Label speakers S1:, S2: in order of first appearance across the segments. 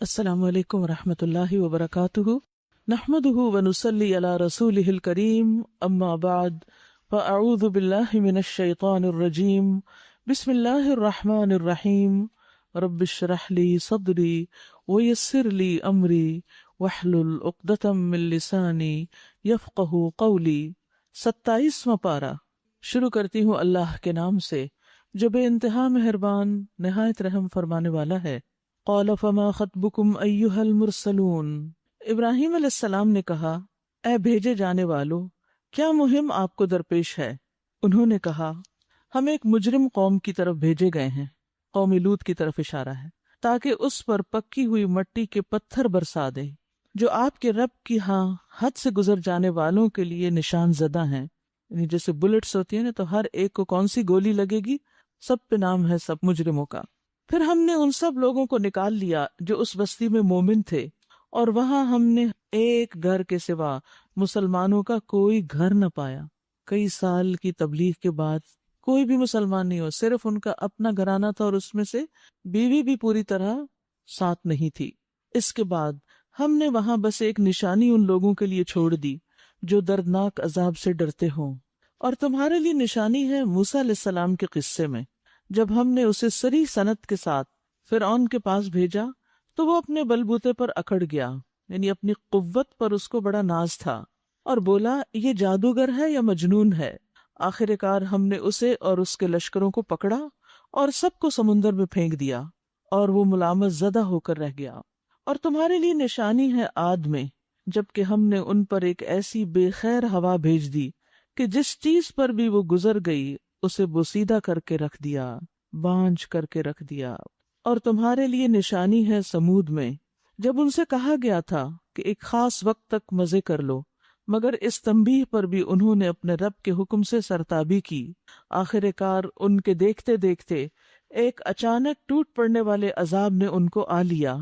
S1: السلام علیکم ورحمۃ اللہ وبرکاتہ نحمده ونصلی علی رسولہ الکریم اما بعد فاعوذ باللہ من الشیطان الرجیم بسم اللہ الرحمن الرحیم رب اشرح لی صدری ویسر لی امری واحلل عقدۃ من لسانی یفقہوا قولی۔ 27واں پارہ۔ شروع کرتی ہوں اللہ کے نام سے جو بے انتہا مہربان نہایت رحم فرمانے والا ہے۔ قال فما خطبکم ایھا المرسلون۔ ابراہیم علیہ السلام نے کہا، اے بھیجے جانے والو، کیا مہم آپ کو درپیش ہے؟ انہوں نے کہا، ہم ایک مجرم قوم کی طرف بھیجے گئے ہیں، قوم لوط کی طرف اشارہ ہے، تاکہ اس پر پکی ہوئی مٹی کے پتھر برسا دے جو آپ کے رب کی ہاں حد سے گزر جانے والوں کے لیے نشان زدہ ہیں۔ یعنی جیسے بلٹس ہوتی ہیں نا، تو ہر ایک کو کون سی گولی لگے گی، سب پہ نام ہے سب مجرموں کا۔ پھر ہم نے ان سب لوگوں کو نکال لیا جو اس بستی میں مومن تھے، اور وہاں ہم نے ایک گھر کے سوا مسلمانوں کا کوئی گھر نہ پایا۔ کئی سال کی تبلیغ کے بعد کوئی بھی مسلمان نہیں ہو، صرف ان کا اپنا گھرانہ تھا، اور اس میں سے بیوی بھی پوری طرح ساتھ نہیں تھی۔ اس کے بعد ہم نے وہاں بس ایک نشانی ان لوگوں کے لیے چھوڑ دی جو دردناک عذاب سے ڈرتے ہوں، اور تمہارے لیے نشانی ہے موسیٰ علیہ السلام کے قصے میں، جب ہم نے اسے صریح سند کے ساتھ فرعون کے پاس بھیجا تو وہ اپنے بلبوتے پر اکڑ گیا، یعنی اپنی قوت پر اس کو بڑا ناز تھا، اور بولا یہ جادوگر ہے یا مجنون ہے۔ آخر کار ہم نے اسے اور اس کے لشکروں کو پکڑا اور سب کو سمندر میں پھینک دیا، اور وہ ملامت زدہ ہو کر رہ گیا۔ اور تمہارے لیے نشانی ہے عاد میں، جبکہ ہم نے ان پر ایک ایسی بے خیر ہوا بھیج دی کہ جس چیز پر بھی وہ گزر گئی اسے بوسیدہ کر کے رکھ دیا، بانجھ کر کے رکھ دیا۔ اور تمہارے لیے نشانی ہے سمود میں، جب ان سے کہا گیا تھا کہ ایک خاص وقت تک مزے کر لو، مگر اس تنبیہ پر بھی انہوں نے اپنے رب کے حکم سے سرتابی کی۔ آخر کار ان کے دیکھتے دیکھتے ایک اچانک ٹوٹ پڑنے والے عذاب نے ان کو آ لیا،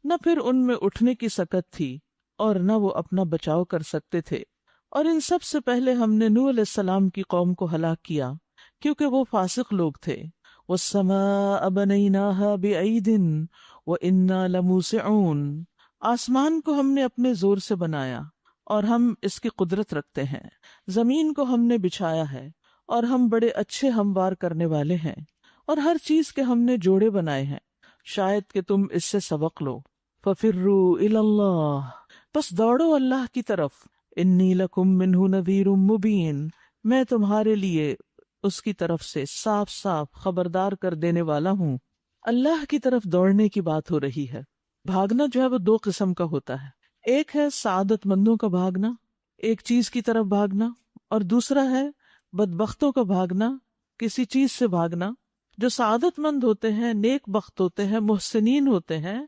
S1: نہ پھر ان میں اٹھنے کی سکت تھی اور نہ وہ اپنا بچاؤ کر سکتے تھے۔ اور ان سب سے پہلے ہم نے نوح علیہ السلام کی قوم کو ہلاک کیا، کیونکہ وہ فاسق لوگ تھے۔ وَالسَّمَاءَ بَنَيْنَاهَا بِأَيْدٍ وَإِنَّا لَمُوسِعُونَ۔ آسمان کو ہم نے اپنے زور سے بنایا اور ہم اس کی قدرت رکھتے ہیں۔ زمین کو ہم نے بچھایا ہے اور ہم بڑے اچھے ہموار کرنے والے ہیں، اور ہر چیز کے ہم نے جوڑے بنائے ہیں، شاید کہ تم اس سے سبق لو۔ فَفِرُّوا إِلَى اللَّهِ، پس دوڑو اللہ کی طرف۔ إِنِّي لَكُمْ مِنْهُ نَذِيرٌ مُبِينٌ، میں تمہارے لیے اس کی طرف سے صاف صاف خبردار کر دینے والا ہوں۔ اللہ کی طرف دوڑنے کی بات ہو رہی ہے۔ بھاگنا جو ہے وہ دو قسم کا ہوتا ہے، ایک ہے سعادت مندوں کا بھاگنا، ایک چیز کی طرف بھاگنا، اور دوسرا ہے بدبختوں کا بھاگنا، کسی چیز سے بھاگنا۔ جو سعادت مند ہوتے ہیں، نیک بخت ہوتے ہیں، محسنین ہوتے ہیں،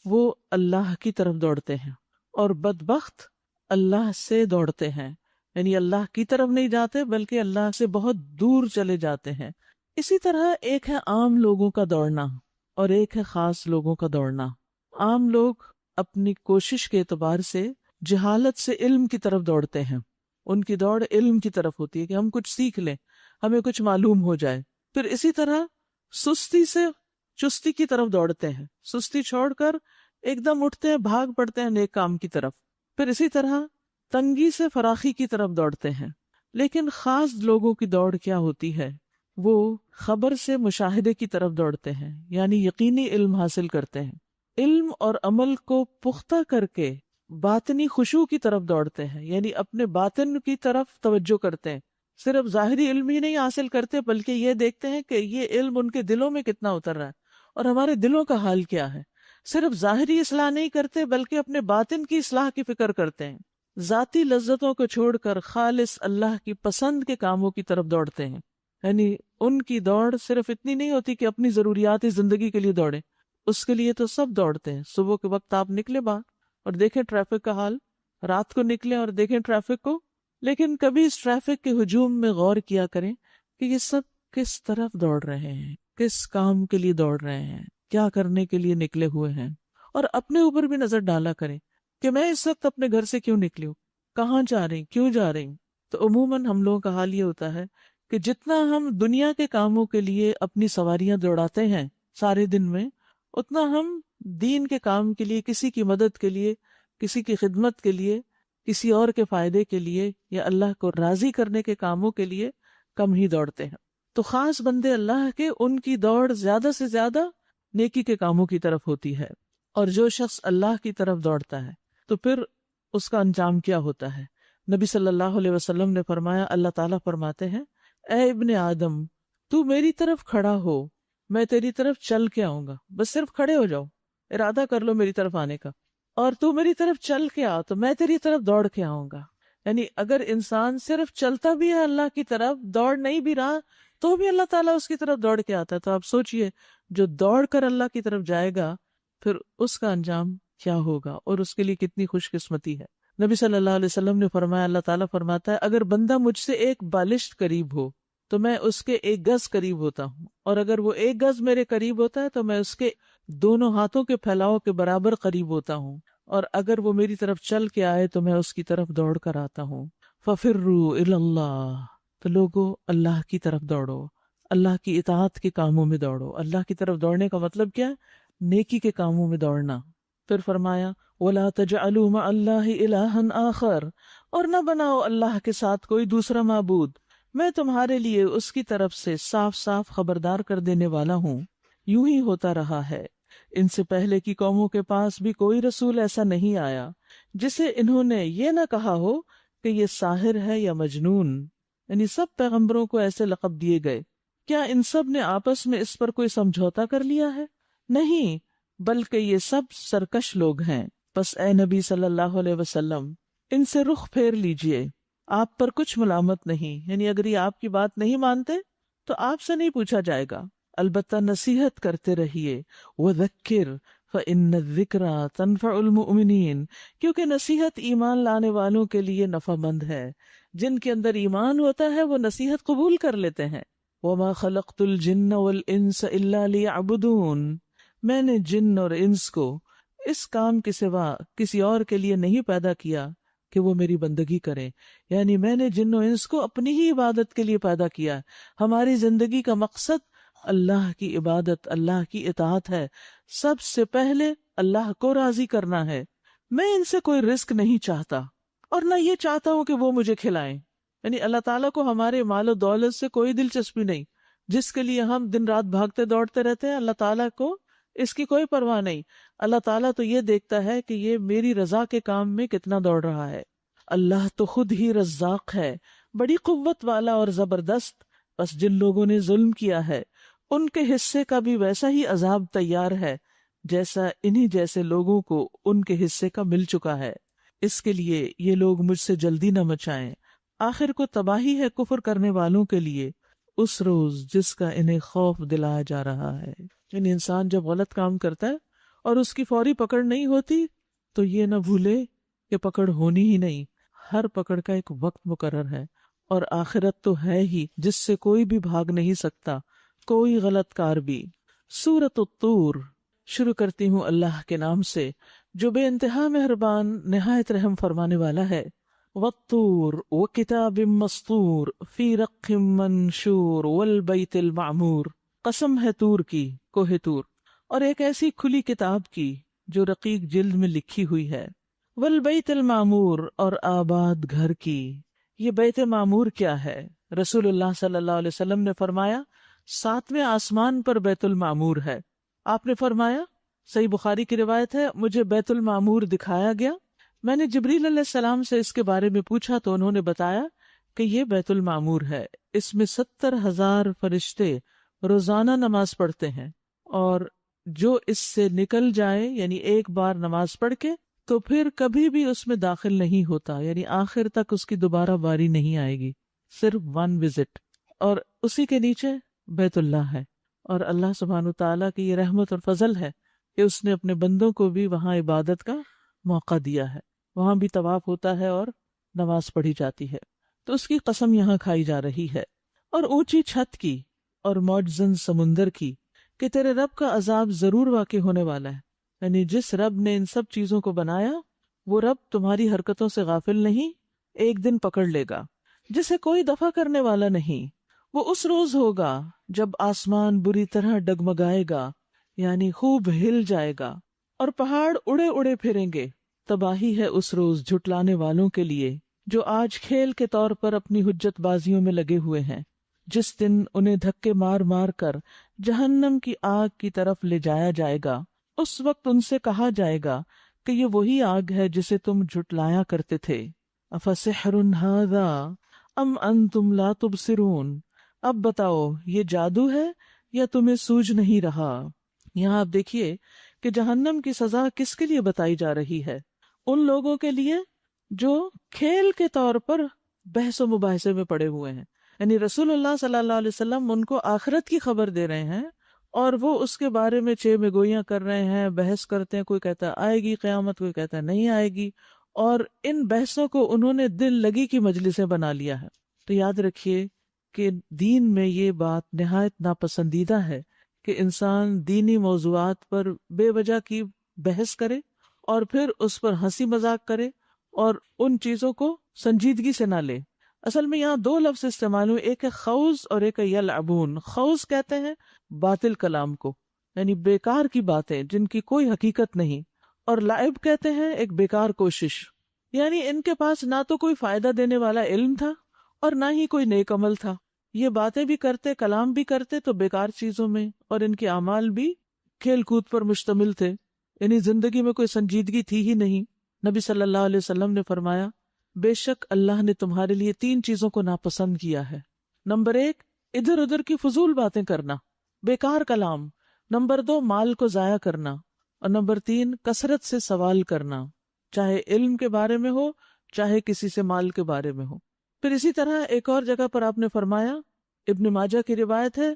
S1: وہ اللہ کی طرف دوڑتے ہیں، اور بدبخت اللہ سے دوڑتے ہیں، یعنی اللہ کی طرف نہیں جاتے بلکہ اللہ سے بہت دور چلے جاتے ہیں۔ اسی طرح ایک ہے عام لوگوں کا دوڑنا اور ایک ہے خاص لوگوں کا دوڑنا۔ عام لوگ اپنی کوشش کے اعتبار سے جہالت سے علم کی طرف دوڑتے ہیں، ان کی دوڑ علم کی طرف ہوتی ہے کہ ہم کچھ سیکھ لیں، ہمیں کچھ معلوم ہو جائے۔ پھر اسی طرح سستی سے چستی کی طرف دوڑتے ہیں، سستی چھوڑ کر ایک دم اٹھتے ہیں، بھاگ پڑتے ہیں نیک کام کی طرف۔ پھر اسی طرح تنگی سے فراخی کی طرف دوڑتے ہیں۔ لیکن خاص لوگوں کی دوڑ کیا ہوتی ہے؟ وہ خبر سے مشاہدے کی طرف دوڑتے ہیں، یعنی یقینی علم حاصل کرتے ہیں، علم اور عمل کو پختہ کر کے باطنی خشوع کی طرف دوڑتے ہیں، یعنی اپنے باطن کی طرف توجہ کرتے ہیں۔ صرف ظاہری علم ہی نہیں حاصل کرتے بلکہ یہ دیکھتے ہیں کہ یہ علم ان کے دلوں میں کتنا اتر رہا ہے اور ہمارے دلوں کا حال کیا ہے۔ صرف ظاہری اصلاح نہیں کرتے بلکہ اپنے باطن کی اصلاح کی فکر کرتے ہیں، ذاتی لذتوں کو چھوڑ کر خالص اللہ کی پسند کے کاموں کی طرف دوڑتے ہیں۔ یعنی ان کی دوڑ صرف اتنی نہیں ہوتی کہ اپنی ضروریات زندگی کے لیے دوڑیں، اس کے لیے تو سب دوڑتے ہیں۔ صبح کے وقت آپ نکلے باہر اور دیکھیں ٹریفک کا حال، رات کو نکلیں اور دیکھیں ٹریفک کو، لیکن کبھی اس ٹریفک کے ہجوم میں غور کیا کریں کہ یہ سب کس طرف دوڑ رہے ہیں، کس کام کے لیے دوڑ رہے ہیں، کیا کرنے کے لیے نکلے ہوئے ہیں، اور اپنے اوپر بھی نظر ڈالا کریں کہ میں اس وقت اپنے گھر سے کیوں نکلی ہوں، کہاں جا رہی، کیوں جا رہی۔ تو عموماً ہم لوگوں کا حال یہ ہوتا ہے کہ جتنا ہم دنیا کے کاموں کے لیے اپنی سواریاں دوڑاتے ہیں سارے دن میں، اتنا ہم دین کے کام کے لیے، کسی کی مدد کے لیے، کسی کی خدمت کے لیے، کسی اور کے فائدے کے لیے یا اللہ کو راضی کرنے کے کاموں کے لیے کم ہی دوڑتے ہیں۔ تو خاص بندے اللہ کے، ان کی دوڑ زیادہ سے زیادہ نیکی کے کاموں کی طرف ہوتی ہے۔ اور جو شخص اللہ کی طرف دوڑتا ہے تو پھر اس کا انجام کیا ہوتا ہے؟ نبی صلی اللہ علیہ وسلم نے فرمایا، اللہ تعالیٰ فرماتے ہیں، اے ابن آدم، تو میری طرف کھڑا ہو، میں تیری طرف چل کے آؤں گا۔ بس صرف کھڑے ہو جاؤ، ارادہ کر لو میری طرف آنے کا، اور تو میری طرف چل کے آ تو میں تیری طرف دوڑ کے آؤں گا۔ یعنی اگر انسان صرف چلتا بھی ہے اللہ کی طرف، دوڑ نہیں بھی رہا، تو بھی اللہ تعالیٰ اس کی طرف دوڑ کے آتا ہے۔ تو آپ سوچئے، جو دوڑ کر اللہ کی طرف جائے گا پھر اس کا انجام کیا ہوگا، اور اس کے لیے کتنی خوش قسمتی ہے۔ نبی صلی اللہ علیہ وسلم نے فرمایا، اللہ تعالیٰ فرماتا ہے، اگر بندہ مجھ سے ایک بالشت قریب ہو تو میں اس کے 1 گز قریب ہوتا ہوں، اور اگر وہ 1 گز میرے قریب ہوتا ہے تو میں اس کے دونوں ہاتھوں کے پھیلاؤ کے برابر قریب ہوتا ہوں، اور اگر وہ میری طرف چل کے آئے تو میں اس کی طرف دوڑ کر آتا ہوں۔ فَفِرُّوا إِلَى اللَّهِ، تو لوگو اللہ کی طرف دوڑو، اللہ کی اطاعت کے کاموں میں دوڑو۔ اللہ کی طرف دوڑنے کا مطلب کیا ہے؟ نیکی کے کاموں میں دوڑنا۔ پھر فرمایا، وَلَا تَجْعَلُوا مَعَ اللَّهِ إِلَٰهًا آخَرَ، اور نہ بناؤ اللہ کے ساتھ کوئی دوسرا معبود، میں تمہارے لیے اس کی طرف سے صاف صاف خبردار کر دینے والا ہوں۔ یوں ہی ہوتا رہا ہے، ان سے پہلے کی قوموں کے پاس بھی کوئی رسول ایسا نہیں آیا جسے انہوں نے یہ نہ کہا ہو کہ یہ ساحر ہے یا مجنون۔ یعنی سب پیغمبروں کو ایسے لقب دیے گئے، کیا ان سب نے آپس میں اس پر کوئی سمجھوتا کر لیا ہے؟ نہیں، بلکہ یہ سب سرکش لوگ ہیں۔ پس اے نبی صلی اللہ علیہ وسلم، ان سے رخ پھیر لیجئے، آپ پر کچھ ملامت نہیں، یعنی اگر یہ آپ کی بات نہیں مانتے تو آپ سے نہیں پوچھا جائے گا، البتہ نصیحت کرتے رہیے۔ وَذَكِّرْ فَإِنَّ الذِّكْرَى تَنفَعُ الْمُؤْمِنِينَ، کیونکہ نصیحت ایمان لانے والوں کے لیے نفع مند ہے، جن کے اندر ایمان ہوتا ہے وہ نصیحت قبول کر لیتے ہیں۔ وَمَا خَلَقْتُ الْجِنَّ وَالْإِنسَ إِلَّا لِيَعْبُدُونَ، میں نے جن اور انس کو اس کام کے سوا کسی اور کے لیے نہیں پیدا کیا کہ وہ میری بندگی کریں۔ یعنی میں نے جن و انس کو اپنی ہی عبادت کے لیے پیدا کیا۔ ہماری زندگی کا مقصد اللہ کی عبادت، اللہ کی اطاعت ہے، سب سے پہلے اللہ کو راضی کرنا ہے۔ میں ان سے کوئی رزق نہیں چاہتا، اور نہ یہ چاہتا ہوں کہ وہ مجھے کھلائیں۔ یعنی اللہ تعالیٰ کو ہمارے مال و دولت سے کوئی دلچسپی نہیں، جس کے لیے ہم دن رات بھاگتے دوڑتے رہتے ہیں، اللہ تعالیٰ کو اس کی کوئی پرواہ نہیں۔ اللہ تعالیٰ تو یہ دیکھتا ہے کہ یہ میری رضا کے کام میں کتنا دوڑ رہا ہے۔ اللہ تو خود ہی رزاق ہے، بڑی قوت والا اور زبردست۔ بس جن لوگوں نے ظلم کیا ہے ان کے حصے کا بھی ویسا ہی عذاب تیار ہے جیسا انہی جیسے لوگوں کو ان کے حصے کا مل چکا ہے۔ اس کے لیے یہ لوگ مجھ سے جلدی نہ مچائیں، آخر کو تباہی ہے کفر کرنے والوں کے لیے اس روز جس کا انہیں خوف دلایا جا رہا ہے۔ یعنی انسان جب غلط کام کرتا ہے اور اس کی فوری پکڑ نہیں ہوتی تو یہ نہ بھولے کہ پکڑ ہونی ہی نہیں، ہر پکڑ کا ایک وقت مقرر ہے، اور آخرت تو ہے ہی جس سے کوئی بھی بھاگ نہیں سکتا، کوئی غلط کار بھی۔ سورۃ الطور شروع کرتی ہوں اللہ کے نام سے جو بے انتہا مہربان نہایت رحم فرمانے والا ہے۔ والطور وکتاب مسطور فی رق منشور والبیت المعمور، قسم ہے طور کی، کوہ طور، اور ایک ایسی کھلی کتاب کی جو رقیق جلد میں لکھی ہوئی ہے، والبیت المعمور، اور آباد گھر کی۔ یہ بیت معمور کیا ہے؟ رسول اللہ صلی اللہ علیہ وسلم نے فرمایا 7ویں آسمان پر بیت المعمور ہے۔ آپ نے فرمایا، صحیح بخاری کی روایت ہے، مجھے بیت المعمور دکھایا گیا، میں نے جبریل علیہ السلام سے اس کے بارے میں پوچھا تو انہوں نے بتایا کہ یہ بیت المعمور ہے، اس میں 70,000 فرشتے روزانہ نماز پڑھتے ہیں، اور جو اس سے نکل جائے یعنی ایک بار نماز پڑھ کے تو پھر کبھی بھی اس میں داخل نہیں ہوتا، یعنی آخر تک اس کی دوبارہ باری نہیں آئے گی، صرف 1 وزٹ۔ اور اسی کے نیچے بیت اللہ ہے، اور اللہ سبحانہ تعالیٰ کی یہ رحمت اور فضل ہے کہ اس نے اپنے بندوں کو بھی وہاں عبادت کا موقع دیا ہے، وہاں بھی طواف ہوتا ہے اور نماز پڑھی جاتی ہے۔ تو اس کی قسم یہاں کھائی جا رہی ہے، اور اونچی چھت کی اور موجزن سمندر کی کہ تیرے رب کا عذاب ضرور واقع ہونے والا ہے۔ یعنی جس رب نے ان سب چیزوں کو بنایا وہ رب تمہاری حرکتوں سے غافل نہیں، ایک دن پکڑ لے گا، جسے کوئی دفع کرنے والا نہیں۔ وہ اس روز ہوگا جب آسمان بری طرح ڈگمگائے گا، یعنی خوب ہل جائے گا، اور پہاڑ اڑے اڑے پھریں گے۔ تباہی ہے اس روز جھٹلانے والوں کے لیے جو آج کھیل کے طور پر اپنی حجت بازیوں میں لگے ہوئے ہیں، جس دن انہیں دھکے مار مار کر جہنم کی آگ کی طرف لے جایا جائے گا۔ اس وقت ان سے کہا جائے گا کہ یہ وہی آگ ہے جسے تم جھٹلایا کرتے تھے۔ افسحر ھذا ام انتم لا تبصرون، اب بتاؤ یہ جادو ہے یا تمہیں سوجھ نہیں رہا۔ یہاں آپ دیکھیے کہ جہنم کی سزا کس کے لیے بتائی جا رہی ہے؟ ان لوگوں کے لیے جو کھیل کے طور پر بحث و مباحثے میں پڑے ہوئے ہیں، یعنی رسول اللہ صلی اللہ علیہ وسلم ان کو آخرت کی خبر دے رہے ہیں اور وہ اس کے بارے میں چہ میں گوئیاں کر رہے ہیں، بحث کرتے ہیں، کوئی کہتا ہے آئے گی قیامت، کوئی کہتا ہے نہیں آئے گی، اور ان بحثوں کو انہوں نے دل لگی کی مجلسیں بنا لیا ہے۔ تو یاد رکھیے کہ دین میں یہ بات نہایت ناپسندیدہ ہے کہ انسان دینی موضوعات پر بے وجہ کی بحث کرے اور پھر اس پر ہنسی مذاق کرے اور ان چیزوں کو سنجیدگی سے نہ لے۔ اصل میں یہاں دو لفظ استعمال ہوئے، ایک ہے خوض اور ایک ہے یلعبون۔ خوض کہتے ہیں باطل کلام کو، یعنی بیکار کی باتیں جن کی کوئی حقیقت نہیں، اور لعب کہتے ہیں ایک بیکار کوشش، یعنی ان کے پاس نہ تو کوئی فائدہ دینے والا علم تھا اور نہ ہی کوئی نیک عمل تھا۔ یہ باتیں بھی کرتے، کلام بھی کرتے تو بیکار چیزوں میں، اور ان کے اعمال بھی کھیل کود پر مشتمل تھے، یعنی زندگی میں کوئی سنجیدگی تھی ہی نہیں۔ نبی صلی اللہ علیہ وسلم نے فرمایا بے شک اللہ نے تمہارے لیے 3 چیزوں کو ناپسند کیا ہے۔ نمبر 1 ادھر ادھر کی فضول باتیں کرنا، بیکار کلام۔ نمبر 2 مال کو ضائع کرنا، اور نمبر 3 کثرت سے سوال کرنا، چاہے علم کے بارے میں ہو چاہے کسی سے مال کے بارے میں ہو۔ پھر اسی طرح ایک اور جگہ پر آپ نے فرمایا، ابن ماجہ کی روایت ہے،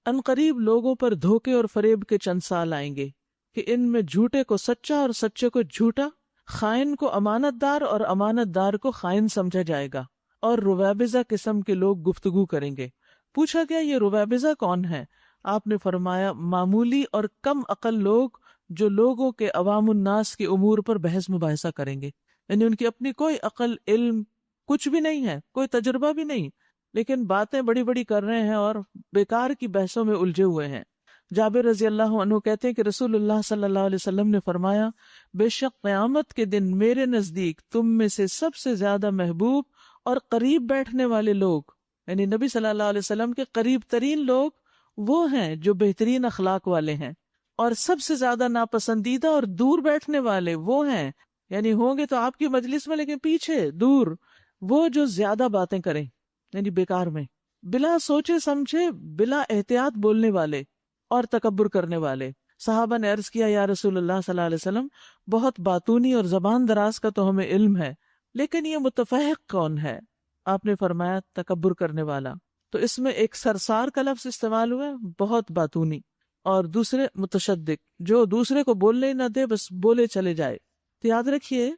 S1: ان قریب لوگوں پر دھوکے اور فریب کے چند سال آئیں گے کہ ان میں جھوٹے کو سچا اور سچے کو جھوٹا، خائن کو امانت دار اور امانت دار کو خائن سمجھا جائے گا، اور رویبضہ قسم کے لوگ گفتگو کریں گے۔ پوچھا گیا یہ رویبضہ کون ہے؟ آپ نے فرمایا معمولی اور کم عقل لوگ جو لوگوں کے عوام الناس کے امور پر بحث مباحثہ کریں گے، یعنی ان کی اپنی کوئی عقل علم کچھ بھی نہیں ہے، کوئی تجربہ بھی نہیں، لیکن باتیں بڑی بڑی کر رہے ہیں اور بیکار کی بحثوں میں الجھے ہوئے ہیں۔ جابر رضی اللہ عنہ کہتے ہیں کہ رسول اللہ صلی اللہ علیہ وسلم نے فرمایا بے شک قیامت کے دن میرے نزدیک تم میں سے سب سے زیادہ محبوب اور قریب بیٹھنے والے لوگ، یعنی نبی صلی اللہ علیہ وسلم کے قریب ترین لوگ وہ ہیں جو بہترین اخلاق والے ہیں، اور سب سے زیادہ ناپسندیدہ اور دور بیٹھنے والے وہ ہیں، یعنی ہوں گے تو آپ کی مجلس میں لیکن پیچھے دور، وہ جو زیادہ باتیں کریں، یعنی بیکار میں، بلا سوچے سمجھے بلا احتیاط بولنے والے اور تکبر کرنے والے۔ صحابہ نے عرض کیا یا رسول اللہ صلی اللہ علیہ وسلم بہت باتونی اور زبان دراز کا تو ہمیں علم ہے، لیکن یہ متفحق کون ہے؟ آپ نے فرمایا تکبر کرنے والا۔ تو اس میں ایک سرسار کا لفظ استعمال ہوا ہے، بہت باتونی، اور دوسرے متشدق، جو دوسرے کو بولنے ہی نہ دے، بس بولے چلے جائے۔ تو یاد رکھیے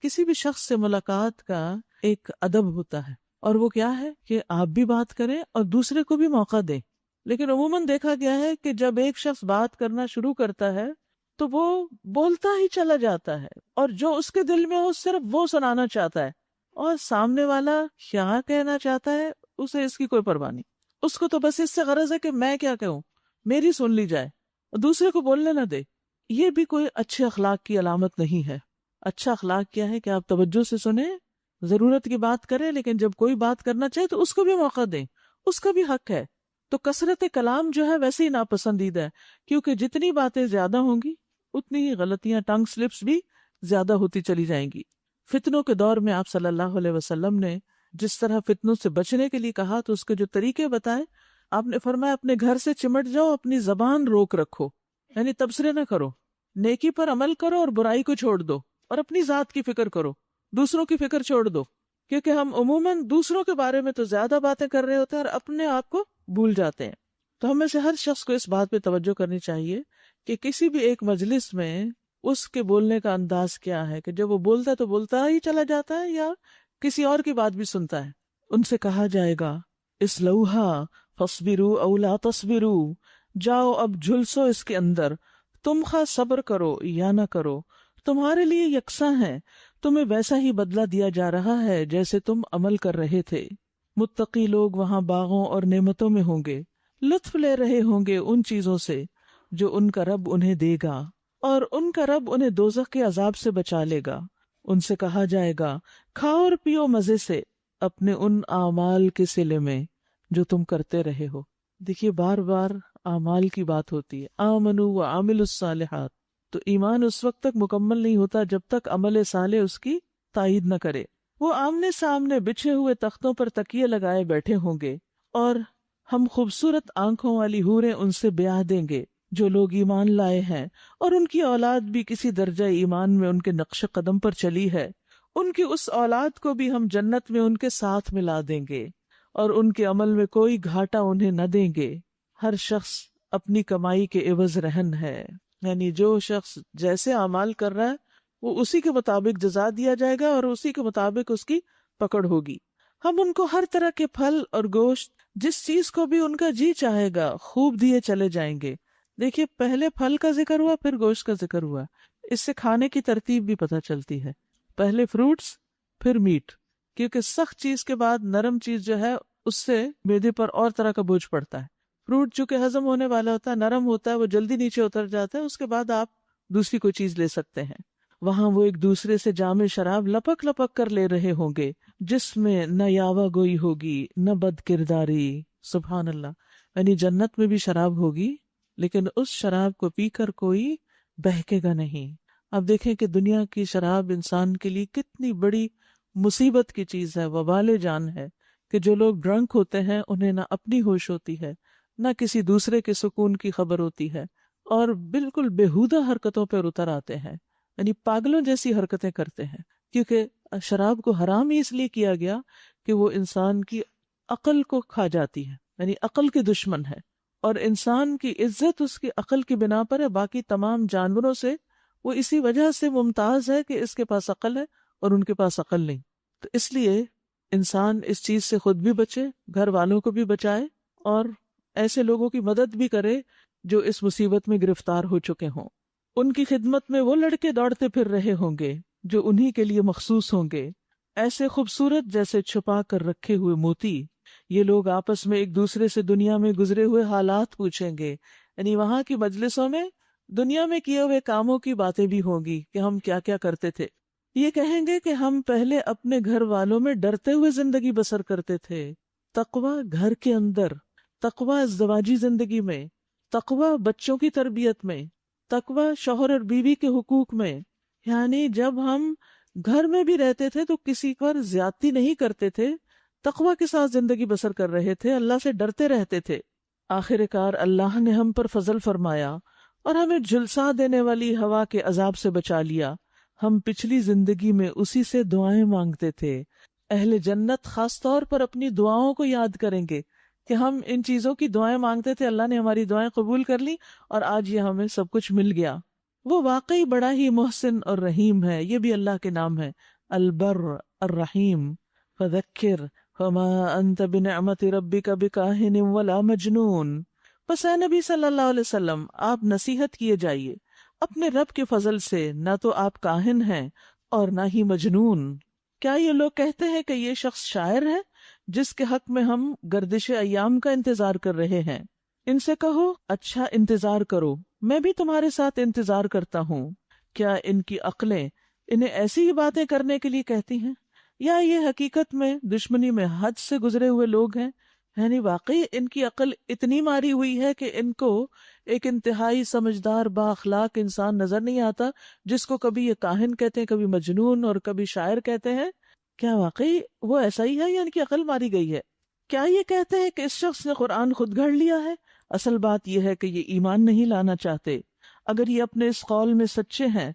S1: کسی بھی شخص سے ملاقات کا ایک ادب ہوتا ہے، اور وہ کیا ہے کہ آپ بھی بات کریں اور دوسرے کو بھی موقع دیں۔ لیکن عموماً دیکھا گیا ہے کہ جب ایک شخص بات کرنا شروع کرتا ہے تو وہ بولتا ہی چلا جاتا ہے، اور جو اس کے دل میں ہو صرف وہ سنانا چاہتا ہے، اور سامنے والا کیا کہنا چاہتا ہے اسے اس کی کوئی پرواہ نہیں۔ اس کو تو بس اس سے غرض ہے کہ میں کیا کہوں، میری سن لی جائے اور دوسرے کو بولنے نہ دے۔ یہ بھی کوئی اچھے اخلاق کی علامت نہیں ہے۔ اچھا اخلاق کیا ہے کہ آپ توجہ سے سنیں، ضرورت کی بات کریں، لیکن جب کوئی بات کرنا چاہے تو اس کو بھی موقع دیں، اس کا بھی حق ہے۔ تو کثرت کلام جو ہے ویسے ہی ناپسندیدہ ہے، کیونکہ جتنی باتیں زیادہ ہوں گی اتنی ہی غلطیاں، ٹنگ سلپس بھی زیادہ ہوتی چلی جائیں گی۔ فتنوں کے دور میں آپ صلی اللہ علیہ وسلم نے جس طرح فتنوں سے بچنے کے لیے کہا تو اس کے جو طریقے بتائے، آپ نے فرمایا اپنے گھر سے چمٹ جاؤ، اپنی زبان روک رکھو، یعنی تبصرے نہ کرو، نیکی پر عمل کرو اور برائی کو چھوڑ دو، اور اپنی ذات کی فکر کرو، دوسروں کی فکر چھوڑ دو، کیونکہ ہم عموماً دوسروں کے بارے میں تو زیادہ باتیں کر رہے ہوتے ہیں اور اپنے آپ کو بھول جاتے ہیں۔ تو ہم میں سے ہر شخص کو اس بات پہ توجہ کرنی چاہیے کہ کسی بھی ایک مجلس میں اس کے بولنے کا انداز کیا ہے، کہ جب وہ بولتا ہے تو بولتا ہی چلا جاتا ہے یا کسی اور کی بات بھی سنتا ہے۔ ان سے کہا جائے گا اسلوہا فاصبروا او لا تصبروا، جاؤ اب جھلسو اس کے اندر، تم خواہ صبر کرو یا نہ کرو، تمہارے لیے یکساں ہے، تمہیں ویسا ہی بدلہ دیا جا رہا ہے جیسے تم عمل کر رہے تھے۔ متقی لوگ وہاں باغوں اور نعمتوں میں ہوں گے، لطف لے رہے ہوں گے ان چیزوں سے جو ان کا رب انہیں دے گا، اور ان کا رب انہیں دوزخ کے عذاب سے بچا لے گا۔ ان سے کہا جائے گا کھاؤ اور پیو مزے سے اپنے ان اعمال کے صلے میں جو تم کرتے رہے ہو۔ دیکھیے بار بار اعمال کی بات ہوتی ہے، آمنوا وعملوا الصالحات، تو ایمان اس وقت تک مکمل نہیں ہوتا جب تک عمل صالح اس کی تائید نہ کرے۔ وہ آمنے سامنے بچھے ہوئے تختوں پر تکیے لگائے بیٹھے ہوں گے، اور ہم خوبصورت آنکھوں والی حوریں ان سے بیاہ دیں گے جو لوگ ایمان لائے ہیں، اور ان کی اولاد بھی کسی درجہ ایمان میں ان کے نقش قدم پر چلی ہے۔ ان کی اس اولاد کو بھی ہم جنت میں ان کے ساتھ ملا دیں گے، اور ان کے عمل میں کوئی گھاٹا انہیں نہ دیں گے۔ ہر شخص اپنی کمائی کے عوض رہن ہے، یعنی جو شخص جیسے اعمال کر رہا ہے وہ اسی کے مطابق جزا دیا جائے گا اور اسی کے مطابق اس کی پکڑ ہوگی۔ ہم ان کو ہر طرح کے پھل اور گوشت، جس چیز کو بھی ان کا جی چاہے گا، خوب دیے چلے جائیں گے۔ دیکھیے پہلے پھل کا ذکر ہوا، پھر گوشت کا ذکر ہوا، اس سے کھانے کی ترتیب بھی پتہ چلتی ہے، پہلے فروٹس پھر میٹ، کیونکہ سخت چیز کے بعد نرم چیز جو ہے اس سے معدے پر اور طرح کا بوجھ پڑتا ہے۔ فروٹ چونکہ ہضم ہونے والا ہوتا ہے، نرم ہوتا ہے، وہ جلدی نیچے اتر جاتا ہے، اس کے بعد آپ دوسری کوئی چیز لے سکتے ہیں۔ وہاں وہ ایک دوسرے سے جام شراب لپک لپک کر لے رہے ہوں گے، جس میں نہ یاوہ گوئی ہوگی نہ بد کرداری۔ سبحان اللہ، یعنی جنت میں بھی شراب ہوگی لیکن اس شراب کو پی کر کوئی بہکے گا نہیں۔ اب دیکھیں کہ دنیا کی شراب انسان کے لیے کتنی بڑی مصیبت کی چیز ہے، وبال جان ہے، کہ جو لوگ ڈرنک ہوتے ہیں انہیں نہ اپنی ہوش ہوتی ہے نہ کسی دوسرے کے سکون کی خبر ہوتی ہے، اور بالکل بےہودہ حرکتوں پر اتر آتے ہیں، یعنی پاگلوں جیسی حرکتیں کرتے ہیں، کیونکہ شراب کو حرام ہی اس لیے کیا گیا کہ وہ انسان کی عقل کو کھا جاتی ہے، یعنی عقل کی دشمن ہے، اور انسان کی عزت اس کی عقل کی بنا پر ہے، باقی تمام جانوروں سے وہ اسی وجہ سے ممتاز ہے کہ اس کے پاس عقل ہے اور ان کے پاس عقل نہیں۔ تو اس لیے انسان اس چیز سے خود بھی بچے، گھر والوں کو بھی بچائے، اور ایسے لوگوں کی مدد بھی کرے جو اس مصیبت میں گرفتار ہو چکے ہوں۔ ان کی خدمت میں وہ لڑکے دوڑتے پھر رہے ہوں گے جو انہی کے لیے مخصوص ہوں گے، ایسے خوبصورت جیسے چھپا کر رکھے ہوئے موتی۔ یہ لوگ آپس میں ایک دوسرے سے دنیا میں گزرے ہوئے حالات پوچھیں گے، یعنی وہاں کی مجلسوں میں دنیا میں کیے ہوئے کاموں کی باتیں بھی ہوں گی کہ ہم کیا کیا کرتے تھے۔ یہ کہیں گے کہ ہم پہلے اپنے گھر والوں میں ڈرتے ہوئے زندگی بسر کرتے تھے۔ تقویٰ گھر کے اندر، تقویٰ ازدواجی زندگی میں، تقویٰ بچوں کی تربیت میں، تقویٰ شوہر اور بیوی کے حقوق میں، یعنی جب ہم گھر میں بھی رہتے تھے تو کسی پر زیادتی نہیں کرتے تھے، تقویٰ کے ساتھ زندگی بسر کر رہے تھے، اللہ سے ڈرتے رہتے تھے۔ آخر کار اللہ نے ہم پر فضل فرمایا اور ہمیں جھلسا دینے والی ہوا کے عذاب سے بچا لیا۔ ہم پچھلی زندگی میں اسی سے دعائیں مانگتے تھے۔ اہل جنت خاص طور پر اپنی دعاؤں کو یاد کریں گے کہ ہم ان چیزوں کی دعائیں مانگتے تھے، اللہ نے ہماری دعائیں قبول کر لی اور آج یہ ہمیں سب کچھ مل گیا۔ وہ واقعی بڑا ہی محسن اور رحیم ہے، یہ بھی اللہ کے نام ہے، البر الرحیم۔ فذکر فما انت بنعمت ربک بکاہن ولا مجنون۔ بس اے نبی صلی اللہ علیہ وسلم، آپ نصیحت کیے جائیے اپنے رب کے فضل سے، نہ تو آپ کاہن ہیں اور نہ ہی مجنون۔ کیا یہ لوگ کہتے ہیں کہ یہ شخص شاعر ہے جس کے حق میں ہم گردش ایام کا انتظار کر رہے ہیں؟ ان سے کہو اچھا انتظار کرو، میں بھی تمہارے ساتھ انتظار کرتا ہوں۔ کیا ان کی عقلیں انہیں ایسی ہی باتیں کرنے کے لیے کہتی ہیں، یا یہ حقیقت میں دشمنی میں حد سے گزرے ہوئے لوگ ہیں؟ یعنی واقعی ان کی عقل اتنی ماری ہوئی ہے کہ ان کو ایک انتہائی سمجھدار با اخلاق انسان نظر نہیں آتا، جس کو کبھی یہ کاہن کہتے ہیں، کبھی مجنون اور کبھی شاعر کہتے ہیں؟ کیا واقعی وہ ایسا ہی ہے یا ان کی عقل ماری گئی ہے؟ کیا یہ کہتے ہیں کہ اس شخص نے قرآن خود گھڑ لیا ہے؟ اصل بات یہ ہے کہ یہ ایمان نہیں لانا چاہتے۔ اگر یہ اپنے اس قول میں سچے ہیں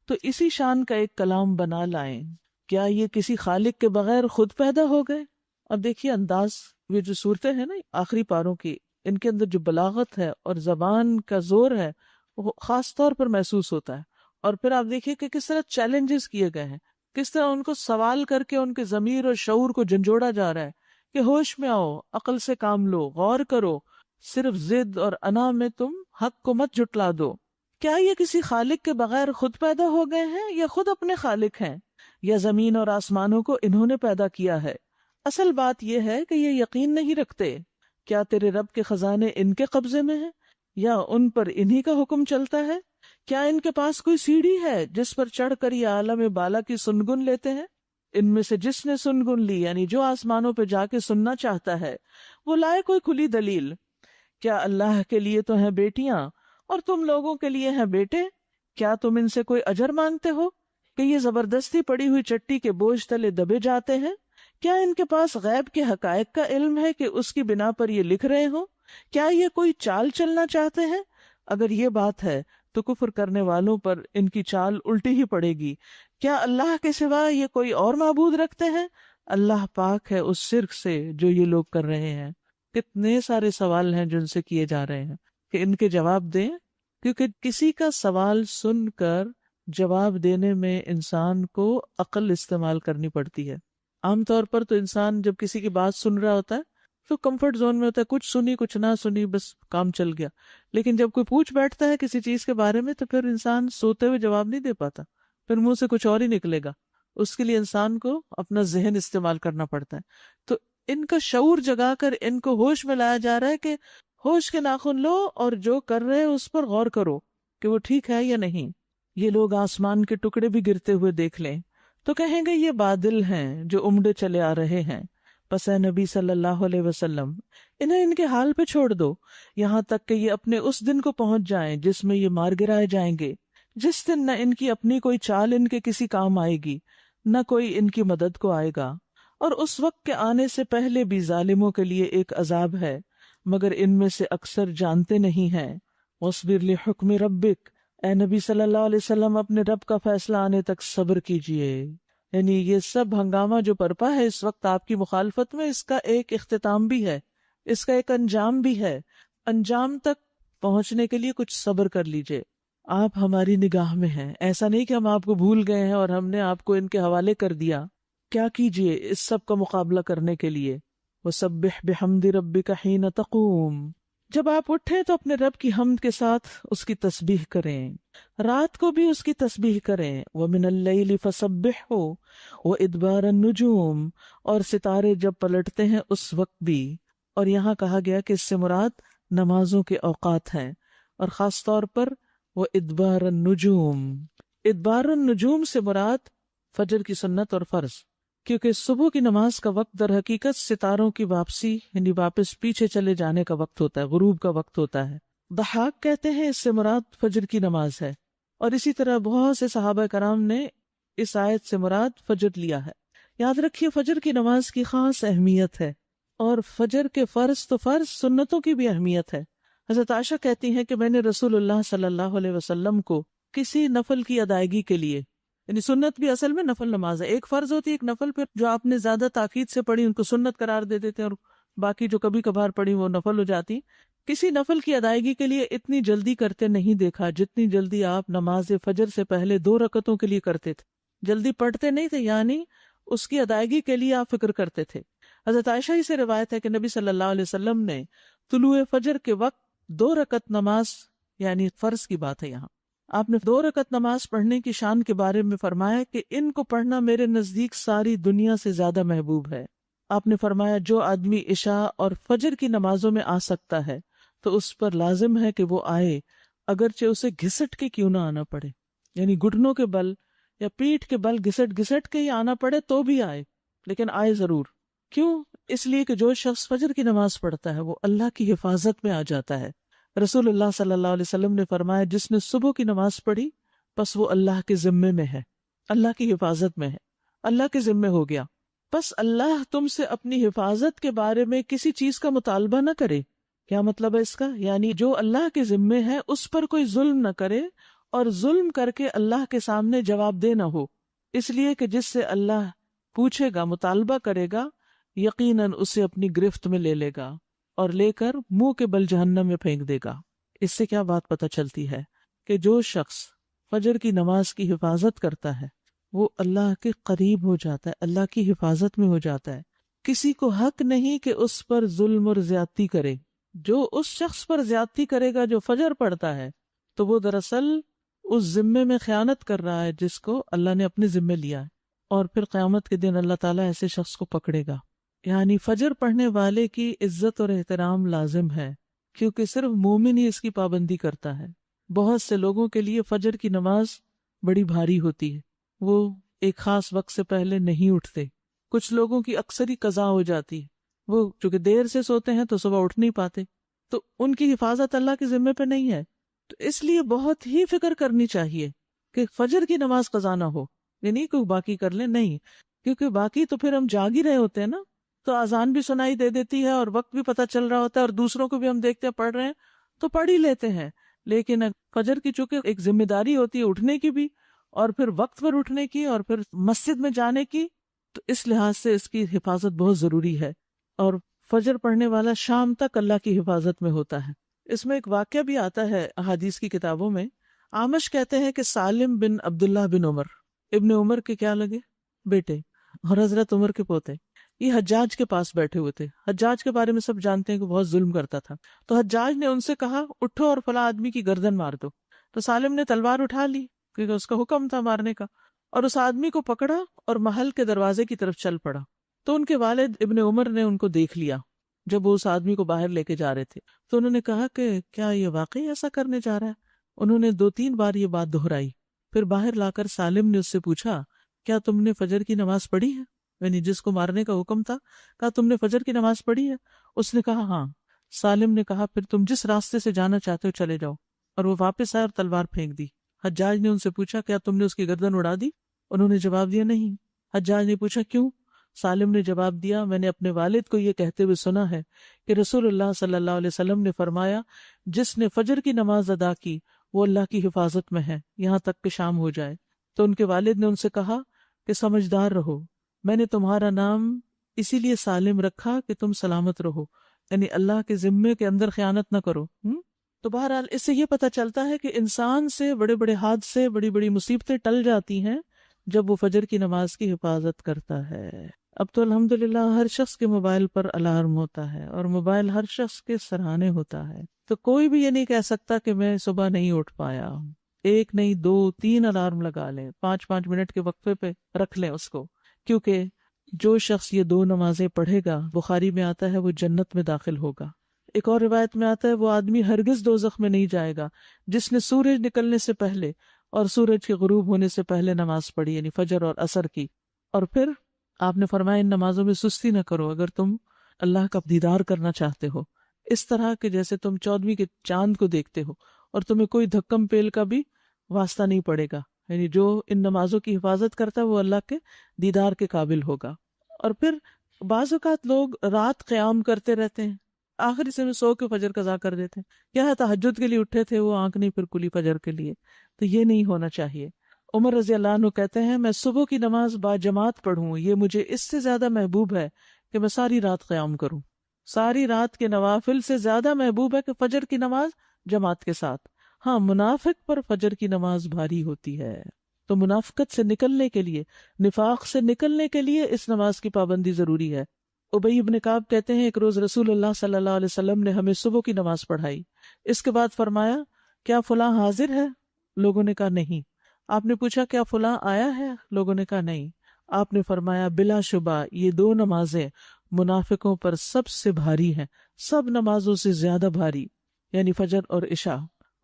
S1: تو اسی شان کا ایک کلام بنا لائیں۔ کیا یہ کسی خالق کے بغیر خود پیدا ہو گئے؟ اب دیکھیے انداز، یہ جو صورتیں ہیں نا آخری پاروں کی، ان کے اندر جو بلاغت ہے اور زبان کا زور ہے وہ خاص طور پر محسوس ہوتا ہے۔ اور پھر آپ دیکھیے کہ کس طرح چیلنجز کیے گئے ہیں، کس طرح ان کو سوال کر کے ان کے ضمیر اور شعور کو جھنجھوڑا جا رہا ہے کہ ہوش میں آؤ، عقل سے کام لو، غور کرو، صرف ضد اور انا میں تم حق کو مت جھٹلا دو۔ کیا یہ کسی خالق کے بغیر خود پیدا ہو گئے ہیں یا خود اپنے خالق ہیں، یا زمین اور آسمانوں کو انہوں نے پیدا کیا ہے؟ اصل بات یہ ہے کہ یہ یقین نہیں رکھتے۔ کیا تیرے رب کے خزانے ان کے قبضے میں ہیں یا ان پر انہی کا حکم چلتا ہے؟ کیا ان کے پاس کوئی سیڑھی ہے جس پر چڑھ کر یہ عالم بالا کی سنگن لیتے ہیں؟ ان میں سے جس نے سنگن لی، یعنی جو آسمانوں پہ جا کے سننا چاہتا ہے، وہ لائے کوئی کھلی دلیل۔ کیا اللہ کے لیے تو ہیں بیٹیاں اور تم لوگوں کے لیے ہیں بیٹے؟ کیا تم ان سے کوئی اجر مانگتے ہو کہ یہ زبردستی پڑی ہوئی چٹی کے بوجھ تلے دبے جاتے ہیں؟ کیا ان کے پاس غیب کے حقائق کا علم ہے کہ اس کی بنا پر یہ لکھ رہے ہوں؟ کیا یہ کوئی چال چلنا چاہتے ہیں؟ اگر یہ بات ہے تو کفر کرنے والوں پر ان کی چال الٹی ہی پڑے گی۔ کیا اللہ کے سوا یہ کوئی اور معبود رکھتے ہیں؟ اللہ پاک ہے اس شرک سے جو یہ لوگ کر رہے ہیں۔ کتنے سارے سوال ہیں جو ان سے کیے جا رہے ہیں کہ ان کے جواب دیں، کیونکہ کسی کا سوال سن کر جواب دینے میں انسان کو عقل استعمال کرنی پڑتی ہے۔ عام طور پر تو انسان جب کسی کی بات سن رہا ہوتا ہے تو کمفرٹ زون میں ہوتا ہے، کچھ سنی کچھ نہ سنی بس کام چل گیا۔ لیکن جب کوئی پوچھ بیٹھتا ہے کسی چیز کے بارے میں تو پھر انسان سوتے ہوئے جواب نہیں دے پاتا، پھر منہ سے کچھ اور ہی نکلے گا۔ اس کے لیے انسان کو اپنا ذہن استعمال کرنا پڑتا ہے۔ تو ان کا شعور جگا کر ان کو ہوش میں لایا جا رہا ہے کہ ہوش کے ناخن لو اور جو کر رہے اس پر غور کرو کہ وہ ٹھیک ہے یا نہیں۔ یہ لوگ آسمان کے ٹکڑے بھی گرتے ہوئے دیکھ لیں تو کہیں گے یہ بادل ہیں جو امڑے چلے آ رہے ہیں۔ پس اے نبی صلی اللہ علیہ وسلم انہیں ان کے حال پہ چھوڑ دو یہاں تک کہ یہ اپنے اس دن کو پہنچ جائیں جس میں یہ مار گرائے جائیں گے، جس دن نہ ان کی اپنی کوئی چال ان کے کسی کام آئے گی، نہ کوئی ان کی مدد کو آئے گا۔ اور اس وقت کے آنے سے پہلے بھی ظالموں کے لیے ایک عذاب ہے، مگر ان میں سے اکثر جانتے نہیں ہیں۔ وَاصْبِرْ لِحُکْمِ رَبِّكَ، اے نبی صلی اللہ علیہ وسلم اپنے رب کا فیصلہ آنے تک صبر کیجئے۔ یعنی یہ سب ہنگامہ جو برپا ہے اس وقت آپ کی مخالفت میں، اس کا ایک اختتام بھی ہے، اس کا ایک انجام بھی ہے۔ انجام تک پہنچنے کے لیے کچھ صبر کر لیجئے۔ آپ ہماری نگاہ میں ہیں، ایسا نہیں کہ ہم آپ کو بھول گئے ہیں اور ہم نے آپ کو ان کے حوالے کر دیا۔ کیا کیجئے اس سب کا مقابلہ کرنے کے لیے؟ وَسَبِّحْ بِحَمْدِ رَبِّكَ حِينَ تَقُومُ، جب آپ اٹھیں تو اپنے رب کی حمد کے ساتھ اس کی تسبیح کریں، رات کو بھی اس کی تسبیح کریں۔ وَمِنَ اللَّيْلِ فَسَبِّحْهُ وَإِدْبَارَ النُّجُومِ، اور ستارے جب پلٹتے ہیں اس وقت بھی۔ اور یہاں کہا گیا کہ اس سے مراد نمازوں کے اوقات ہیں، اور خاص طور پر وَإِدْبَارَ النُّجُومِ، ادبار النجوم سے مراد فجر کی سنت اور فرض، کیونکہ صبح کی نماز کا وقت در حقیقت ستاروں کی واپسی یعنی واپس پیچھے چلے جانے کا وقت ہوتا ہے، غروب کا وقت ہوتا ہے۔ ضحاک کہتے ہیں اس سے مراد فجر کی نماز ہے، اور اسی طرح بہت سے صحابہ کرام نے اس آیت سے مراد فجر لیا ہے۔ یاد رکھیے فجر کی نماز کی خاص اہمیت ہے، اور فجر کے فرض تو فرض، سنتوں کی بھی اہمیت ہے۔ حضرت عائشہ کہتی ہیں کہ میں نے رسول اللہ صلی اللہ علیہ وسلم کو کسی نفل کی ادائیگی کے لیے، یعنی سنت بھی اصل میں نفل نماز ہے، ایک فرض ہوتی ہے ایک نفل، پھر جو آپ نے زیادہ تاکید سے پڑھی ان کو سنت قرار دے دیتے ہیں، اور باقی جو کبھی کبھار پڑھی وہ نفل ہو جاتی۔ کسی نفل کی ادائیگی کے لیے اتنی جلدی کرتے نہیں دیکھا جتنی جلدی آپ نماز فجر سے پہلے 2 رکعتوں کے لیے کرتے تھے۔ جلدی پڑھتے نہیں تھے، یعنی اس کی ادائیگی کے لیے آپ فکر کرتے تھے۔ حضرت عائشہ ہی سے روایت ہے کہ نبی صلی اللہ علیہ وسلم نے طلوع فجر کے وقت 2 رکعت نماز، یعنی فرض کی بات ہے یہاں، آپ نے 2 رکعت نماز پڑھنے کی شان کے بارے میں فرمایا کہ ان کو پڑھنا میرے نزدیک ساری دنیا سے زیادہ محبوب ہے۔ آپ نے فرمایا جو آدمی عشاء اور فجر کی نمازوں میں آ سکتا ہے تو اس پر لازم ہے کہ وہ آئے، اگرچہ اسے گھسٹ کے کیوں نہ آنا پڑے، یعنی گھٹنوں کے بل یا پیٹھ کے بل گھسٹ گھسٹ کے ہی آنا پڑے تو بھی آئے، لیکن آئے ضرور۔ کیوں؟ اس لیے کہ جو شخص فجر کی نماز پڑھتا ہے وہ اللہ کی حفاظت میں آ جاتا ہے۔ رسول اللہ صلی اللہ علیہ وسلم نے فرمایا جس نے صبح کی نماز پڑھی پس وہ اللہ کے ذمے میں ہے، اللہ کی حفاظت میں ہے، اللہ کے ذمے ہو گیا۔ پس اللہ تم سے اپنی حفاظت کے بارے میں کسی چیز کا مطالبہ نہ کرے۔ کیا مطلب ہے اس کا؟ یعنی جو اللہ کے ذمے ہے اس پر کوئی ظلم نہ کرے، اور ظلم کر کے اللہ کے سامنے جواب دہ نہ ہو، اس لیے کہ جس سے اللہ پوچھے گا، مطالبہ کرے گا، یقیناً اسے اپنی گرفت میں لے لے گا اور لے کر منہ کے بل جہنم میں پھینک دے گا۔ اس سے کیا بات پتہ چلتی ہے کہ جو شخص فجر کی نماز کی حفاظت کرتا ہے وہ اللہ کے قریب ہو جاتا ہے، اللہ کی حفاظت میں ہو جاتا ہے۔ کسی کو حق نہیں کہ اس پر ظلم اور زیادتی کرے۔ جو اس شخص پر زیادتی کرے گا جو فجر پڑھتا ہے تو وہ دراصل اس ذمے میں خیانت کر رہا ہے جس کو اللہ نے اپنے ذمے لیا ہے، اور پھر قیامت کے دن اللہ تعالیٰ ایسے شخص کو پکڑے گا۔ یعنی فجر پڑھنے والے کی عزت اور احترام لازم ہے، کیونکہ صرف مومن ہی اس کی پابندی کرتا ہے۔ بہت سے لوگوں کے لیے فجر کی نماز بڑی بھاری ہوتی ہے، وہ ایک خاص وقت سے پہلے نہیں اٹھتے۔ کچھ لوگوں کی اکثر ہی قضا ہو جاتی ہے، وہ چونکہ دیر سے سوتے ہیں تو صبح اٹھ نہیں پاتے، تو ان کی حفاظت اللہ کے ذمے پہ نہیں ہے۔ تو اس لیے بہت ہی فکر کرنی چاہیے کہ فجر کی نماز قضا نہ ہو، یعنی کوئی باقی کر لیں، نہیں، کیونکہ باقی تو پھر ہم جاگ ہی رہے ہوتے ہیں نا، تو اذان بھی سنائی دے دیتی ہے اور وقت بھی پتہ چل رہا ہوتا ہے، اور دوسروں کو بھی ہم دیکھتے ہیں پڑھ رہے ہیں تو پڑھ ہی لیتے ہیں۔ لیکن فجر کی چونکہ ایک ذمہ داری ہوتی ہے اٹھنے کی بھی، اور پھر وقت پر اٹھنے کی، اور پھر مسجد میں جانے کی، تو اس لحاظ سے اس کی حفاظت بہت ضروری ہے، اور فجر پڑھنے والا شام تک اللہ کی حفاظت میں ہوتا ہے۔ اس میں ایک واقعہ بھی آتا ہے احادیث کی کتابوں میں۔ عامش کہتے ہیں کہ سالم بن عبداللہ بن عمر، ابن عمر کے کیا لگے بیٹے اور حضرت عمر کے پوتے، یہ حجاج کے پاس بیٹھے ہوئے تھے۔ حجاج کے بارے میں سب جانتے ہیں کہ بہت ظلم کرتا تھا، تو حجاج نے ان سے کہا اٹھو اور فلاں آدمی کی گردن مار دو، تو سالم نے تلوار اٹھا لی کیونکہ اس کا حکم تھا مارنے کا، اور اس آدمی کو پکڑا اور محل کے دروازے کی طرف چل پڑا۔ تو ان کے والد ابن عمر نے ان کو دیکھ لیا جب وہ اس آدمی کو باہر لے کے جا رہے تھے، تو انہوں نے کہا کہ کیا یہ واقعی ایسا کرنے جا رہا ہے؟ انہوں نے 2-3 بار یہ بات دہرائی، پھر باہر لا کر سالم نے اس سے پوچھا کیا تم نے فجر کی نماز پڑھی ہے؟ یعنی جس کو مارنے کا حکم تھا، کہا تم نے فجر کی نماز پڑھی ہے؟ اس نے کہا ہاں۔ سالم نے کہا پھر تم جس راستے سے جانا چاہتے ہو چلے جاؤ، اور وہ واپس آئے اور تلوار پھینک دی۔ حجاج نے ان سے پوچھا کیا تم نے اس کی گردن اڑا دی؟ انہوں نے جواب دیا نہیں۔ حجاج نے پوچھا کیوں؟ سالم نے جواب دیا میں نے اپنے والد کو یہ کہتے ہوئے سنا ہے کہ رسول اللہ صلی اللہ علیہ وسلم نے فرمایا جس نے فجر کی نماز ادا کی وہ اللہ کی حفاظت میں ہے یہاں تک کہ شام ہو جائے۔ تو ان کے والد نے ان سے کہا کہ سمجھدار رہو، میں نے تمہارا نام اسی لیے سالم رکھا کہ تم سلامت رہو، یعنی اللہ کے ذمے کے اندر خیانت نہ کرو۔ تو بہرحال اس سے یہ پتہ چلتا ہے کہ انسان سے بڑے بڑے حادثے، بڑی بڑی مصیبتیں ٹل جاتی ہیں جب وہ فجر کی نماز کی حفاظت کرتا ہے۔ اب تو الحمدللہ ہر شخص کے موبائل پر الارم ہوتا ہے، اور موبائل ہر شخص کے سرہانے ہوتا ہے، تو کوئی بھی یہ نہیں کہہ سکتا کہ میں صبح نہیں اٹھ پایا۔ 1 نہیں 2 3 الارم لگا لیں، 5 منٹ کے وقفے پہ رکھ لیں اس کو، کیونکہ جو شخص یہ 2 نمازیں پڑھے گا، بخاری میں آتا ہے وہ جنت میں داخل ہوگا۔ ایک اور روایت میں آتا ہے وہ آدمی ہرگز دوزخ میں نہیں جائے گا جس نے سورج نکلنے سے پہلے اور سورج کے غروب ہونے سے پہلے نماز پڑھی، یعنی فجر اور عصر کی۔ اور پھر آپ نے فرمایا ان نمازوں میں سستی نہ کرو اگر تم اللہ کا دیدار کرنا چاہتے ہو، اس طرح کہ جیسے تم 14ویں کے چاند کو دیکھتے ہو، اور تمہیں کوئی دھکم پیل کا بھی واسطہ نہیں پڑے گا، یعنی جو ان نمازوں کی حفاظت کرتا ہے وہ اللہ کے دیدار کے قابل ہوگا۔ اور پھر بعض اوقات لوگ رات قیام کرتے رہتے ہیں، آخری سے میں سو کے فجر قضا کر دیتے ہیں، کیا ہے تہجد کے لیے اٹھے تھے وہ آنکھ نہیں پھر کلی فجر کے لیے، تو یہ نہیں ہونا چاہیے۔ عمر رضی اللہ عنہ کہتے ہیں میں صبح کی نماز با جماعت پڑھوں یہ مجھے اس سے زیادہ محبوب ہے کہ میں ساری رات قیام کروں، ساری رات کے نوافل سے زیادہ محبوب ہے کہ فجر کی نماز جماعت کے ساتھ۔ ہاں منافق پر فجر کی نماز بھاری ہوتی ہے، تو منافقت سے نکلنے کے لیے، نفاق سے نکلنے کے لیے اس نماز کی پابندی ضروری ہے۔ ابی بن کعب کہتے ہیں ایک روز رسول اللہ صلی اللہ علیہ وسلم نے ہمیں صبح کی نماز پڑھائی، اس کے بعد فرمایا کیا فلاں حاضر ہے؟ لوگوں نے کہا نہیں۔ آپ نے پوچھا کیا فلاں آیا ہے؟ لوگوں نے کہا نہیں۔ آپ نے فرمایا بلا شبہ یہ 2 نمازیں منافقوں پر سب سے بھاری ہیں، سب نمازوں سے زیادہ بھاری، یعنی فجر اور عشاء،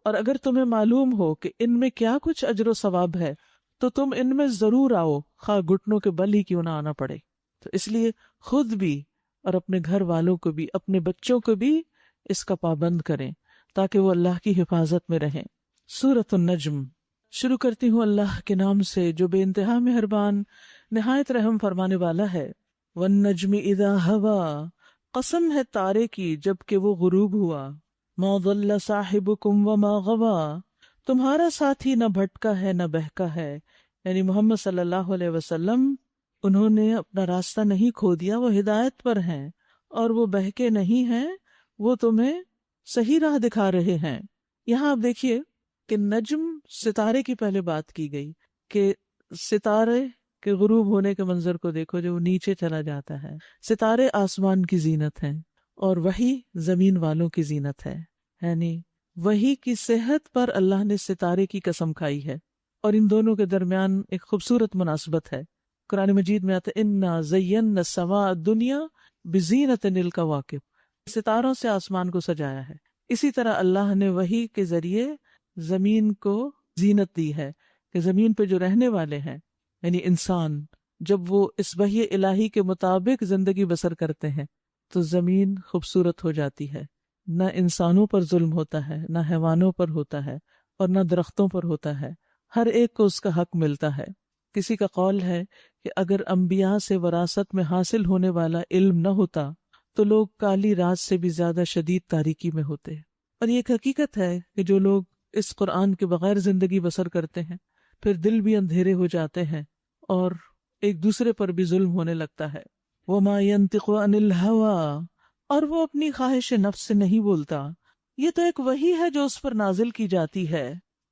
S1: اور اگر تمہیں معلوم ہو کہ ان میں کیا کچھ اجر و ثواب ہے تو تم ان میں ضرور آؤ، خواہ گھٹنوں کے بل ہی کیوں نہ آنا پڑے۔ تو اس لیے خود بھی اور اپنے گھر والوں کو بھی، اپنے بچوں کو بھی اس کا پابند کریں تاکہ وہ اللہ کی حفاظت میں رہیں۔ سورۃ النجم شروع کرتی ہوں اللہ کے نام سے جو بے انتہا مہربان نہایت رحم فرمانے والا ہے۔ والنجم اذا ہوا، قسم ہے تارے کی جب کہ وہ غروب ہوا۔ ما ضل صاحبکم وما غوا، تمہارا ساتھی نہ بھٹکا ہے نہ بہکا ہے، یعنی محمد صلی اللہ علیہ وسلم انہوں نے اپنا راستہ نہیں کھو دیا، وہ ہدایت پر ہیں، اور وہ بہکے نہیں ہیں، وہ تمہیں صحیح راہ دکھا رہے ہیں۔ یہاں آپ دیکھیے کہ نجم ستارے کی پہلے بات کی گئی کہ ستارے کے غروب ہونے کے منظر کو دیکھو جو نیچے چلا جاتا ہے۔ ستارے آسمان کی زینت ہیں اور وحی زمین والوں کی زینت ہے، یعنی وحی کی صحت پر اللہ نے ستارے کی قسم کھائی ہے، اور ان دونوں کے درمیان ایک خوبصورت مناسبت ہے۔ قرآن مجید میں آتا ہے اِنَّا زَيَّنَّا السَّمَاءَ الدُّنْيَا بِزِينَةٍ الْكَوَاكِبِ، ستاروں سے آسمان کو سجایا ہے۔ اسی طرح اللہ نے وحی کے ذریعے زمین کو زینت دی ہے کہ زمین پہ جو رہنے والے ہیں یعنی انسان، جب وہ اس وحی الہی کے مطابق زندگی بسر کرتے ہیں تو زمین خوبصورت ہو جاتی ہے، نہ انسانوں پر ظلم ہوتا ہے، نہ حیوانوں پر ہوتا ہے، اور نہ درختوں پر ہوتا ہے، ہر ایک کو اس کا حق ملتا ہے۔ کسی کا قول ہے کہ اگر انبیاء سے وراثت میں حاصل ہونے والا علم نہ ہوتا تو لوگ کالی رات سے بھی زیادہ شدید تاریکی میں ہوتے، اور یہ ایک حقیقت ہے کہ جو لوگ اس قرآن کے بغیر زندگی بسر کرتے ہیں پھر دل بھی اندھیرے ہو جاتے ہیں اور ایک دوسرے پر بھی ظلم ہونے لگتا ہے۔ وَمَا يَنطِقُ عَنِ الْهَوَىٰ، اور وہ اپنی خواہش نفس سے نہیں بولتا، یہ تو ایک وحی ہے جو اس پر نازل کی جاتی ہے،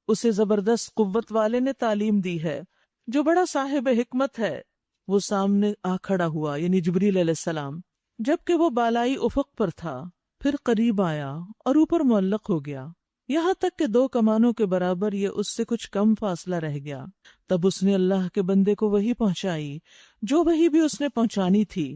S1: اسے زبردست قوت والے نے تعلیم دی ہے، جو بڑا صاحب حکمت ہے۔ وہ سامنے آ کھڑا ہوا یعنی جبریل علیہ السلام، جبکہ وہ بالائی افق پر تھا، پھر قریب آیا اور اوپر معلق ہو گیا، یہاں تک کہ 2 کمانوں کے برابر یہ اس سے کچھ کم فاصلہ رہ گیا۔ تب اس نے اللہ کے بندے کو وحی پہنچائی، جو وحی بھی اس نے پہنچانی تھی۔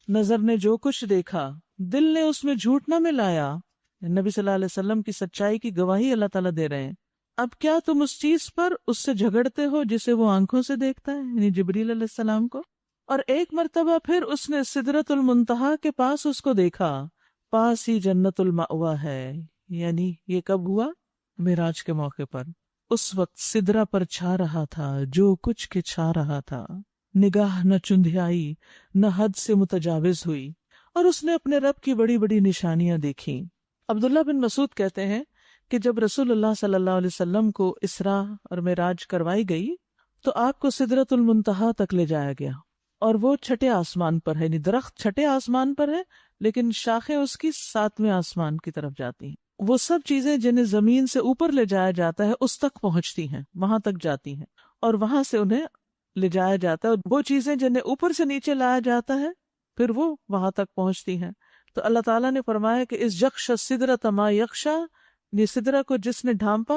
S1: نظر نے جو کچھ دیکھا، دل نے اس میں جھوٹ نہ ملایا۔ نبی صلی اللہ علیہ وسلم کی سچائی کی گواہی اللہ تعالیٰ دے رہے ہیں۔ اب کیا تم اس چیز پر اس سے جھگڑتے ہو جسے وہ آنکھوں سے دیکھتا ہے، یعنی جبریل علیہ السلام کو؟ اور ایک مرتبہ پھر اس نے سدرۃ المنتہا کے پاس اس کو دیکھا، پاس ہی جنت المأویٰ ہے، یعنی یہ کب ہوا؟ معراج کے موقع پر۔ اس وقت سدرہ پر چھا رہا تھا جو کچھ کے چھا رہا تھا، نگاہ نہ چندھیائی نہ حد سے متجاوز ہوئی، اور اس نے اپنے رب کی بڑی بڑی نشانیاں دیکھیں۔ عبداللہ بن مسعود کہتے ہیں کہ جب رسول اللہ صلی اللہ علیہ وسلم کو اسراء اور معراج کروائی گئی تو آپ کو سدرۃ المنتہا تک لے جایا گیا، اور وہ چھٹے آسمان پر ہے، یعنی درخت چھٹے آسمان پر ہے لیکن شاخیں اس کی 7ویں آسمان کی طرف جاتی ہیں۔ وہ سب چیزیں جنہیں زمین سے اوپر لے جایا جاتا ہے اس تک پہنچتی ہیں، وہاں تک جاتی ہیں، اور وہاں سے انہیں لے جایا جاتا ہے، اور وہ چیزیں جنہیں اوپر سے نیچے لایا جاتا ہے پھر وہ وہاں تک پہنچتی ہیں۔ تو اللہ تعالیٰ نے فرمایا کہ اس یکش سدرۃ ما یغشی، یہ سدرہ کو جس نے ڈھانپا،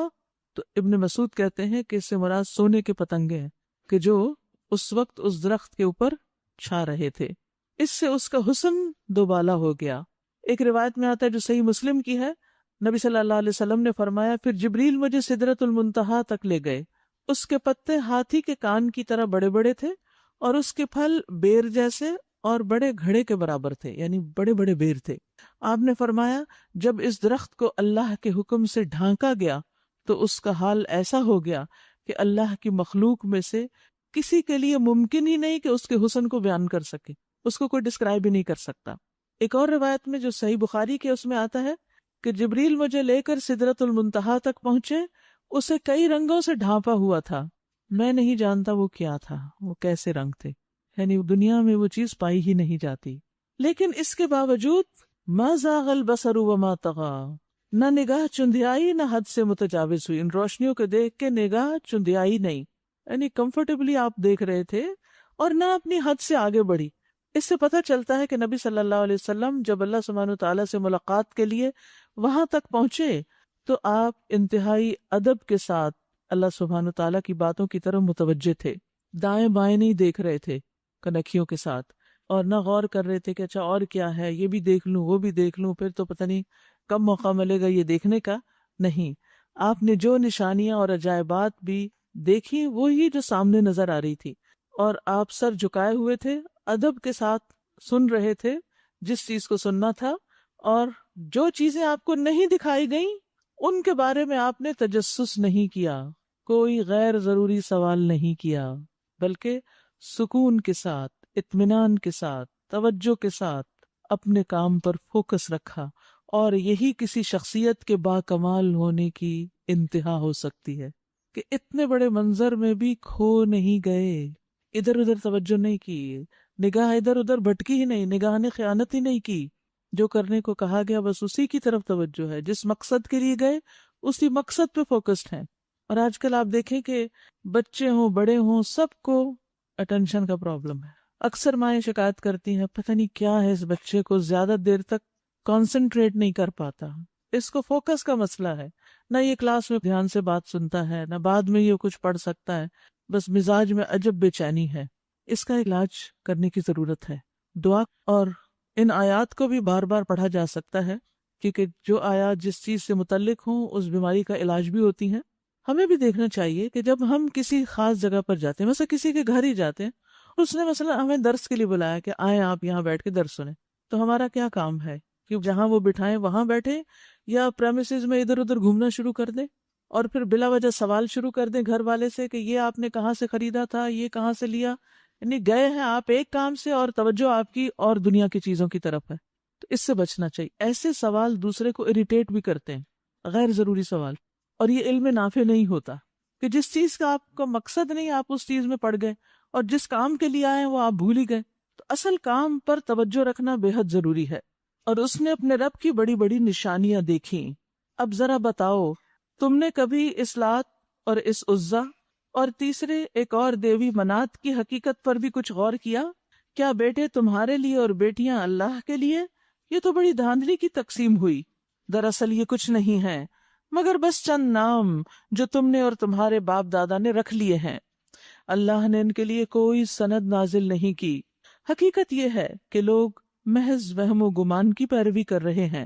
S1: تو ابن مسعود کہتے ہیں کہ اس سے مراد سونے کے پتنگے ہیں کہ جو اس وقت اس درخت کے اوپر چھا رہے تھے۔ اس سے اس کا حسن دوبالا ہو گیا۔ ایک روایت میں آتا ہے جو صحیح مسلم کی ہے، نبی صلی اللہ علیہ وسلم نے فرمایا پھر جبریل مجھے سدرۃ المنتہا تک لے گئے، اس کے پتے ہاتھی کے کان کی طرح بڑے بڑے تھے، اور اس کے پھل بیر جیسے اور بڑے گھڑے کے برابر تھے، یعنی بڑے بڑے بیر تھے۔ آپ نے فرمایا جب اس درخت کو اللہ کے حکم سے ڈھانکا گیا تو اس کا حال ایسا ہو گیا کہ اللہ کی مخلوق میں سے کسی کے لیے ممکن ہی نہیں کہ اس کے حسن کو بیان کر سکے، اس کو کوئی ڈسکرائب ہی نہیں کر سکتا۔ ایک اور روایت میں جو صحیح بخاری کے اس میں آتا ہے کہ جبریل مجھے لے کر سدرۃ المنتہا تک پہنچے، اسے کئی رنگوں سے ڈھانپا ہوا تھا، میں نہیں جانتا وہ کیا تھا، وہ کیسے رنگ تھے، یعنی دنیا میں وہ چیز پائی ہی نہیں جاتی۔ لیکن اس کے باوجود ما زاغ البصر وما طغی، نہ نگاہ چندیائی نہ حد سے متجاوز ہوئی، ان روشنیوں کو دیکھ کے نگاہ چندیائی نہیں، یعنی کمفرٹیبلی آپ دیکھ رہے تھے، اور نہ اپنی حد سے آگے بڑھی۔ اس سے پتہ چلتا ہے کہ نبی صلی اللہ علیہ وسلم جب اللہ سبحانہ وتعالیٰ سے ملاقات کے لیے وہاں تک پہنچے تو آپ انتہائی ادب کے ساتھ اللہ سبحانہ وتعالیٰ کی باتوں کی طرف متوجہ تھے، دائیں بائیں نہیں دیکھ رہے تھے کنکھیوں کے ساتھ، اور نہ غور کر رہے تھے کہ اچھا اور کیا ہے، یہ بھی دیکھ لوں وہ بھی دیکھ لوں، پھر تو پتہ نہیں کب موقع ملے گا یہ دیکھنے کا۔ نہیں، آپ نے جو نشانیاں اور عجائبات بھی دیکھی وہی جو سامنے نظر آ رہی تھی، اور آپ سر جھکائے ہوئے تھے، ادب کے ساتھ سن رہے تھے جس چیز کو سننا تھا، اور جو چیزیں آپ کو نہیں دکھائی گئیں ان کے بارے میں آپ نے تجسس نہیں کیا، کوئی غیر ضروری سوال نہیں کیا، بلکہ سکون کے ساتھ، اطمینان کے ساتھ، توجہ کے ساتھ اپنے کام پر فوکس رکھا، اور یہی کسی شخصیت کے باکمال ہونے کی انتہا ہو سکتی ہے کہ اتنے بڑے منظر میں بھی کھو نہیں گئے، ادھر ادھر توجہ نہیں کی، نگاہ ادھر ادھر بھٹکی ہی نہیں، نگاہ نے خیانت ہی نہیں کی، جو کرنے کو کہا گیا بس اسی کی طرف توجہ ہے، جس مقصد کے لیے گئے اسی مقصد پہ فوکسڈ ہیں۔ اور آج کل آپ دیکھیں کہ بچے ہوں بڑے ہوں سب کو اٹینشن کا پرابلم ہے، اکثر مائیں شکایت کرتی ہیں پتہ نہیں کیا ہے اس بچے کو، زیادہ دیر تک کانسنٹریٹ نہیں کر پاتا، اس کو فوکس کا مسئلہ ہے، نہ یہ کلاس میں دھیان سے بات سنتا ہے، نہ بعد میں یہ کچھ پڑھ سکتا ہے، بس مزاج میں عجب بے چینی ہے۔ اس کا علاج کرنے کی ضرورت ہے، دعا، اور ان آیات کو بھی بار بار پڑھا جا سکتا ہے کیونکہ جو آیات جس چیز سے متعلق ہوں اس بیماری کا علاج بھی ہوتی ہیں۔ ہمیں بھی دیکھنا چاہیے کہ جب ہم کسی خاص جگہ پر جاتے ہیں، مثلا کسی کے گھر ہی جاتے ہیں، اس نے مثلا ہمیں درس کے لیے بلایا کہ آئیں آپ یہاں بیٹھ کے درس سنیں، تو ہمارا کیا کام ہے کہ جہاں وہ بٹھائیں وہاں بیٹھیں، یا پریمیسز میں ادھر ادھر گھومنا شروع کر دیں اور پھر بلا وجہ سوال شروع کر دیں گھر والے سے کہ یہ آپ نے کہاں سے خریدا تھا، یہ کہاں سے لیا؟ یعنی گئے ہیں آپ ایک کام سے اور توجہ آپ کی اور دنیا کی چیزوں کی طرف ہے۔ تو اس سے بچنا چاہیے۔ ایسے سوال دوسرے کو اریٹیٹ بھی کرتے ہیں، غیر ضروری سوال، اور یہ علم نافع نہیں ہوتا کہ جس چیز کا آپ کا مقصد نہیں آپ اس چیز میں پڑ گئے، اور جس کام کے لیے آئے وہ آپ بھول ہی گئے۔ تو اصل کام پر توجہ رکھنا بے حد ضروری ہے۔ اور اس نے اپنے رب کی بڑی بڑی نشانیاں دیکھیں۔ اب ذرا بتاؤ، تم نے کبھی اس لات اور اس عزا اور تیسرے ایک اور دیوی منات کی حقیقت پر بھی کچھ غور کیا؟ کیا بیٹے تمہارے لیے اور بیٹیاں اللہ کے لیے؟ یہ تو بڑی دھاندلی کی تقسیم ہوئی۔ دراصل یہ کچھ نہیں ہے مگر بس چند نام جو تم نے اور تمہارے باپ دادا نے رکھ لیے ہیں۔ اللہ نے ان کے لیے کوئی سند نازل نہیں کی۔ حقیقت یہ ہے کہ لوگ محض وہم و گمان کی پیروی کر رہے ہیں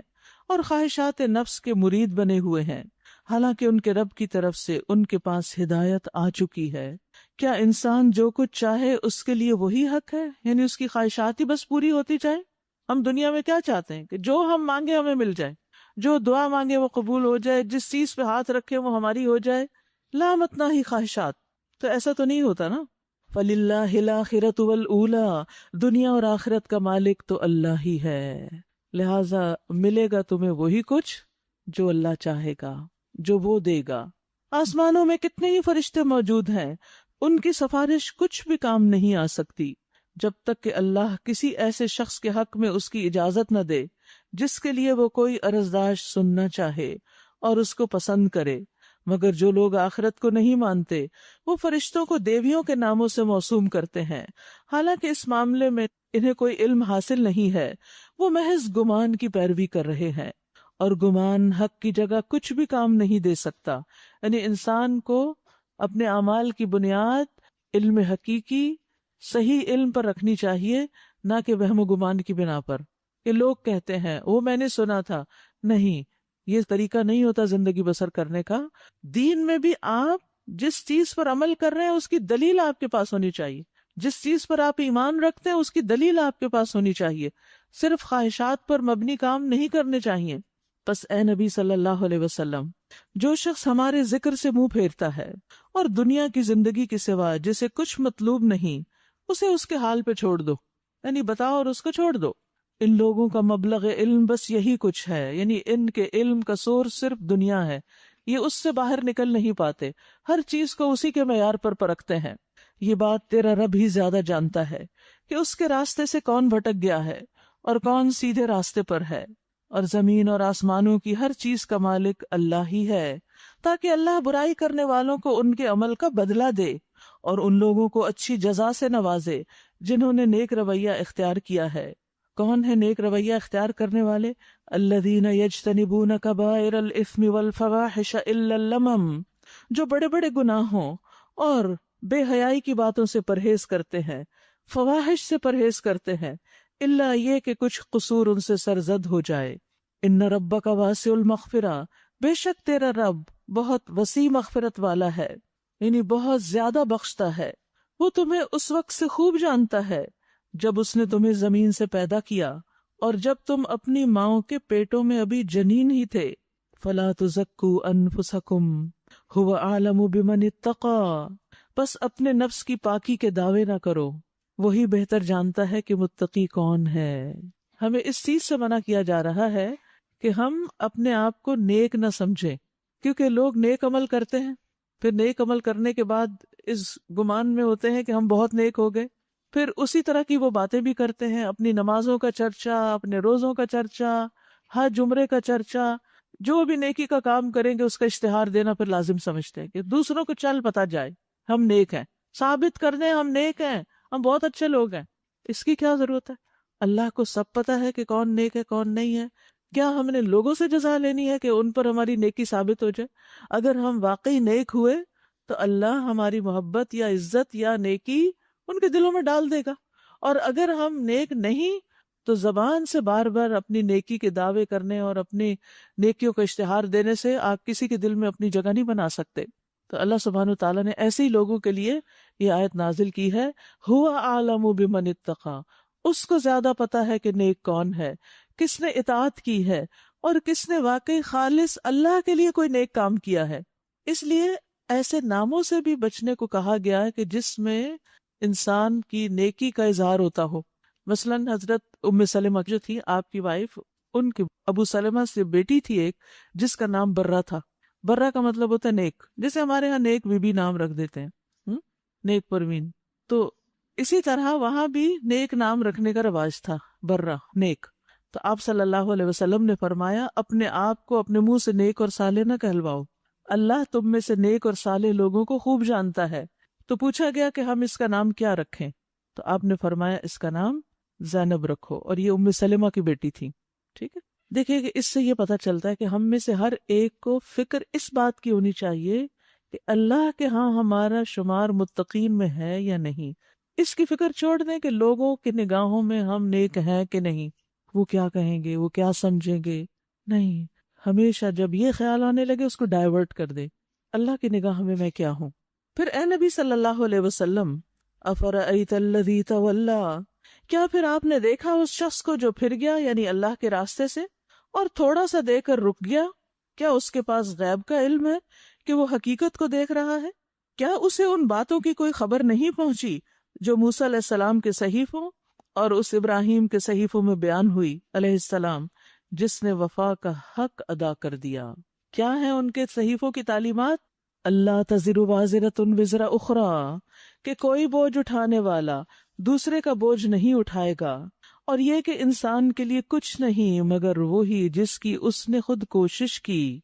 S1: اور خواہشات نفس کے مرید بنے ہوئے ہیں، حالانکہ ان کے رب کی طرف سے ان کے پاس ہدایت آ چکی ہے۔ کیا انسان جو کچھ چاہے اس کے لیے وہی حق ہے؟ یعنی اس کی خواہشات ہی بس پوری ہوتی جائیں؟ ہم دنیا میں کیا چاہتے ہیں کہ جو ہم مانگے ہمیں مل جائے، جو دعا مانگے وہ قبول ہو جائے، جس چیز پہ ہاتھ رکھے وہ ہماری ہو جائے، لامتنا ہی خواہشات۔ تو ایسا تو نہیں ہوتا نا۔ فَلِلَّهِ الْآخِرَةُ وَالْأُولَى، دنیا اور آخرت کا مالک تو اللہ ہی ہے، لہٰذا ملے گا تمہیں وہی کچھ جو اللہ چاہے گا، جو وہ دے گا۔ آسمانوں میں کتنے ہی فرشتے موجود ہیں، ان کی سفارش کچھ بھی کام نہیں آ سکتی جب تک کہ اللہ کسی ایسے شخص کے حق میں اس کی اجازت نہ دے جس کے لیے وہ کوئی عرضداشت سننا چاہے اور اس کو پسند کرے۔ مگر جو لوگ آخرت کو نہیں مانتے وہ فرشتوں کو دیویوں کے ناموں سے موسوم کرتے ہیں، حالانکہ اس معاملے میں انہیں کوئی علم حاصل نہیں ہے، وہ محض گمان کی پیروی کر رہے ہیں، اور گمان حق کی جگہ کچھ بھی کام نہیں دے سکتا۔ یعنی انسان کو اپنے اعمال کی بنیاد علم حقیقی صحیح علم پر رکھنی چاہیے، نہ کہ وہم و گمان کی بنا پر کہ لوگ کہتے ہیں وہ میں نے سنا تھا۔ نہیں، یہ طریقہ نہیں ہوتا زندگی بسر کرنے کا۔ دین میں بھی آپ جس چیز پر عمل کر رہے ہیں اس کی دلیل آپ کے پاس ہونی چاہیے، جس چیز پر آپ ایمان رکھتے ہیں اس کی دلیل آپ کے پاس ہونی چاہیے، صرف خواہشات پر مبنی کام نہیں کرنے چاہیے۔ پس اے نبی صلی اللہ علیہ وسلم، جو شخص ہمارے ذکر سے منہ پھیرتا ہے اور دنیا کی زندگی کے سوا جسے کچھ مطلوب نہیں، اسے اس کے حال پہ چھوڑ دو، یعنی بتاؤ اور اس کو چھوڑ دو۔ ان لوگوں کا مبلغ علم بس یہی کچھ ہے، یعنی ان کے علم کا سورس صرف دنیا ہے، یہ اس سے باہر نکل نہیں پاتے، ہر چیز کو اسی کے معیار پر پرکھتے ہیں۔ یہ بات تیرا رب ہی زیادہ جانتا ہے کہ اس کے راستے سے کون بھٹک گیا ہے اور کون سیدھے راستے پر ہے، اور زمین اور آسمانوں کی ہر چیز کا مالک اللہ ہی ہے، تاکہ اللہ برائی کرنے والوں کو ان کے عمل کا بدلہ دے اور ان لوگوں کو اچھی جزا سے نوازے جنہوں نے نیک رویہ اختیار کیا ہے۔ کون ہے نیک رویہ اختیار کرنے والے؟ الذین یجتنبون کبائر الاثم والفواحش الا اللمم، جو بڑے بڑے گناہوں اور بے حیائی کی باتوں سے پرہیز کرتے ہیں، فواحش سے پرہیز کرتے ہیں، الا یہ کہ کچھ قصور ان سے سرزد ہو جائے۔ ان ربک واسع المغفرہ، بے شک تیرا رب بہت وسیع مغفرت والا ہے، یعنی بہت زیادہ بخشتا ہے۔ وہ تمہیں اس وقت سے خوب جانتا ہے جب اس نے تمہیں زمین سے پیدا کیا اور جب تم اپنی ماؤں کے پیٹوں میں ابھی جنین ہی تھے۔ فلا تزکوا انفسکم هو اعلم بمن اتقى، بس اپنے نفس کی پاکی کے دعوے نہ کرو، وہی بہتر جانتا ہے کہ متقی کون ہے۔ ہمیں اس چیز سے منع کیا جا رہا ہے کہ ہم اپنے آپ کو نیک نہ سمجھیں، کیونکہ لوگ نیک عمل کرتے ہیں، پھر نیک عمل کرنے کے بعد اس گمان میں ہوتے ہیں کہ ہم بہت نیک ہو گئے، پھر اسی طرح کی وہ باتیں بھی کرتے ہیں، اپنی نمازوں کا چرچا، اپنے روزوں کا چرچا، حج عمرے کا چرچا، جو بھی نیکی کا کام کریں گے اس کا اشتہار دینا پھر لازم سمجھتے ہیں کہ دوسروں کو چل پتا جائے ہم نیک ہیں، ثابت کر دیں ہم نیک ہیں، ہم بہت اچھے لوگ ہیں۔ اس کی کیا ضرورت ہے؟ اللہ کو سب پتا ہے کہ کون نیک ہے کون نہیں ہے۔ کیا ہم نے لوگوں سے جزا لینی ہے کہ ان پر ہماری نیکی ثابت ہو جائے؟ اگر ہم واقعی نیک ہوئے تو اللہ ہماری محبت یا عزت یا نیکی ان کے دلوں میں ڈال دے گا، اور اگر ہم نیک نہیں تو زبان سے بار بار اپنی نیکی کے دعوے کرنے اور اپنی نیکیوں کا اشتہار دینے سے آپ کسی کے دل میں اپنی جگہ نہیں بنا سکتے. تو اللہ سبحانہ وتعالیٰ نے ایسے ہی لوگوں کے لیے یہ آیت نازل کی ہے، هُوَ أَعْلَمُ بِمَنِ اتَّقَى، اس کو زیادہ پتا ہے کہ نیک کون ہے، کس نے اطاعت کی ہے اور کس نے واقعی خالص اللہ کے لیے کوئی نیک کام کیا ہے. اس لیے ایسے ناموں سے بھی بچنے کو کہا گیا ہے کہ جس میں انسان کی نیکی کا اظہار ہوتا ہو. مثلا حضرت ام سلمہ جو تھی آپ کی وائف، ان کی ابو سلمہ سے بیٹی تھی ایک جس کا نام برہ تھا. برہ کا مطلب ہوتا ہے نیک، جیسے ہمارے ہاں نیک بی بی نام رکھ دیتے ہیں، نیک پروین. تو اسی طرح وہاں بھی نیک نام رکھنے کا رواج تھا، برہ نیک. تو آپ صلی اللہ علیہ وسلم نے فرمایا اپنے آپ کو اپنے منہ سے نیک اور صالح نہ کہلواؤ، اللہ تم میں سے نیک اور صالح لوگوں کو خوب جانتا ہے. تو پوچھا گیا کہ ہم اس کا نام کیا رکھیں؟ تو آپ نے فرمایا اس کا نام زینب رکھو، اور یہ ام سلمہ کی بیٹی تھی. ٹھیک ہے، دیکھیے کہ اس سے یہ پتہ چلتا ہے کہ ہم میں سے ہر ایک کو فکر اس بات کی ہونی چاہیے کہ اللہ کے ہاں ہمارا شمار متقین میں ہے یا نہیں. اس کی فکر چھوڑ دیں کہ لوگوں کی نگاہوں میں ہم نیک ہیں کہ نہیں، وہ کیا کہیں گے، وہ کیا سمجھیں گے. نہیں، ہمیشہ جب یہ خیال آنے لگے اس کو ڈائیورٹ کر دے، اللہ کی نگاہ میں میں کیا ہوں. پھر اے نبی صلی اللہ علیہ وسلم، افرأیت الذی تولی، کیا پھر آپ نے دیکھا اس شخص کو جو پھر گیا یعنی اللہ کے راستے سے اور تھوڑا سا دیکھ کر رک گیا؟ کیا اس کے پاس غیب کا علم ہے کہ وہ حقیقت کو دیکھ رہا ہے؟ کیا اسے ان باتوں کی کوئی خبر نہیں پہنچی جو موسیٰ علیہ السلام کے صحیفوں اور اس ابراہیم کے صحیفوں میں بیان ہوئی علیہ السلام، جس نے وفا کا حق ادا کر دیا؟ کیا ہیں ان کے صحیفوں کی تعلیمات؟ اللہ تزر وازرۃ وزر اخری، کہ کوئی بوجھ اٹھانے والا دوسرے کا بوجھ نہیں اٹھائے گا، اور یہ کہ انسان کے لیے کچھ نہیں مگر وہی جس کی اس نے خود کوشش کی.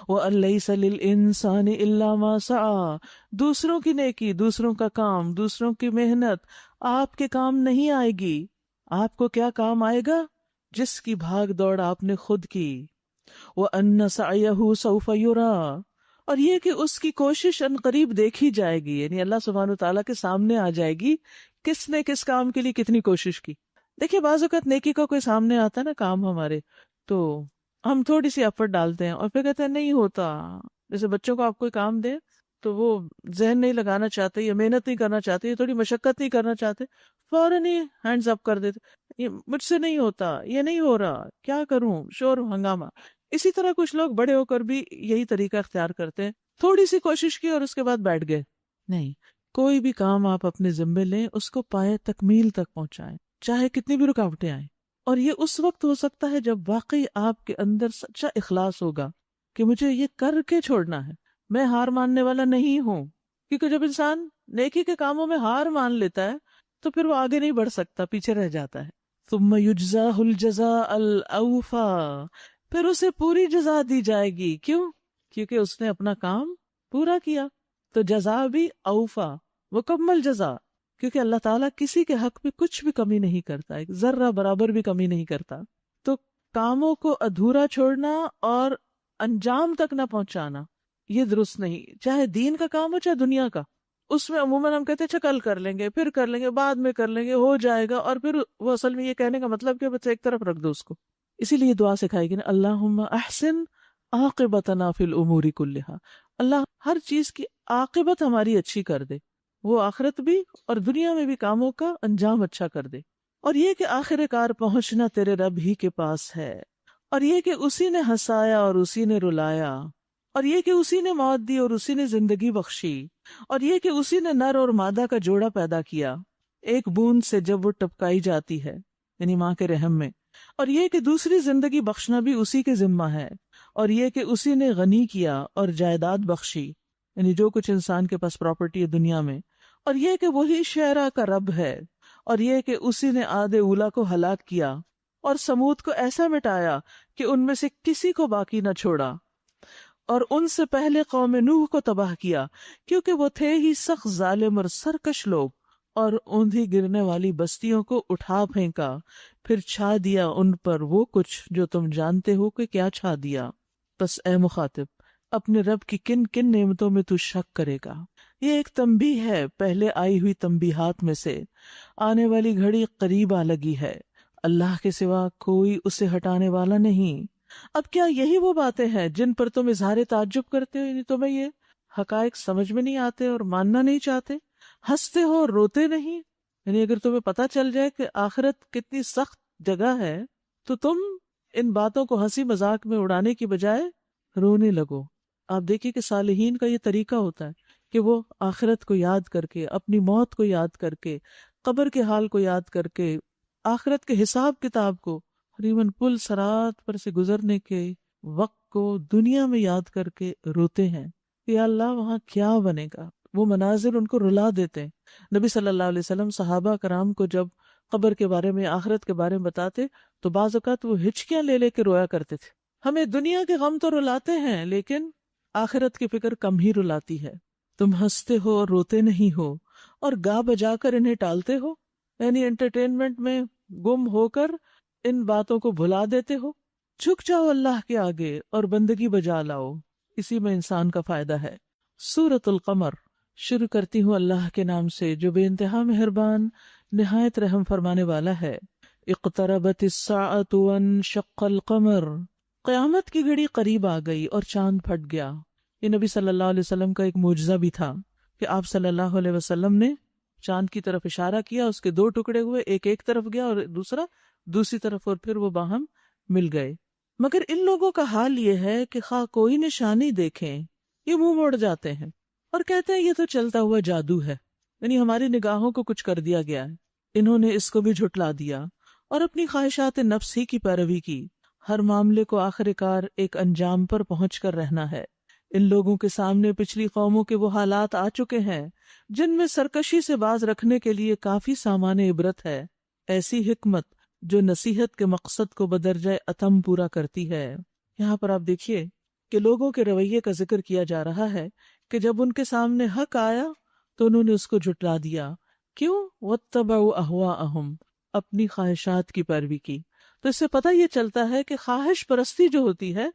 S1: وَأَن لَيْسَ لِلْإِنسَانِ إِلَّا مَا سَعَى، دوسروں کی نیکی، دوسروں کا کام، دوسروں کی محنت آپ کے کام نہیں آئے گی. آپ کو کیا کام آئے گا؟ جس کی بھاگ دوڑ آپ نے خود کی. وَأَنَّ سَعْيَهُ سَوْفَ يُرَى، اور یہ کہ اس کی کوشش ان قریب دیکھی جائے گی، یعنی اللہ سبحانہ وتعالیٰ کے سامنے آ جائے گی کس نے کس کام کے لیے کتنی کوشش کی. دیکھیے بعض اوقات نیکی کا کوئی سامنے آتا ہے نا کام ہمارے، تو ہم تھوڑی سی ایفرٹ ڈالتے ہیں اور پھر کہتے ہیں نہیں ہوتا. جیسے بچوں کو آپ کوئی کام دیں تو وہ ذہن نہیں لگانا چاہتے یا محنت نہیں کرنا چاہتے یا تھوڑی مشقت نہیں کرنا چاہتے، فوراً ہی ہینڈز اپ کر دیتے، یہ مجھ سے نہیں ہوتا، یہ نہیں ہو رہا، کیا کروں، شور ہنگامہ. اسی طرح کچھ لوگ بڑے ہو کر بھی یہی طریقہ اختیار کرتے ہیں، تھوڑی سی کوشش کی اور اس کے بعد بیٹھ گئے. نہیں، کوئی بھی کام آپ اپنے ذمے لیں اس کو پائے تکمیل تک پہنچائیں چاہے کتنی بھی رکاوٹیں آئیں. اور یہ اس وقت ہو سکتا ہے جب واقعی آپ کے اندر سچا اخلاص ہوگا کہ مجھے یہ کر کے چھوڑنا ہے، میں ہار ماننے والا نہیں ہوں. کیونکہ جب انسان نیکی کے کاموں میں ہار مان لیتا ہے تو پھر وہ آگے نہیں بڑھ سکتا، پیچھے رہ جاتا ہے. ثم یجزاہ الجزاء الاوفی، پھر اسے پوری جزا دی جائے گی. کیوں؟ کیونکہ اس نے اپنا کام پورا کیا. تو جزا بھی اوفا، مکمل جزا، کیونکہ اللہ تعالیٰ کسی کے حق میں کچھ بھی کمی نہیں کرتا، ایک ذرہ برابر بھی کمی نہیں کرتا. تو کاموں کو ادھورا چھوڑنا اور انجام تک نہ پہنچانا یہ درست نہیں، چاہے دین کا کام ہو چاہے دنیا کا. اس میں عموماً ہم کہتے ہیں اچھا کل کر لیں گے، پھر کر لیں گے، بعد میں کر لیں گے، ہو جائے گا، اور پھر وہ اصل میں یہ کہنے کا مطلب کہ بس ایک طرف رکھ دو اس کو. اسی لیے دعا سکھائے گی نا، اللہم احسن عاقبتنا فی الامور کلہا، اللہ ہر چیز کی عاقبت ہماری اچھی کر دے، وہ آخرت بھی اور دنیا میں بھی کاموں کا انجام اچھا کر دے. اور یہ کہ آخر کار پہنچنا تیرے رب ہی کے پاس ہے، اور یہ کہ اسی نے ہنسایا اور اسی نے رلایا، اور یہ کہ اسی نے موت دی اور اسی نے زندگی بخشی، اور یہ کہ اسی نے نر اور مادہ کا جوڑا پیدا کیا ایک بوند سے جب وہ ٹپکائی جاتی ہے یعنی ماں کے رحم میں، اور یہ کہ دوسری زندگی بخشنا بھی اسی کے ذمہ ہے، اور یہ کہ اسی نے غنی کیا اور جائیداد بخشی یعنی جو کچھ انسان کے پاس پراپرٹی ہے دنیا میں، اور یہ کہ وہی شعراء کا رب ہے، اور یہ کہ اسی نے عاد اولا کو ہلاک کیا اور سمود کو ایسا مٹایا کہ ان میں سے کسی کو باقی نہ چھوڑا، اور ان سے پہلے قوم نوح کو تباہ کیا کیونکہ وہ تھے ہی سخت ظالم اور سرکش لوگ، اور اوندھی گرنے والی بستیوں کو اٹھا پھینکا، پھر چھا دیا ان پر وہ کچھ جو تم جانتے ہو کہ کیا چھا دیا. بس اے مخاطب، اپنے رب کی کن کن نعمتوں میں تو شک کرے گا؟ یہ ایک تنبیہ ہے پہلے آئی ہوئی تنبیہات میں سے، آنے والی گھڑی قریب آ لگی ہے. اللہ کے سوا کوئی اسے ہٹانے والا نہیں۔ اب کیا یہی وہ باتیں ہیں جن پر تم اظہار تعجب کرتے ہو؟ یعنی تمہیں یہ حقائق سمجھ میں نہیں آتے اور ماننا نہیں چاہتے، ہنستے ہو اور روتے نہیں؟ یعنی اگر تمہیں پتہ چل جائے کہ آخرت کتنی سخت جگہ ہے تو تم ان باتوں کو ہنسی مذاق میں اڑانے کی بجائے رونے لگو۔ آپ دیکھیے کہ صالحین کا یہ طریقہ ہوتا ہے کہ وہ آخرت کو یاد کر کے، اپنی موت کو یاد کر کے، قبر کے حال کو یاد کر کے، آخرت کے حساب کتاب کو، تقریباً پل صراط پر سے گزرنے کے وقت کو دنیا میں یاد کر کے روتے ہیں کہ یا اللہ وہاں کیا بنے گا۔ وہ مناظر ان کو رلا دیتے ہیں۔ نبی صلی اللہ علیہ وسلم صحابہ کرام کو جب قبر کے بارے میں، آخرت کے بارے میں بتاتے تو بعض اوقات وہ ہچکیاں لے لے کے رویا کرتے تھے۔ ہمیں دنیا کے غم تو رلاتے ہیں لیکن آخرت کی فکر کم ہی رلاتی ہے۔ تم ہنستے ہو اور روتے نہیں ہو اور گا بجا کر انہیں ٹالتے ہو، یعنی انٹرٹینمنٹ میں گم ہو کر ان باتوں کو بھلا دیتے ہو۔ جھک جاؤ اللہ کے آگے اور بندگی بجا لاؤ، اسی میں انسان کا فائدہ ہے۔ سورۃ القمر شروع کرتی ہوں اللہ کے نام سے جو بے انتہا مہربان نہایت رحم فرمانے والا ہے۔ اقتربت الساعۃ وانشق القمر، قیامت کی گھڑی قریب آ گئی اور چاند پھٹ گیا۔ یہ نبی صلی اللہ علیہ وسلم کا ایک معجزہ بھی تھا کہ آپ صلی اللہ علیہ وسلم نے چاند کی طرف اشارہ کیا، اس کے دو ٹکڑے ہوئے، ایک طرف گیا اور دوسرا دوسری طرف، اور پھر وہ باہم مل گئے۔ مگر ان لوگوں کا حال یہ ہے کہ خواہ کوئی نشانی دیکھیں یہ منہ موڑ جاتے ہیں اور کہتے ہیں یہ تو چلتا ہوا جادو ہے، یعنی ہماری نگاہوں کو کچھ کر دیا گیا ہے۔ انہوں نے اس کو بھی جھٹلا دیا اور اپنی خواہشات نفس ہی کی پیروی کی۔ ہر معاملے کو آخر کار ایک انجام پر پہنچ کر رہنا ہے۔ ان لوگوں کے سامنے پچھلی قوموں کے وہ حالات آ چکے ہیں جن میں سرکشی سے باز رکھنے کے لیے کافی سامان عبرت ہے، ایسی حکمت جو نصیحت کے مقصد کو بدرجہ اتم پورا کرتی ہے۔ یہاں پر آپ دیکھیے کہ لوگوں کے رویے کا ذکر کیا جا رہا ہے کہ جب ان کے سامنے حق آیا تو انہوں نے اس کو جھٹلا دیا۔ کیوں؟ وَاتَّبَعُوا أَهْوَاءَهُمْ، اپنی خواہشات کی پیروی کی۔ تو اس سے پتہ یہ چلتا ہے کہ خواہش پرستی جو ہوتی ہے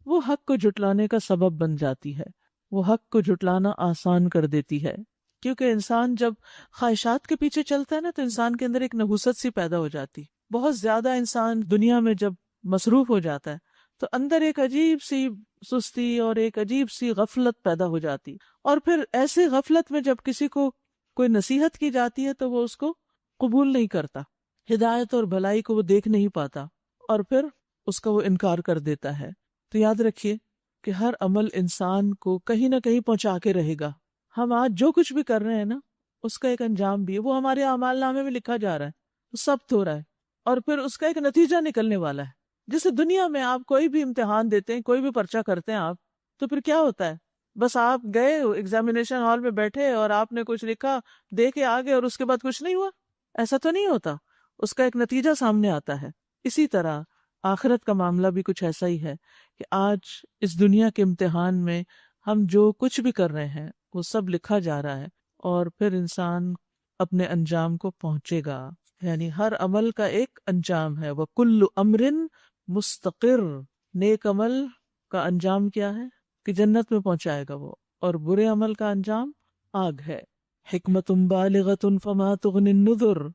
S1: وہ حق کو جھٹلانے کا سبب بن جاتی ہے، وہ حق کو جھٹلانا آسان کر دیتی ہے۔ کیونکہ انسان جب خواہشات کے پیچھے چلتا ہے نا تو انسان کے اندر ایک نحوست سی پیدا ہو جاتی، بہت زیادہ انسان دنیا میں جب مصروف ہو جاتا ہے تو اندر ایک عجیب سی سستی اور ایک عجیب سی غفلت پیدا ہو جاتی، اور پھر ایسی غفلت میں جب کسی کو کوئی نصیحت کی جاتی ہے تو وہ اس کو قبول نہیں کرتا، ہدایت اور بھلائی کو وہ دیکھ نہیں پاتا اور پھر اس کا وہ انکار کر دیتا ہے۔ تو یاد رکھیے کہ ہر عمل انسان کو کہیں نہ کہیں پہنچا کے رہے گا۔ ہم آج جو کچھ بھی کر رہے ہیں نا اس کا ایک انجام بھی ہے، وہ ہمارے اعمال نامے میں لکھا جا رہا ہے، وہ ثبت ہو رہا ہے، اور پھر اس کا ایک نتیجہ نکلنے والا ہے۔ جیسے دنیا میں آپ کوئی بھی امتحان دیتے ہیں، کوئی بھی پرچہ کرتے ہیں آپ، تو پھر کیا ہوتا ہے؟ بس آپ گئے ایگزامینیشن ہال میں بیٹھے اور آپ نے کچھ لکھا، دے کے آگے، اور اس کے بعد کچھ نہیں ہوا؟ ایسا تو نہیں ہوتا، اس کا ایک نتیجہ سامنے آتا ہے۔ اسی طرح آخرت کا معاملہ بھی کچھ ایسا ہی ہے کہ آج اس دنیا کے امتحان میں ہم جو کچھ بھی کر رہے ہیں وہ سب لکھا جا رہا ہے، اور پھر انسان اپنے انجام کو پہنچے گا، یعنی ہر عمل کا ایک انجام ہے۔ وَكُلُّ أَمْرٍ مُسْتَقِرٌ، نیک عمل کا انجام کیا ہے کہ جنت میں پہنچائے گا وہ، اور برے عمل کا انجام آگ ہے۔ حکمتٌ بالغۃ فما تغنی النذر،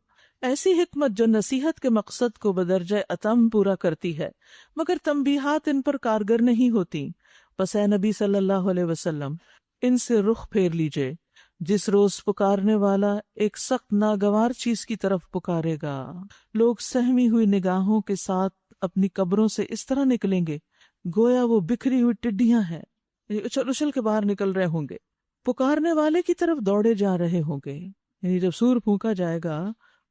S1: ایسی حکمت جو نصیحت کے مقصد کو بدرجہ اتم پورا کرتی ہے مگر تنبیہات ان پر کارگر نہیں ہوتی۔ پس اے نبی صلی اللہ علیہ وسلم ان سے رخ پھیر لیجئے، جس روز پکارنے والا ایک سخت ناگوار چیز کی طرف پکارے گا، لوگ سہمی ہوئی نگاہوں کے ساتھ اپنی قبروں سے اس طرح نکلیں گے گویا وہ بکھری ہوئی ٹڈیاں ہیں، اچھل اچھل کے باہر نکل رہے ہوں گے، پکارنے والے کی طرف دوڑے جا رہے ہوں گے۔ یعنی جب سور پھونکا جائے گا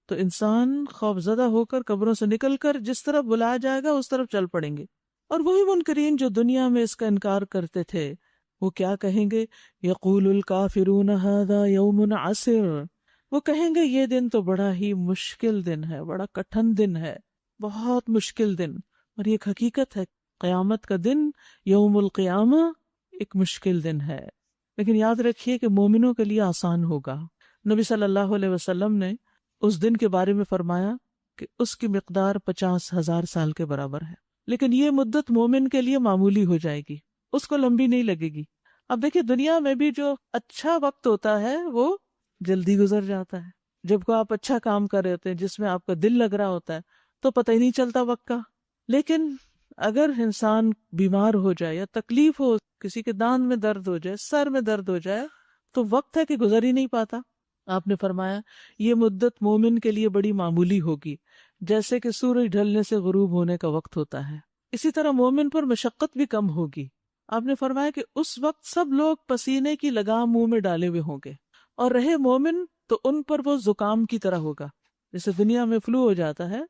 S1: تو انسان خوف زدہ ہو کر قبروں سے نکل کر جس طرف بلایا جائے گا اس طرف چل پڑیں گے، اور وہی منکرین جو دنیا میں اس کا انکار کرتے تھے وہ کیا کہیں گے؟ یقول الکافرون ھذا یوم عسر، وہ کہیں گے یہ دن تو بڑا ہی مشکل دن ہے، بڑا کٹھن دن ہے، بہت مشکل دن۔ اور یہ ایک حقیقت ہے، قیامت کا دن، یوم القیامہ، ایک مشکل دن ہے، لیکن یاد رکھیے کہ مومنوں کے لیے آسان ہوگا۔ نبی صلی اللہ علیہ وسلم نے اس دن کے بارے میں فرمایا کہ اس کی مقدار 50,000 سال کے برابر ہے، لیکن یہ مدت مومن کے لیے معمولی ہو جائے گی، اس کو لمبی نہیں لگے گی۔ اب دیکھیں دنیا میں بھی جو اچھا وقت ہوتا ہے وہ جلدی گزر جاتا ہے، جب کو آپ اچھا کام کر رہے ہوتے ہیں جس میں آپ کا دل لگ رہا ہوتا ہے تو پتہ ہی نہیں چلتا وقت کا. لیکن اگر انسان بیمار ہو جائے یا تکلیف ہو، کسی کے داندھ میں درد ہو جائے، سر میں درد ہو جائے، تو وقت ہے کہ گزر ہی نہیں پاتا. آپ نے فرمایا یہ مدت مومن کے لیے بڑی معمولی ہوگی، جیسے کہ سورج ڈھلنے سے غروب ہونے کا وقت ہوتا ہے. اسی طرح مومن پر مشقت بھی کم ہوگی. آپ نے فرمایا کہ اس وقت سب لوگ پسینے کی لگام منہ میں ڈالے ہوئے ہوں گے، اور رہے مومن تو ان پر وہ زکام کی طرح ہوگا. جیسے دنیا میں فلو ہو جاتا ہے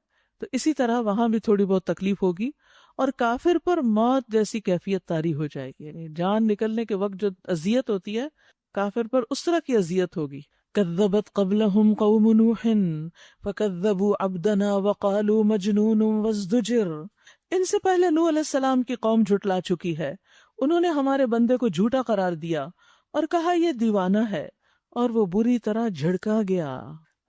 S1: تو اسی طرح وہاں بھی تھوڑی بہت تکلیف ہوگی، اور کافر پر موت جیسی کیفیت طاری ہو جائے گی. یعنی جان نکلنے کے وقت جو اذیت ہوتی ہے کافر پر، اس طرح کی اذیت ہوگی. کذبت قبلہم قوم نوح فکذبوا عبدنا وقالوا مجنون وازدجر. ان سے پہلے نوح علیہ السلام کی قوم جھٹلا چکی ہے، انہوں نے ہمارے بندے کو جھوٹا قرار دیا اور کہا یہ دیوانہ ہے، اور وہ بری طرح جھڑکا گیا.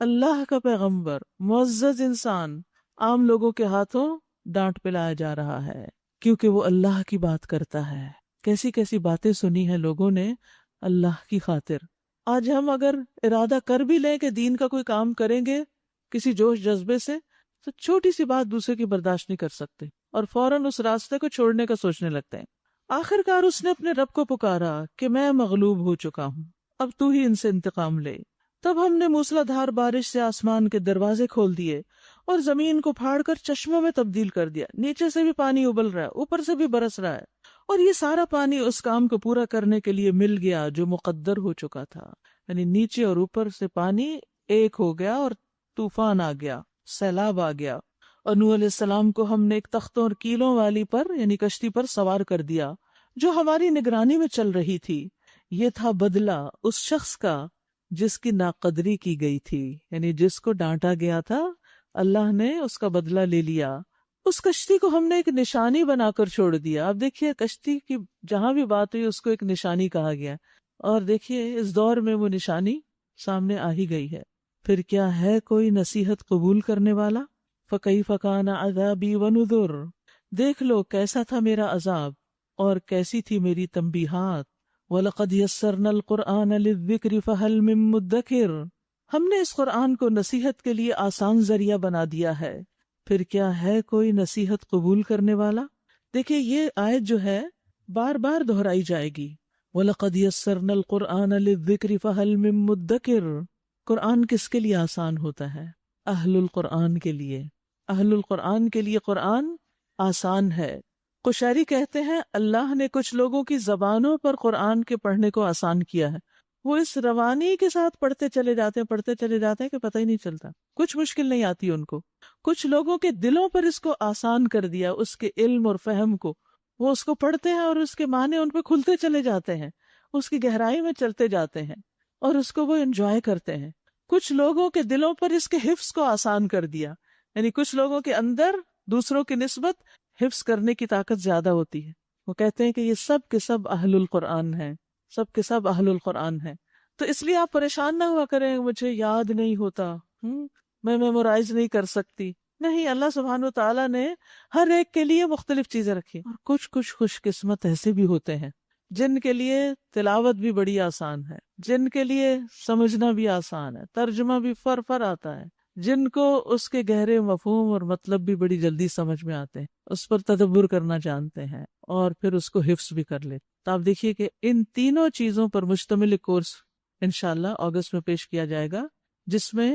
S1: اللہ کا پیغمبر، معزز انسان، عام لوگوں کے ہاتھوں ڈانٹ پلایا جا رہا ہے کیونکہ وہ اللہ کی بات کرتا ہے. کیسی کیسی باتیں سنی ہیں لوگوں نے اللہ کی خاطر. آج ہم اگر ارادہ کر بھی لیں کہ دین کا کوئی کام کریں گے کسی جوش جذبے سے، تو چھوٹی سی بات دوسرے کی برداشت نہیں کر سکتے اور فوراً اس راستے کو چھوڑنے کا سوچنے لگتے ہیں. آخر کار اس نے اپنے رب کو پکارا کہ میں مغلوب ہو چکا ہوں، اب تو ہی ان سے انتقام لے. تب ہم نے موسلا دھار بارش سے آسمان کے دروازے کھول دیے اور زمین کو پھاڑ کر چشموں میں تبدیل کر دیا. نیچے سے بھی پانی ابل رہا ہے، اوپر سے بھی برس رہا ہے، اور یہ سارا پانی اس کام کو پورا کرنے کے لیے مل گیا جو مقدر ہو چکا تھا. یعنی نیچے اور اوپر سے پانی ایک ہو گیا اور طوفان آ گیا، سیلاب آ گیا. اور نوح علیہ السلام کو ہم نے ایک تختوں اور کیلوں والی پر یعنی کشتی پر سوار کر دیا جو ہماری نگرانی میں چل رہی تھی. یہ تھا بدلہ اس شخص کا جس کی ناقدری کی گئی تھی، یعنی جس کو ڈانٹا گیا تھا اللہ نے اس کا بدلہ لے لیا. اس کشتی کو ہم نے ایک نشانی بنا کر چھوڑ دیا. اب دیکھیے کشتی کی جہاں بھی بات ہوئی اس کو ایک نشانی کہا گیا، اور دیکھیے اس دور میں وہ نشانی سامنے آ ہی گئی ہے. پھر کیا ہے کوئی نصیحت قبول کرنے والا؟ فَكَيْفَ كَانَ عَذَابِي وَنُذُرْ. دیکھ لو کیسا تھا میرا عذاب اور کیسی تھی میری تنبیہات. وَلَقَدْ يَسَّرْنَا الْقُرْآنَ لِلذِّكْرِ فَهَلْ مِن مُدَّكِرٍ. ہم نے اس قرآن کو نصیحت کے لیے آسان ذریعہ بنا دیا ہے، پھر کیا ہے کوئی نصیحت قبول کرنے والا؟ دیکھیں یہ آیت جو ہے بار بار دہرائی جائے گی. وَلَقَدْ يَسَّرْنَا الْقُرْآنَ لِلذِّكْرِ فَهَلْ مِن مُدَّكِرٍ. قرآن کس کے لیے آسان ہوتا ہے؟ اہل القرآن کے لیے. اہل القرآن کے لیے قرآن آسان ہے. قشیری کہتے ہیں اللہ نے کچھ لوگوں کی زبانوں پر قرآن کے پڑھنے کو آسان کیا ہے. وہ اس روانی کے ساتھ پڑھتے چلے جاتے ہیں کہ پتہ ہی نہیں چلتا، کچھ مشکل نہیں آتی ان کو. کچھ لوگوں کے دلوں پر اس کو آسان کر دیا، اس کے علم اور فہم کو. وہ اس کو پڑھتے ہیں اور اس کے معنی ان پہ کھلتے چلے جاتے ہیں، اس کی گہرائی میں چلتے جاتے ہیں اور اس کو وہ انجوائے کرتے ہیں. کچھ لوگوں کے دلوں پر اس کے حفظ کو آسان کر دیا، یعنی کچھ لوگوں کے اندر دوسروں کی نسبت حفظ کرنے کی طاقت زیادہ ہوتی ہے. وہ کہتے ہیں کہ یہ سب کے سب اہل القرآن ہیں، سب کے سب اہل القرآن ہیں. تو اس لیے آپ پریشان نہ ہوا کریں مجھے یاد نہیں ہوتا، میں میمورائز نہیں کر سکتی. نہیں، اللہ سبحانہ و تعالیٰ نے ہر ایک کے لیے مختلف چیزیں رکھی. اور کچھ خوش قسمت ایسے بھی ہوتے ہیں جن کے لیے تلاوت بھی بڑی آسان ہے، جن کے لیے سمجھنا بھی آسان ہے، ترجمہ بھی فر آتا ہے، جن کو اس کے گہرے مفہوم اور مطلب بھی بڑی جلدی سمجھ میں آتے ہیں، اس پر تدبر کرنا جانتے ہیں اور پھر اس کو حفظ بھی کر لیتے. تو آپ دیکھیے کہ ان تینوں چیزوں پر مشتمل ایک کورس انشاءاللہ اگست میں پیش کیا جائے گا، جس میں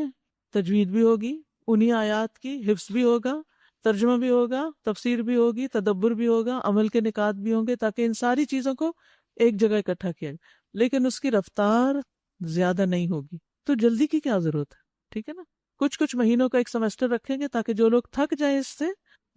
S1: تجوید بھی ہوگی، انہی آیات کی حفظ بھی ہوگا، ترجمہ بھی ہوگا، تفسیر بھی ہوگی، تدبر بھی ہوگا، عمل کے نکات بھی ہوں گے، تاکہ ان ساری چیزوں کو ایک جگہ اکٹھا کیا جائے. لیکن اس کی رفتار زیادہ نہیں ہوگی، تو جلدی کی کیا ضرورت ہے؟ ٹھیک ہے نا. کچھ مہینوں کا ایک سیمسٹر رکھیں گے تاکہ جو لوگ تھک جائیں اس سے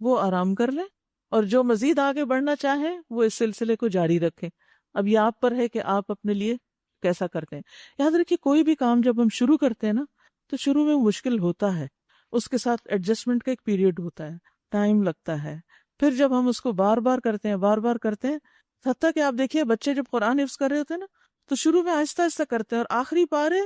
S1: وہ آرام کر لیں، اور جو مزید آگے بڑھنا چاہیں وہ اس سلسلے کو جاری رکھیں. اب یہ آپ پر ہے کہ آپ اپنے لیے کیسا کرتے ہیں. یاد رکھیے کوئی بھی کام جب ہم شروع کرتے ہیں نا تو شروع میں مشکل ہوتا ہے، اس کے ساتھ ایڈجسٹمنٹ کا ایک پیریڈ ہوتا ہے، ٹائم لگتا ہے. پھر جب ہم اس کو بار بار کرتے ہیں، حتیٰ کہ آپ دیکھیے بچے جب قرآن حفظ کر رہے ہوتے ہیں نا تو شروع میں آہستہ آہستہ کرتے ہیں، اور آخری پارے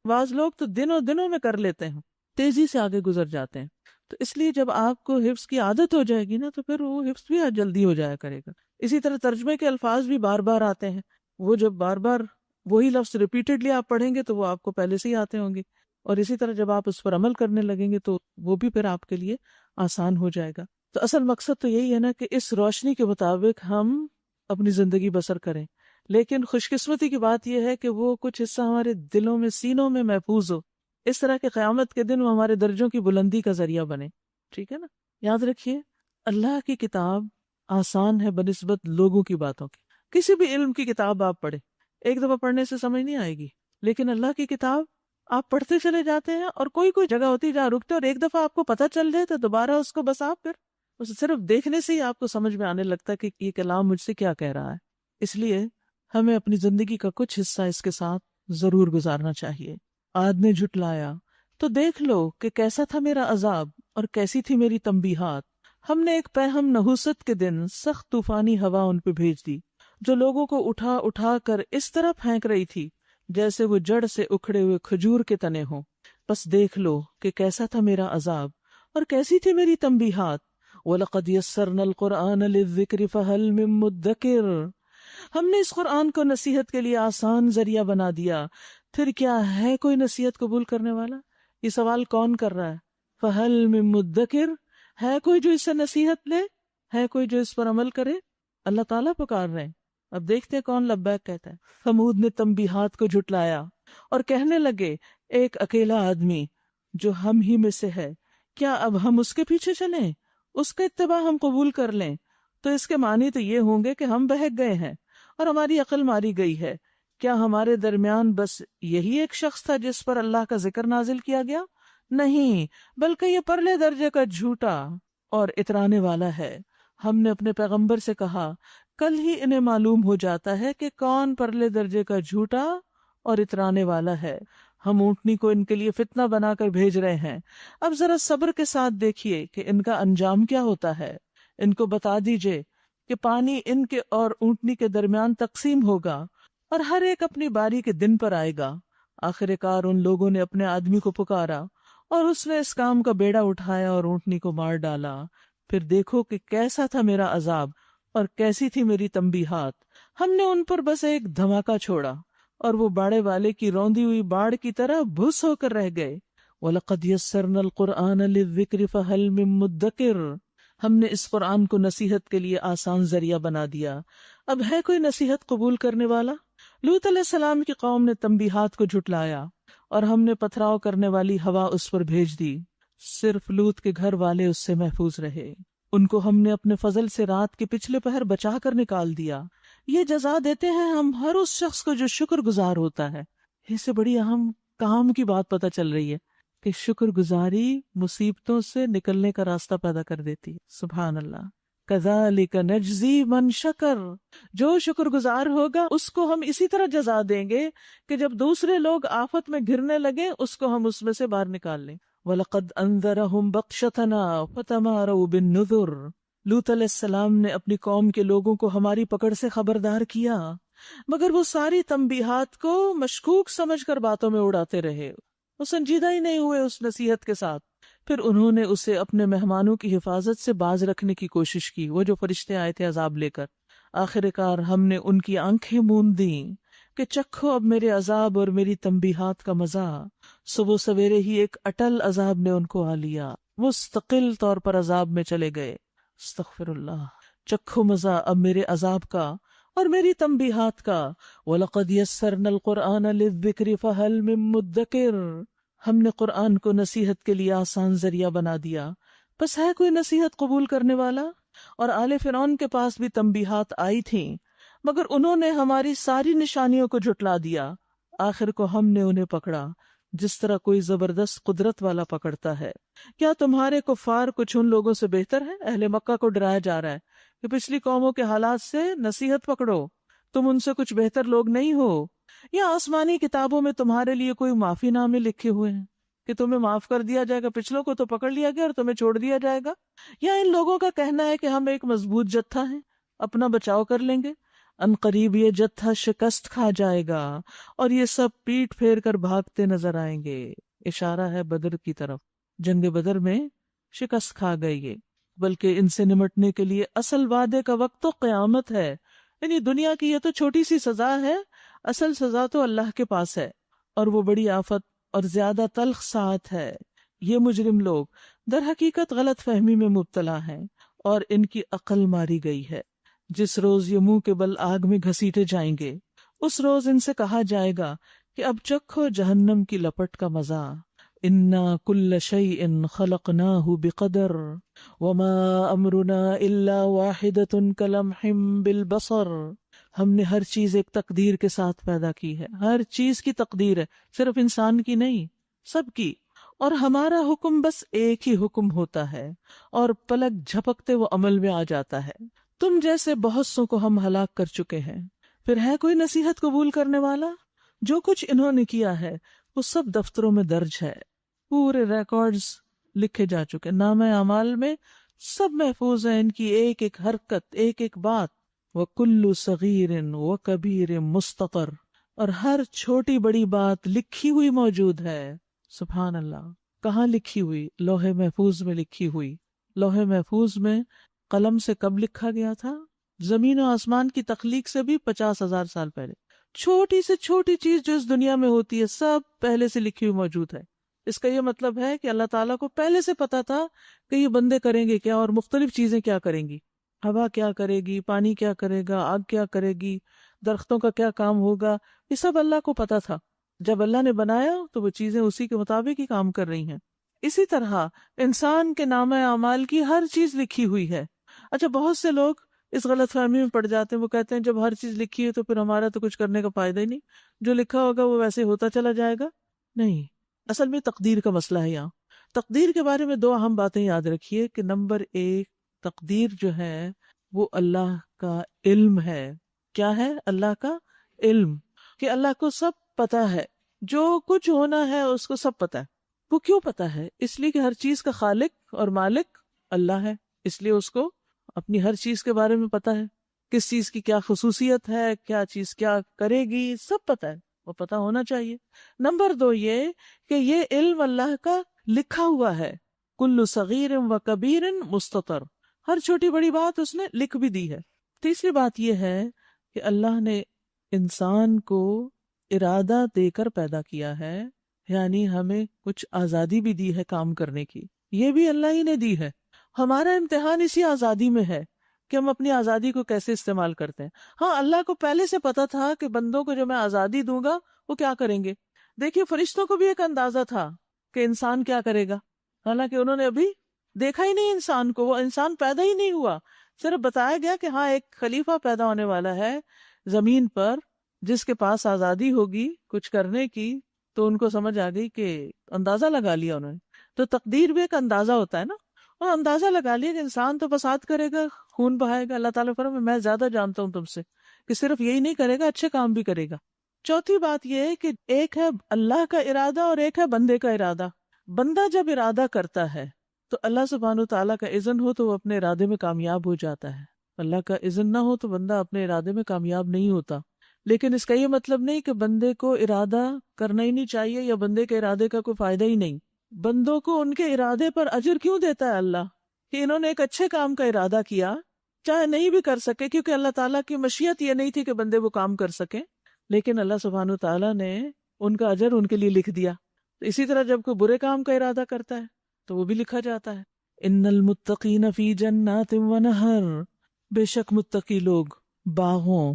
S1: بعض لوگ تو دنوں میں کر لیتے ہیں، تیزی سے آگے گزر جاتے ہیں. تو اس لیے جب آپ کو حفظ کی عادت ہو جائے گی نا تو پھر وہ حفظ بھی جلدی ہو جایا کرے گا. اسی طرح ترجمے کے الفاظ بھی بار بار آتے ہیں، وہ جب بار بار وہی لفظ ریپیٹڈلی آپ پڑھیں گے تو وہ آپ کو پہلے سے ہی آتے ہوں گے. اور اسی طرح جب آپ اس پر عمل کرنے لگیں گے تو وہ بھی پھر آپ کے لیے آسان ہو جائے گا. تو اصل مقصد تو یہی ہے نا کہ اس روشنی کے مطابق ہم اپنی زندگی بسر کریں. لیکن خوش قسمتی کی بات یہ ہے کہ وہ کچھ حصہ ہمارے دلوں میں، سینوں میں محفوظ ہو، اس طرح کہ قیامت کے دن وہ ہمارے درجوں کی بلندی کا ذریعہ بنے. ٹھیک ہے نا؟ یاد رکھیے، اللہ کی کتاب آسان ہے بنسبت لوگوں کی باتوں کی. کسی بھی علم کی کتاب آپ پڑھیں، ایک دفعہ پڑھنے سے سمجھ نہیں آئے گی، لیکن اللہ کی کتاب آپ پڑھتے چلے جاتے ہیں، اور کوئی جگہ ہوتی ہے جہاں رکتے اور ایک دفعہ آپ کو پتہ چل جائے تو دوبارہ اس کو بس آپ پھر اسے صرف دیکھنے سے ہی آپ کو سمجھ میں آنے لگتا ہے کہ یہ کلام مجھ سے کیا کہہ رہا ہے. اس لیے ہمیں اپنی زندگی کا کچھ حصہ اس کے ساتھ ضرور گزارنا چاہیے. عاد نے جھٹلایا تو دیکھ لو کہ کیسا تھا میرا عذاب اور کیسی تھی میری تنبیہات. ہم نے ایک پہم نحوست کے دن سخت طوفانی ہوا ان پہ بھیج دی جو لوگوں کو اٹھا اٹھا کر اس طرح پھینک رہی تھی جیسے وہ جڑ سے اکھڑے ہوئے کھجور کے تنے ہوں. بس دیکھ لو کہ کیسا تھا میرا عذاب اور کیسی تھی میری تنبیہات. وَلَقَدْ يَسَّرْنَا الْقُرْآنَ لِلذِّكْرِ فَهَلْ مِن مُدَّكِرٍ. ہم نے اس قرآن کو نصیحت کے لیے آسان ذریعہ بنا دیا، پھر کیا ہے کوئی نصیحت قبول کرنے والا؟ یہ سوال کون کر رہا ہے؟ فَهَلْ مِن مُدَّكِرٍ، ہے کوئی جو اس سے نصیحت لے، ہے کوئی جو اس پر عمل کرے؟ اللہ تعالیٰ پکار رہے ہیں. اب دیکھتے ہیں کون لبیک کہتا ہے. ثمود نے تنبیہات کو جھٹلایا اور کہنے لگے، ایک اکیلا آدمی جو ہم ہی میں سے ہے، کیا اب ہم اس کے پیچھے چلیں، اس کا اتباع ہم قبول کر لیں؟ تو اس کے معنی تو یہ ہوں گے کہ ہم بہک گئے ہیں اور ہماری عقل ماری گئی ہے. کیا ہمارے درمیان بس یہی ایک شخص تھا جس پر اللہ کا ذکر نازل کیا گیا؟ نہیں، بلکہ یہ پرلے درجے کا جھوٹا اور اترانے والا ہے. ہم نے اپنے پیغمبر سے کہا، کل ہی انہیں معلوم ہو جاتا ہے کہ کون پرلے درجے کا جھوٹا اور اترانے والا ہے. ہم اونٹنی کو ان کے لیے فتنہ بنا کر بھیج رہے ہیں. اب ذرا صبر کے ساتھ دیکھیے کہ ان کا انجام کیا ہوتا ہے. ان کو بتا دیجئے کہ پانی ان کے اور اونٹنی کے درمیان تقسیم ہوگا اور ہر ایک اپنی باری کے دن پر آئے گا. آخر کار ان لوگوں نے اپنے آدمی کو پکارا اور اس نے اس کام کا بیڑا اٹھایا اور اونٹنی کو مار ڈالا. پھر دیکھو کہ کیسا تھا میرا عذاب اور کیسی تھی میری تنبیہات. ہم نے ان پر بس ایک دھماکہ چھوڑا اور وہ باڑے والے کی روندی ہوئی باڑ کی طرح بھس ہو کر رہ گئے. وَلَقَدْ يَسَّرْنَا الْقُرْآنَ لِلذِّكْرِ فَهَلْ مِن مُدَّكِرٍ. ہم نے اس قرآن کو نصیحت کے لیے آسان ذریعہ بنا دیا، اب ہے کوئی نصیحت قبول کرنے والا؟ لوط علیہ السلام کی قوم نے تنبیہات کو جھٹلایا اور ہم نے پتھراؤ کرنے والی ہوا اس پر بھیج دی. صرف لوط کے گھر والے اس سے محفوظ رہے. ان کو ہم نے اپنے فضل سے رات کے پچھلے پہر بچا کر نکال دیا. یہ جزا دیتے ہیں ہم ہر اس شخص کو جو شکر گزار ہوتا ہے. اس سے بڑی اہم کام کی بات پتہ چل رہی ہے کہ شکر گزاری مصیبتوں سے نکلنے کا راستہ پیدا کر دیتی ہے. سبحان اللہ. کذالک نجزی من شکر. جو شکر گزار ہوگا اس کو ہم اسی طرح جزا دیں گے کہ جب دوسرے لوگ آفت میں گرنے لگے اس کو ہم اس میں سے باہر نکال لیں. وَلَقَدْ أَنذَرَهُمْ بَطْشَتَنَا فَتَمَارَوْا بِالنُّذُرِ. لوط علیہ السلام نے اپنی قوم کے لوگوں کو ہماری پکڑ سے خبردار کیا، مگر وہ ساری تنبیہات کو مشکوک سمجھ کر باتوں میں اڑاتے رہے. وہ سنجیدہ ہی نہیں ہوئے اس نصیحت کے ساتھ. پھر انہوں نے اسے اپنے مہمانوں کی حفاظت سے باز رکھنے کی کوشش کی، وہ جو فرشتے آئے تھے عذاب لے کر. آخر کار ہم نے ان کی آنکھیں موند دیں کہ چکھو اب میرے عذاب اور میری تنبیہات کا مزہ. صبح سویرے ہی ایک اٹل عذاب نے ان کو آ لیا، مستقل طور پر عذاب میں چلے گئے. استغفر اللہ. چکھو مزہ اب میرے عذاب کا اور میری تنبیہات کا. وَلَقَدْ يَسَّرْنَا الْقُرْآنَ لِلذِّكْرِ فَهَلْ مِن مُدَّكِرٍ. ہم نے قرآن کو نصیحت کے لیے آسان ذریعہ بنا دیا، بس ہے کوئی نصیحت قبول کرنے والا؟ اور آل فرعون کے پاس بھی تنبیہات آئی تھیں، مگر انہوں نے ہماری ساری نشانیوں کو جھٹلا دیا. آخر کو ہم نے انہیں پکڑا جس طرح کوئی زبردست قدرت والا پکڑتا ہے. کیا تمہارے کفار کچھ ان لوگوں سے بہتر ہے؟ اہل مکہ کو ڈرایا جا رہا ہے کہ پچھلی قوموں کے حالات سے نصیحت پکڑو، تم ان سے کچھ بہتر لوگ نہیں ہو. یا آسمانی کتابوں میں تمہارے لیے کوئی معافی نامے لکھے ہوئے ہیں کہ تمہیں معاف کر دیا جائے گا، پچھلوں کو تو پکڑ لیا گیا اور تمہیں چھوڑ دیا جائے گا؟ یا ان لوگوں کا کہنا ہے کہ ہم ایک مضبوط جتھا ہیں، اپنا بچاؤ کر لیں گے، ان قریب یہ جتھا شکست کھا جائے گا اور یہ سب پیٹ پھیر کر بھاگتے نظر آئیں گے. اشارہ ہے بدر کی طرف. جنگ بدر میں شکست کھا گئے یہ، بلکہ ان سے نمٹنے کے لیے اصل وعدے کا وقت تو قیامت ہے. یعنی دنیا کی یہ تو چھوٹی سی سزا ہے، اصل سزا تو اللہ کے پاس ہے، اور وہ بڑی آفت اور زیادہ تلخ ساتھ ہے۔ یہ مجرم لوگ در حقیقت غلط فہمی میں مبتلا ہیں اور ان کی عقل ماری گئی ہے۔ جس روز یہ منہ کے بل آگ میں گھسیٹے جائیں گے، اس روز ان سے کہا جائے گا کہ اب چکھو جہنم کی لپٹ کا مزہ۔ انا کل شیء خلقناہ بقدر وما امرنا الا واحدۃ کلمح بالبصر۔ ہم نے ہر چیز ایک تقدیر کے ساتھ پیدا کی ہے، ہر چیز کی تقدیر ہے، صرف انسان کی نہیں، سب کی۔ اور ہمارا حکم بس ایک ہی حکم ہوتا ہے اور پلک جھپکتے وہ عمل میں آ جاتا ہے۔ تم جیسے بہت سو کو ہم ہلاک کر چکے ہیں، پھر ہے کوئی نصیحت قبول کرنے والا؟ جو کچھ انہوں نے کیا ہے وہ سب دفتروں میں درج ہے، پورے ریکارڈز لکھے جا چکے، نامہ اعمال میں سب محفوظ ہیں، ان کی ایک ایک حرکت، ایک ایک بات۔ وَكُلُّ صَغِيرٍ وَكَبِيرٍ مُسْتَطَرٍ، اور ہر چھوٹی بڑی بات لکھی ہوئی موجود ہے۔ سبحان اللہ، کہاں لکھی ہوئی؟ لوح محفوظ میں لکھی ہوئی۔ لوح محفوظ میں قلم سے کب لکھا گیا تھا؟ زمین و آسمان کی تخلیق سے بھی 50,000 سال پہلے۔ چھوٹی سے چھوٹی چیز جو اس دنیا میں ہوتی ہے سب پہلے سے لکھی ہوئی موجود ہے۔ اس کا یہ مطلب ہے کہ اللہ تعالیٰ کو پہلے سے پتا تھا کہ یہ بندے کریں گے کیا اور مختلف چیزیں کیا کریں گی، ہوا کیا کرے گی، پانی کیا کرے گا، آگ کیا کرے گی، درختوں کا کیا کام ہوگا، یہ سب اللہ کو پتا تھا۔ جب اللہ نے بنایا تو وہ چیزیں اسی کے مطابق ہی کام کر رہی ہیں۔ اسی طرح انسان کے نامہ اعمال کی ہر چیز لکھی ہوئی ہے۔ اچھا، بہت سے لوگ اس غلط فہمی میں پڑ جاتے ہیں، وہ کہتے ہیں جب ہر چیز لکھی ہے تو پھر ہمارا تو کچھ کرنے کا فائدہ ہی نہیں، جو لکھا ہوگا وہ ویسے ہوتا چلا جائے گا۔ نہیں، اصل میں تقدیر کا مسئلہ ہے یہاں۔ تقدیر کے بارے میں دو اہم باتیں یاد رکھیے کہ نمبر ایک، تقدیر جو ہے وہ اللہ کا علم ہے۔ کیا ہے؟ اللہ کا علم، کہ اللہ کو سب پتا ہے، جو کچھ ہونا ہے اس کو سب پتا ہے۔ وہ کیوں پتا ہے؟ اس لیے کہ ہر چیز کا خالق اور مالک اللہ ہے، اس لیے اس کو اپنی ہر چیز کے بارے میں پتا ہے، کس چیز کی کیا خصوصیت ہے، کیا چیز کیا کرے گی، سب پتا ہے، وہ پتا ہونا چاہیے۔ نمبر دو یہ کہ یہ علم اللہ کا لکھا ہوا ہے، کل صغیر و کبیر مستطر، ہر چھوٹی بڑی بات اس نے لکھ بھی دی ہے۔ تیسری بات یہ ہے کہ اللہ نے انسان کو ارادہ دے کر پیدا کیا ہے، یعنی ہمیں کچھ آزادی بھی دی ہے کام کرنے کی، یہ بھی اللہ ہی نے دی ہے۔ ہمارا امتحان اسی آزادی میں ہے کہ ہم اپنی آزادی کو کیسے استعمال کرتے ہیں۔ ہاں، اللہ کو پہلے سے پتا تھا کہ بندوں کو جو میں آزادی دوں گا وہ کیا کریں گے۔ دیکھیے، فرشتوں کو بھی ایک اندازہ تھا کہ انسان کیا کرے گا، حالانکہ انہوں نے ابھی دیکھا ہی نہیں انسان کو، وہ انسان پیدا ہی نہیں ہوا، صرف بتایا گیا کہ ہاں ایک خلیفہ پیدا ہونے والا ہے زمین پر جس کے پاس آزادی ہوگی کچھ کرنے کی، تو ان کو سمجھ آ گئی کہ اندازہ لگا لیا انہوں نے۔ تو تقدیر بھی ایک اندازہ ہوتا ہے نا، اور اندازہ لگا لیا کہ انسان تو فساد کرے گا، خون بہائے گا۔ اللہ تعالیٰ فرمائے میں زیادہ جانتا ہوں تم سے کہ صرف یہی نہیں کرے گا، اچھے کام بھی کرے گا۔ چوتھی بات یہ ہے کہ ایک ہے اللہ کا ارادہ اور ایک ہے بندے کا ارادہ۔ بندہ جب ارادہ کرتا ہے تو اللہ سبحانہ تعالیٰ کا اذن ہو تو وہ اپنے ارادے میں کامیاب ہو جاتا ہے، اللہ کا اذن نہ ہو تو بندہ اپنے ارادے میں کامیاب نہیں ہوتا۔ لیکن اس کا یہ مطلب نہیں کہ بندے کو ارادہ کرنا ہی نہیں چاہیے یا بندے کے ارادے کا کوئی فائدہ ہی نہیں۔ بندوں کو ان کے ارادے پر اجر کیوں دیتا ہے اللہ؟ کہ انہوں نے ایک اچھے کام کا ارادہ کیا، چاہے نہیں بھی کر سکے، کیونکہ اللہ تعالیٰ کی مشیت یہ نہیں تھی کہ بندے وہ کام کر سکیں، لیکن اللہ سبحانہ تعالیٰ نے ان کا اجر ان کے لیے لکھ دیا۔ تو اسی طرح جب کوئی برے کام کا ارادہ کرتا ہے تو وہ بھی لکھا جاتا ہے۔ ان المتقین فی جنات و نہر، بے شک متقی لوگ باغوں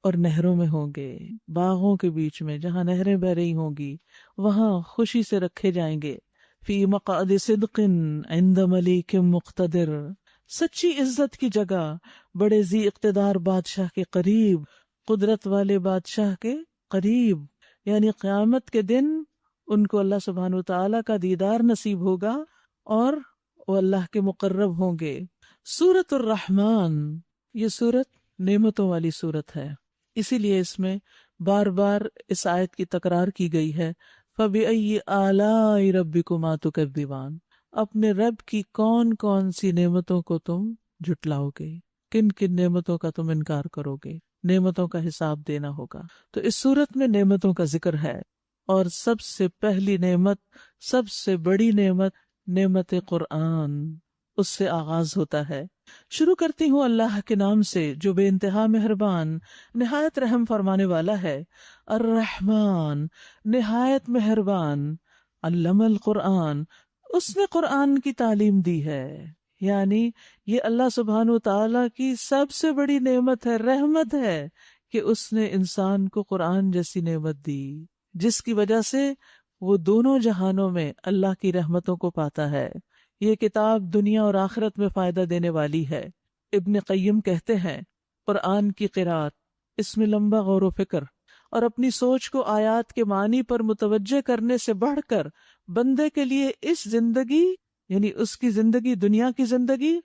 S1: اور نہروں میں ہوں گے، باغوں کے بیچ میں جہاں نہریں بہ رہی ہوں گی وہاں خوشی سے رکھے جائیں گے۔ فی مقعد صدق عند ملیک مقتدر، سچی عزت کی جگہ بڑے ذی اقتدار بادشاہ کے قریب، قدرت والے بادشاہ کے قریب، یعنی قیامت کے دن ان کو اللہ سبحانہ وتعالیٰ کا دیدار نصیب ہوگا اور وہ اللہ کے مقرب ہوں گے۔ سورۃ الرحمن، یہ سورت نعمتوں والی سورت ہے، اسی لیے اس میں بار بار اس آیت کی تکرار کی گئی ہے، فَبِأَيِّ آلَاءِ رَبِّكُمَا تُكَذِّبَانِ، اپنے رب کی کون کون سی نعمتوں کو تم جھٹلاؤ گے، کن کن نعمتوں کا تم انکار کرو گے، نعمتوں کا حساب دینا ہوگا۔ تو اس سورت میں نعمتوں کا ذکر ہے، اور سب سے پہلی نعمت، سب سے بڑی نعمت، نعمت قرآن، اس سے آغاز ہوتا ہے۔ شروع کرتی ہوں اللہ کے نام سے جو بے انتہا مہربان نہایت رحم فرمانے والا ہے۔ الرحمن نہایت مہربان، علم القرآن اس نے قرآن کی تعلیم دی ہے، یعنی یہ اللہ سبحانہ وتعالیٰ کی سب سے بڑی نعمت ہے، رحمت ہے کہ اس نے انسان کو قرآن جیسی نعمت دی جس کی وجہ سے وہ دونوں جہانوں میں اللہ کی رحمتوں کو پاتا ہے۔ یہ کتاب دنیا اور آخرت میں فائدہ دینے والی ہے۔ ابن قیم کہتے ہیں قرآن کی قرأت، اس میں لمبا غور و فکر اور اپنی سوچ کو آیات کے معنی پر متوجہ کرنے سے بڑھ کر بندے کے لیے اس زندگی یعنی اس کی زندگی، دنیا کی زندگی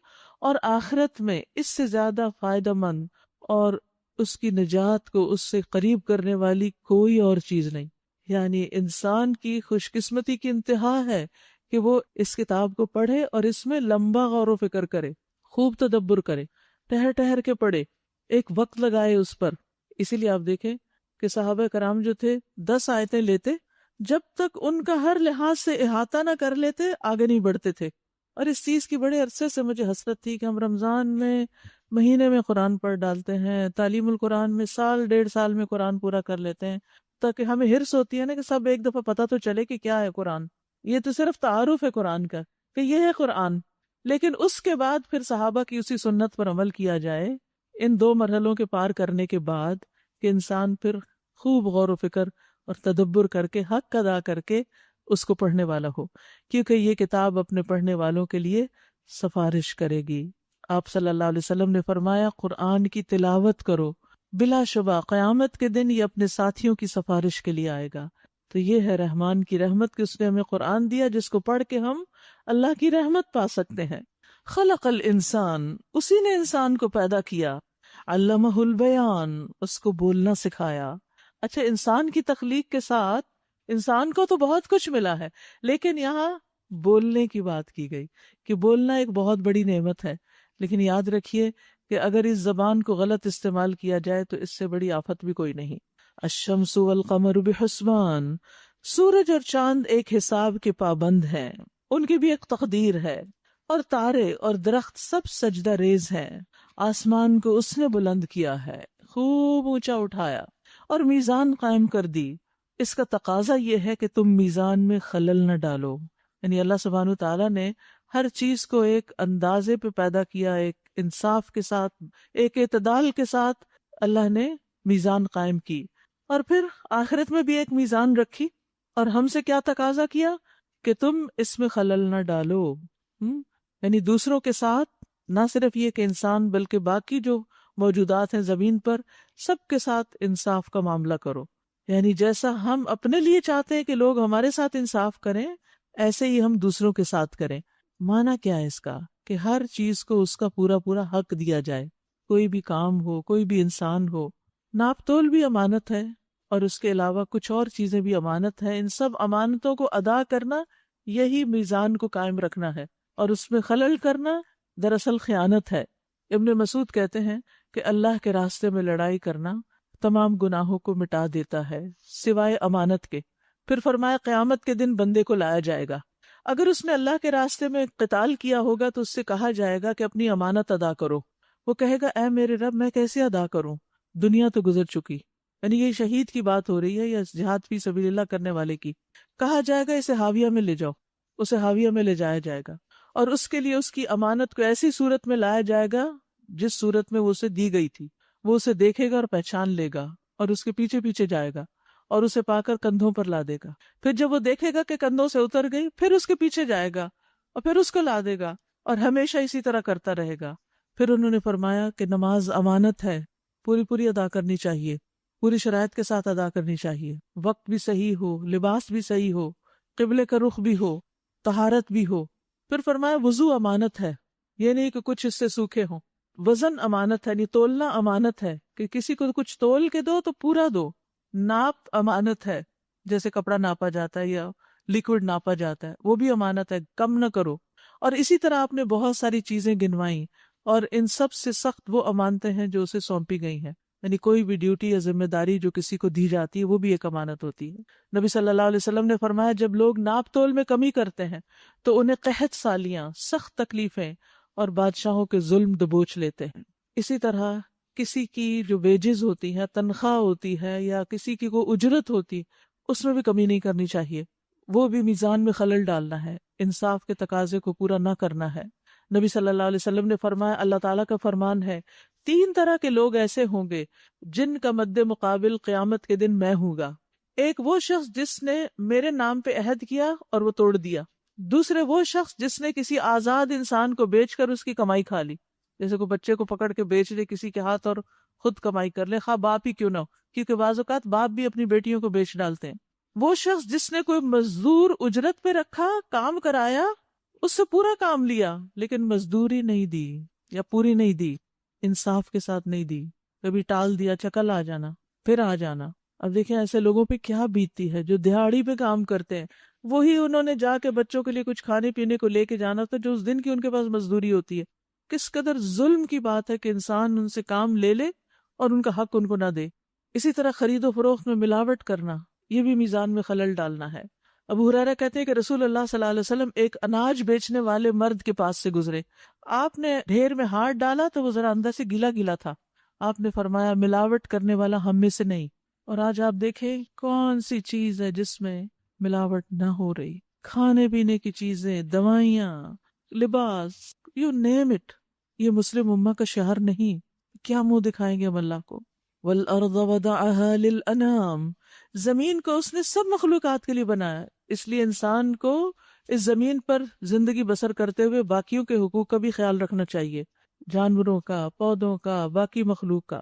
S1: اور آخرت میں اس سے زیادہ فائدہ مند اور اس کی نجات کو اس سے قریب کرنے والی کوئی اور چیز نہیں۔ یعنی انسان کی خوش قسمتی کی انتہا ہے کہ وہ اس کتاب کو پڑھے اور اس میں لمبا غور و فکر کرے، خوب تدبر کرے، ٹہر ٹہر کے پڑھے، ایک وقت لگائے اس پر۔ اسی لیے آپ دیکھیں کہ صحابہ کرام جو تھے 10 آیتیں لیتے، جب تک ان کا ہر لحاظ سے احاطہ نہ کر لیتے آگے نہیں بڑھتے تھے۔ اور اس چیز کی بڑے عرصے سے مجھے حسرت تھی کہ ہم رمضان میں مہینے میں قرآن پڑھ ڈالتے ہیں، تعلیم القرآن میں سال 1.5 سال میں قرآن پورا کر لیتے ہیں، تاکہ ہمیں حرص ہوتی ہے نا کہ سب ایک دفعہ پتہ تو چلے کہ کیا ہے قرآن۔ یہ تو صرف تعارف ہے قرآن کا کہ یہ ہے قرآن، لیکن اس کے بعد پھر صحابہ کی اسی سنت پر عمل کیا جائے ان 2 مرحلوں کے پار کرنے کے بعد، کہ انسان پھر خوب غور و فکر اور تدبر کر کے حق ادا کر کے اس کو پڑھنے والا ہو، کیونکہ یہ کتاب اپنے پڑھنے والوں کے لیے سفارش کرے گی۔ آپ صلی اللہ علیہ وسلم نے فرمایا قرآن کی تلاوت کرو، بلا شبہ قیامت کے دن یہ اپنے ساتھیوں کی سفارش کے لیے آئے گا۔ تو یہ ہے رحمان کی رحمت کہ اس نے ہمیں قرآن دیا جس کو پڑھ کے ہم اللہ کی رحمت پا سکتے ہیں۔ خلق الانسان اسی نے انسان کو پیدا کیا، علمہ البیان اس کو بولنا سکھایا۔ اچھا، انسان کی تخلیق کے ساتھ انسان کو تو بہت کچھ ملا ہے، لیکن یہاں بولنے کی بات کی گئی کہ بولنا ایک بہت بڑی نعمت ہے، لیکن یاد رکھیے کہ اگر اس زبان کو غلط استعمال کیا جائے تو اس سے بڑی آفت بھی کوئی نہیں۔ الشمس والقمر بحسبان سورج اور چاند ایک حساب کے پابند ہیں، ان کی بھی ایک تقدیر ہے، اور تارے اور درخت سب سجدہ ریز ہیں۔ آسمان کو اس نے بلند کیا ہے، خوب اونچا اٹھایا اور میزان قائم کر دی۔ اس کا تقاضا یہ ہے کہ تم میزان میں خلل نہ ڈالو، یعنی اللہ سبحانہ وتعالیٰ نے ہر چیز کو ایک اندازے پہ پیدا کیا، ایک انصاف کے ساتھ، ایک اعتدال کے ساتھ اللہ نے میزان قائم کی، اور پھر آخرت میں بھی ایک میزان رکھی، اور ہم سے کیا تقاضا کیا کہ تم اس میں خلل نہ ڈالو۔ یعنی دوسروں کے ساتھ نہ صرف یہ کہ انسان بلکہ باقی جو موجودات ہیں زمین پر، سب کے ساتھ انصاف کا معاملہ کرو۔ یعنی جیسا ہم اپنے لیے چاہتے ہیں کہ لوگ ہمارے ساتھ انصاف کریں، ایسے ہی ہم دوسروں کے ساتھ کریں۔ معنی کیا ہے اس کا؟ کہ ہر چیز کو اس کا پورا پورا حق دیا جائے، کوئی بھی کام ہو، کوئی بھی انسان ہو۔ ناپ تول بھی امانت ہے، اور اس کے علاوہ کچھ اور چیزیں بھی امانت ہے۔ ان سب امانتوں کو ادا کرنا یہی میزان کو قائم رکھنا ہے، اور اس میں خلل کرنا دراصل خیانت ہے۔ ابن مسعود کہتے ہیں کہ اللہ کے راستے میں لڑائی کرنا تمام گناہوں کو مٹا دیتا ہے سوائے امانت کے۔ پھر فرمایا قیامت کے دن بندے کو لایا جائے گا، اگر اس نے اللہ کے راستے میں قتال کیا ہوگا تو اس سے کہا جائے گا کہ اپنی امانت ادا کرو۔ وہ کہے گا اے میرے رب میں کیسے ادا کروں، دنیا تو گزر چکی۔ یعنی یہ شہید کی بات ہو رہی ہے یا جہاد فی سبیل اللہ کرنے والے کی۔ کہا جائے گا اسے حاویہ میں لے جاؤ، اسے حاویہ میں لے جایا جائے گا، اور اس کے لیے اس کی امانت کو ایسی صورت میں لایا جائے گا جس صورت میں وہ اسے دی گئی تھی۔ وہ اسے دیکھے گا اور پہچان لے گا، اور اس کے پیچھے پیچھے جائے گا اور اسے پا کر کندھوں پر لا دے گا۔ پھر جب وہ دیکھے گا کہ کندھوں سے اتر گئی، پھر اس کے پیچھے جائے گا اور پھر اس کو لا دے گا، اور ہمیشہ اسی طرح کرتا رہے گا۔ پھر انہوں نے فرمایا کہ نماز امانت ہے، پوری پوری ادا کرنی چاہیے، پوری شرائط کے ساتھ ادا کرنی چاہیے، وقت بھی صحیح ہو، لباس بھی صحیح ہو، قبلے کا رخ بھی ہو، طہارت بھی ہو۔ پھر فرمایا وضو امانت ہے، یہ نہیں کہ کچھ اس سے سوکھے ہوں۔ وزن امانت ہے، یعنی تولنا امانت ہے کہ کسی کو کچھ تول کے دو تو پورا دو۔ ناپ امانت ہے، جیسے کپڑا ناپا جاتا ہے یا لیکوڈ ناپا جاتا ہے، وہ بھی امانت ہے، کم نہ کرو۔ اور اسی طرح آپ نے بہت ساری چیزیں گنوائیں، اور ان سب سے سخت وہ امانتیں ہیں جو اسے سونپی گئی ہیں۔ یعنی کوئی بھی ڈیوٹی یا ذمہ داری جو کسی کو دی جاتی ہے وہ بھی ایک امانت ہوتی ہے۔ نبی صلی اللہ علیہ وسلم نے فرمایا جب لوگ ناپ تول میں کمی کرتے ہیں تو انہیں قحط سالیاں، سخت تکلیفیں اور بادشاہوں کے ظلم دبوچ لیتے ہیں۔ اسی طرح کسی کی جو ویجز ہوتی ہے، تنخواہ ہوتی ہے، یا کسی کی کوئی اجرت ہوتی، اس میں بھی کمی نہیں کرنی چاہیے، وہ بھی میزان میں خلل ڈالنا ہے، انصاف کے تقاضے کو پورا نہ کرنا ہے۔ نبی صلی اللہ علیہ وسلم نے فرمایا اللہ تعالیٰ کا فرمان ہے 3 طرح کے لوگ ایسے ہوں گے جن کا مد مقابل قیامت کے دن میں ہوں گا۔ ایک وہ شخص جس نے میرے نام پہ عہد کیا اور وہ توڑ دیا، دوسرے وہ شخص جس نے کسی آزاد انسان کو بیچ کر اس کی کمائی کھا لی، جیسے کوئی بچے کو پکڑ کے بیچ دے کسی کے ہاتھ اور خود کمائی کر لے، خواہ باپ ہی کیوں نہ ہو، کیونکہ بعض اوقات باپ بھی اپنی بیٹیوں کو بیچ ڈالتے ہیں۔ وہ شخص جس نے کوئی مزدور اجرت پہ رکھا، کام کرایا، اس سے پورا کام لیا لیکن مزدوری نہیں دی یا پوری نہیں دی، انصاف کے ساتھ نہیں دی، کبھی ٹال دیا، کل آ جانا، پھر آ جانا۔ اب دیکھیں ایسے لوگوں پہ کیا بیتتی ہے جو دہاڑی پہ کام کرتے ہیں، وہی انہوں نے جا کے بچوں کے لیے کچھ کھانے پینے کو لے کے جانا ہوتا ہے جو اس دن کی ان کے پاس مزدوری ہوتی ہے۔ کس قدر ظلم کی بات ہے کہ انسان ان سے کام لے لے اور ان کا حق ان کو نہ دے۔ اسی طرح خرید و فروخت میں ملاوٹ کرنا، یہ بھی میزان میں خلل ڈالنا ہے۔ ابو ہریرہ کہتے ہیں کہ رسول اللہ صلی اللہ علیہ وسلم ایک اناج بیچنے والے مرد کے پاس سے گزرے، آپ نے ڈھیر میں ہاتھ ڈالا تو وہ ذرا اندر سے گیلا گیلا تھا، آپ نے فرمایا ملاوٹ کرنے والا ہم میں سے نہیں۔ اور آج آپ دیکھیں کون سی چیز ہے جس میں ملاوٹ نہ ہو رہی، کھانے پینے کی چیزیں، دوائیاں، لباس، یو نیم اٹ، یہ مسلم امہ کا شہر نہیں، کیا منہ دکھائیں گے ہم اللہ کو؟ وَالْأَرْضَ وَضَعَهَا لِلْأَنَامِ، زمین کو اس نے سب مخلوقات کے لیے بنایا، اس لیے انسان کو اس زمین پر زندگی بسر کرتے ہوئے باقیوں کے حقوق کا بھی خیال رکھنا چاہیے، جانوروں کا، پودوں کا، باقی مخلوق کا۔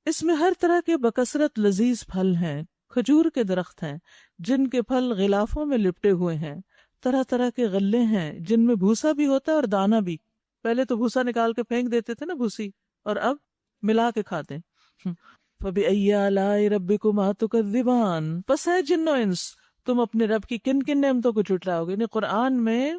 S1: اس میں ہر طرح کے بکثرت لذیذ پھل ہیں، کھجور کے درخت ہیں جن کے پھل غلافوں میں لپٹے ہوئے ہیں، طرح طرح کے غلے ہیں جن میں بھوسا بھی ہوتا ہے اور دانہ بھی، پہلے تو بھوسا نکال کے پھینک دیتے تھے نا بھوسی، اور اب ملا کے کھاتے ہیں۔ فَبِأَيِّ آلَاءِ رَبِّكُمَا تُكَذِّبَانِ، پس ہے جن و انس تم اپنے رب کی کن کن نعمتوں کو جھٹلاؤ گے۔ یعنی قرآن میں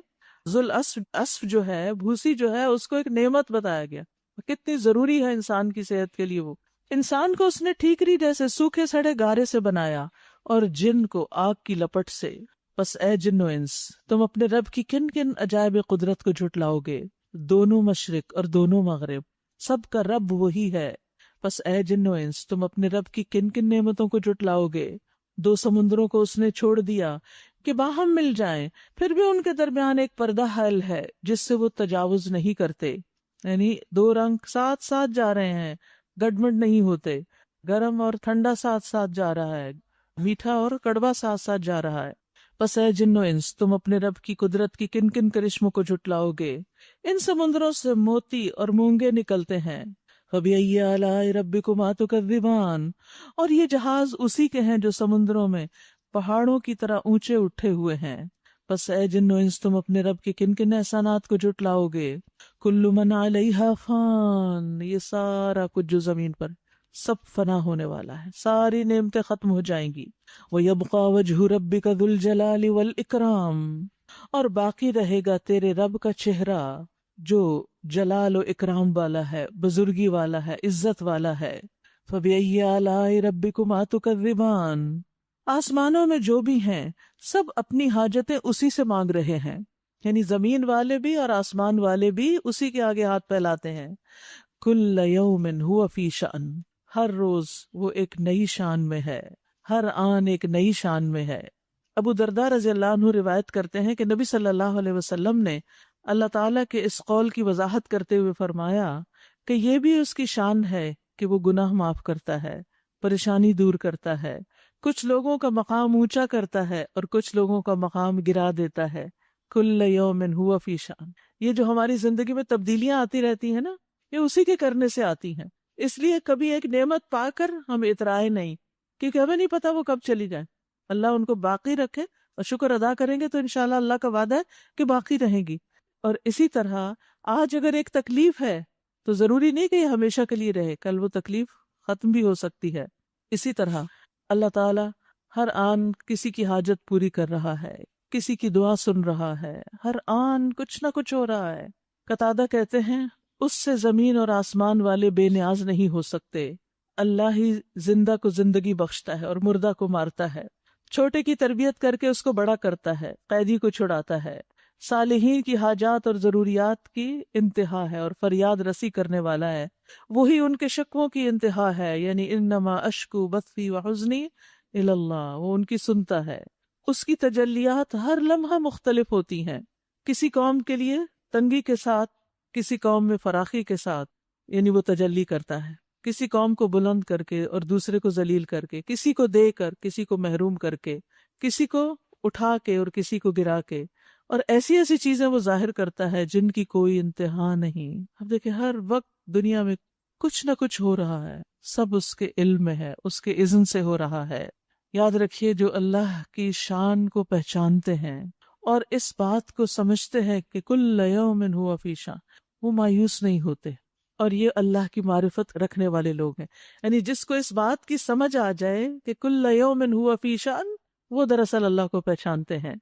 S1: ذوالعصف جو ہے، بھوسی جو ہے، اس کو ایک نعمت بتایا گیا، کتنی ضروری ہے انسان کی صحت کے لیے۔ وہ انسان کو اس نے ٹھیکری جیسے سوکھے سڑے گارے سے بنایا اور جن کو آگ کی لپٹ سے۔ پس اے جن و انس تم اپنے رب کی کن کن عجائب قدرت کو جھٹلاؤ گے، دونوں مشرق اور دونوں مغرب، سب کا رب وہی ہے۔ پس اے جن و انس تم اپنے رب کی کن کن نعمتوں کو جھٹلاؤ گے، 2 سمندروں کو اس نے چھوڑ دیا کہ باہم مل جائیں، پھر بھی ان کے درمیان ایک پردہ حائل ہے جس سے وہ تجاوز نہیں کرتے، یعنی 2 رنگ ساتھ ساتھ جا رہے ہیں، گڈمڈ نہیں ہوتے، گرم اور ٹھنڈا ساتھ ساتھ جا رہا ہے، میٹھا اور کڑوا ساتھ ساتھ جا رہا ہے۔ پس اے جن و انس تم اپنے رب کی قدرت کی کن کن کرشموں کو جھٹلاؤ گے، ان سمندروں سے موتی اور مونگے نکلتے ہیں۔ فَبِأَيِّ آلَاءِ رَبِّكُمَا تُكَذِّبَانِ، اور یہ جہاز اسی کے ہیں جو سمندروں میں پہاڑوں کی طرح اونچے اٹھے ہوئے ہیں۔ پس اے جن و انس تم اپنے رب کے کن کن احسانات کو جھٹلاؤ گے۔ کل من علیہا فان، یہ سارا کچھ جو زمین پر سب فنا ہونے والا ہے، ساری نعمتیں ختم ہو جائیں گی۔ وَيَبْقَى وَجْهُ رَبِّكَ ذُو الْجَلَالِ وَالْإِكْرَامِ، اور باقی رہے گا تیرے رب کا چہرہ جو جلال و اکرام والا ہے، بزرگی والا ہے، عزت والا ہے۔ فَبِأَيِّ آلَاءِ رَبِّكُمَا تُكَذِّبَانِ، آسمانوں میں جو بھی ہیں سب اپنی حاجتیں اسی سے مانگ رہے ہیں، یعنی زمین والے بھی اور آسمان والے بھی اسی کے آگے ہاتھ پھیلاتے ہیں۔ کل یوم ہوا فی شأن، ہر روز وہ ایک نئی شان میں ہے، ہر آن ایک نئی شان میں ہے۔ ابو درداء رضی اللہ عنہ روایت کرتے ہیں کہ نبی صلی اللہ علیہ وسلم نے اللہ تعالیٰ کے اس قول کی وضاحت کرتے ہوئے فرمایا کہ یہ بھی اس کی شان ہے کہ وہ گناہ معاف کرتا ہے، پریشانی دور کرتا ہے، کچھ لوگوں کا مقام اونچا کرتا ہے اور کچھ لوگوں کا مقام گرا دیتا ہے۔ کل یوم ہوا فی شأن، یہ جو ہماری زندگی میں تبدیلیاں آتی رہتی ہیں نا، یہ اسی کے کرنے سے آتی ہیں۔ اس لیے کبھی ایک نعمت پا کر ہم اترائے نہیں، کیونکہ ہمیں نہیں پتا وہ کب چلی جائے۔ اللہ ان کو باقی رکھے اور شکر ادا کریں گے تو انشاءاللہ اللہ کا وعدہ ہے کہ باقی رہیں گی۔ اور اسی طرح آج اگر ایک تکلیف ہے تو ضروری نہیں کہ یہ ہمیشہ کے لیے رہے، کل وہ تکلیف ختم بھی ہو سکتی ہے۔ اسی طرح اللہ تعالیٰ ہر آن کسی کی حاجت پوری کر رہا ہے، کسی کی دعا سن رہا ہے، ہر آن کچھ نہ کچھ ہو رہا ہے۔ قتادہ کہتے ہیں اس سے زمین اور آسمان والے بے نیاز نہیں ہو سکتے، اللہ ہی زندہ کو زندگی بخشتا ہے اور مردہ کو مارتا ہے، چھوٹے کی تربیت کر کے اس کو بڑا کرتا ہے، قیدی کو چھڑاتا ہے، صالحین کی حاجات اور ضروریات کی انتہا ہے اور فریاد رسی کرنے والا ہے، وہی ان کے شکووں کی انتہا ہے، یعنی انما اشکو بثی وحزنی الی اللہ، وہ ان کی سنتا ہے۔ اس کی تجلیات ہر لمحہ مختلف ہوتی ہیں، کسی قوم کے لیے تنگی کے ساتھ، کسی قوم میں فراخی کے ساتھ، یعنی وہ تجلی کرتا ہے، کسی قوم کو بلند کر کے اور دوسرے کو ذلیل کر کے، کسی کو دے کر کسی کو محروم کر کے، کسی کو اٹھا کے اور کسی کو گرا کے، اور ایسی ایسی چیزیں وہ ظاہر کرتا ہے جن کی کوئی انتہا نہیں۔ اب دیکھیں ہر وقت دنیا میں کچھ نہ کچھ ہو رہا ہے، سب اس کے علم میں ہے، اس کے اذن سے ہو رہا ہے۔ یاد رکھیے جو اللہ کی شان کو پہچانتے ہیں اور اس بات کو سمجھتے ہیں کہ کل یوم ہوا فی شان، وہ مایوس نہیں ہوتے، اور یہ اللہ کی معرفت رکھنے والے لوگ ہیں۔ یعنی جس کو اس بات کی سمجھ آ جائے کہ کل یوم ہوا فی شان، وہ دراصل اللہ کو پہچانتے ہیں،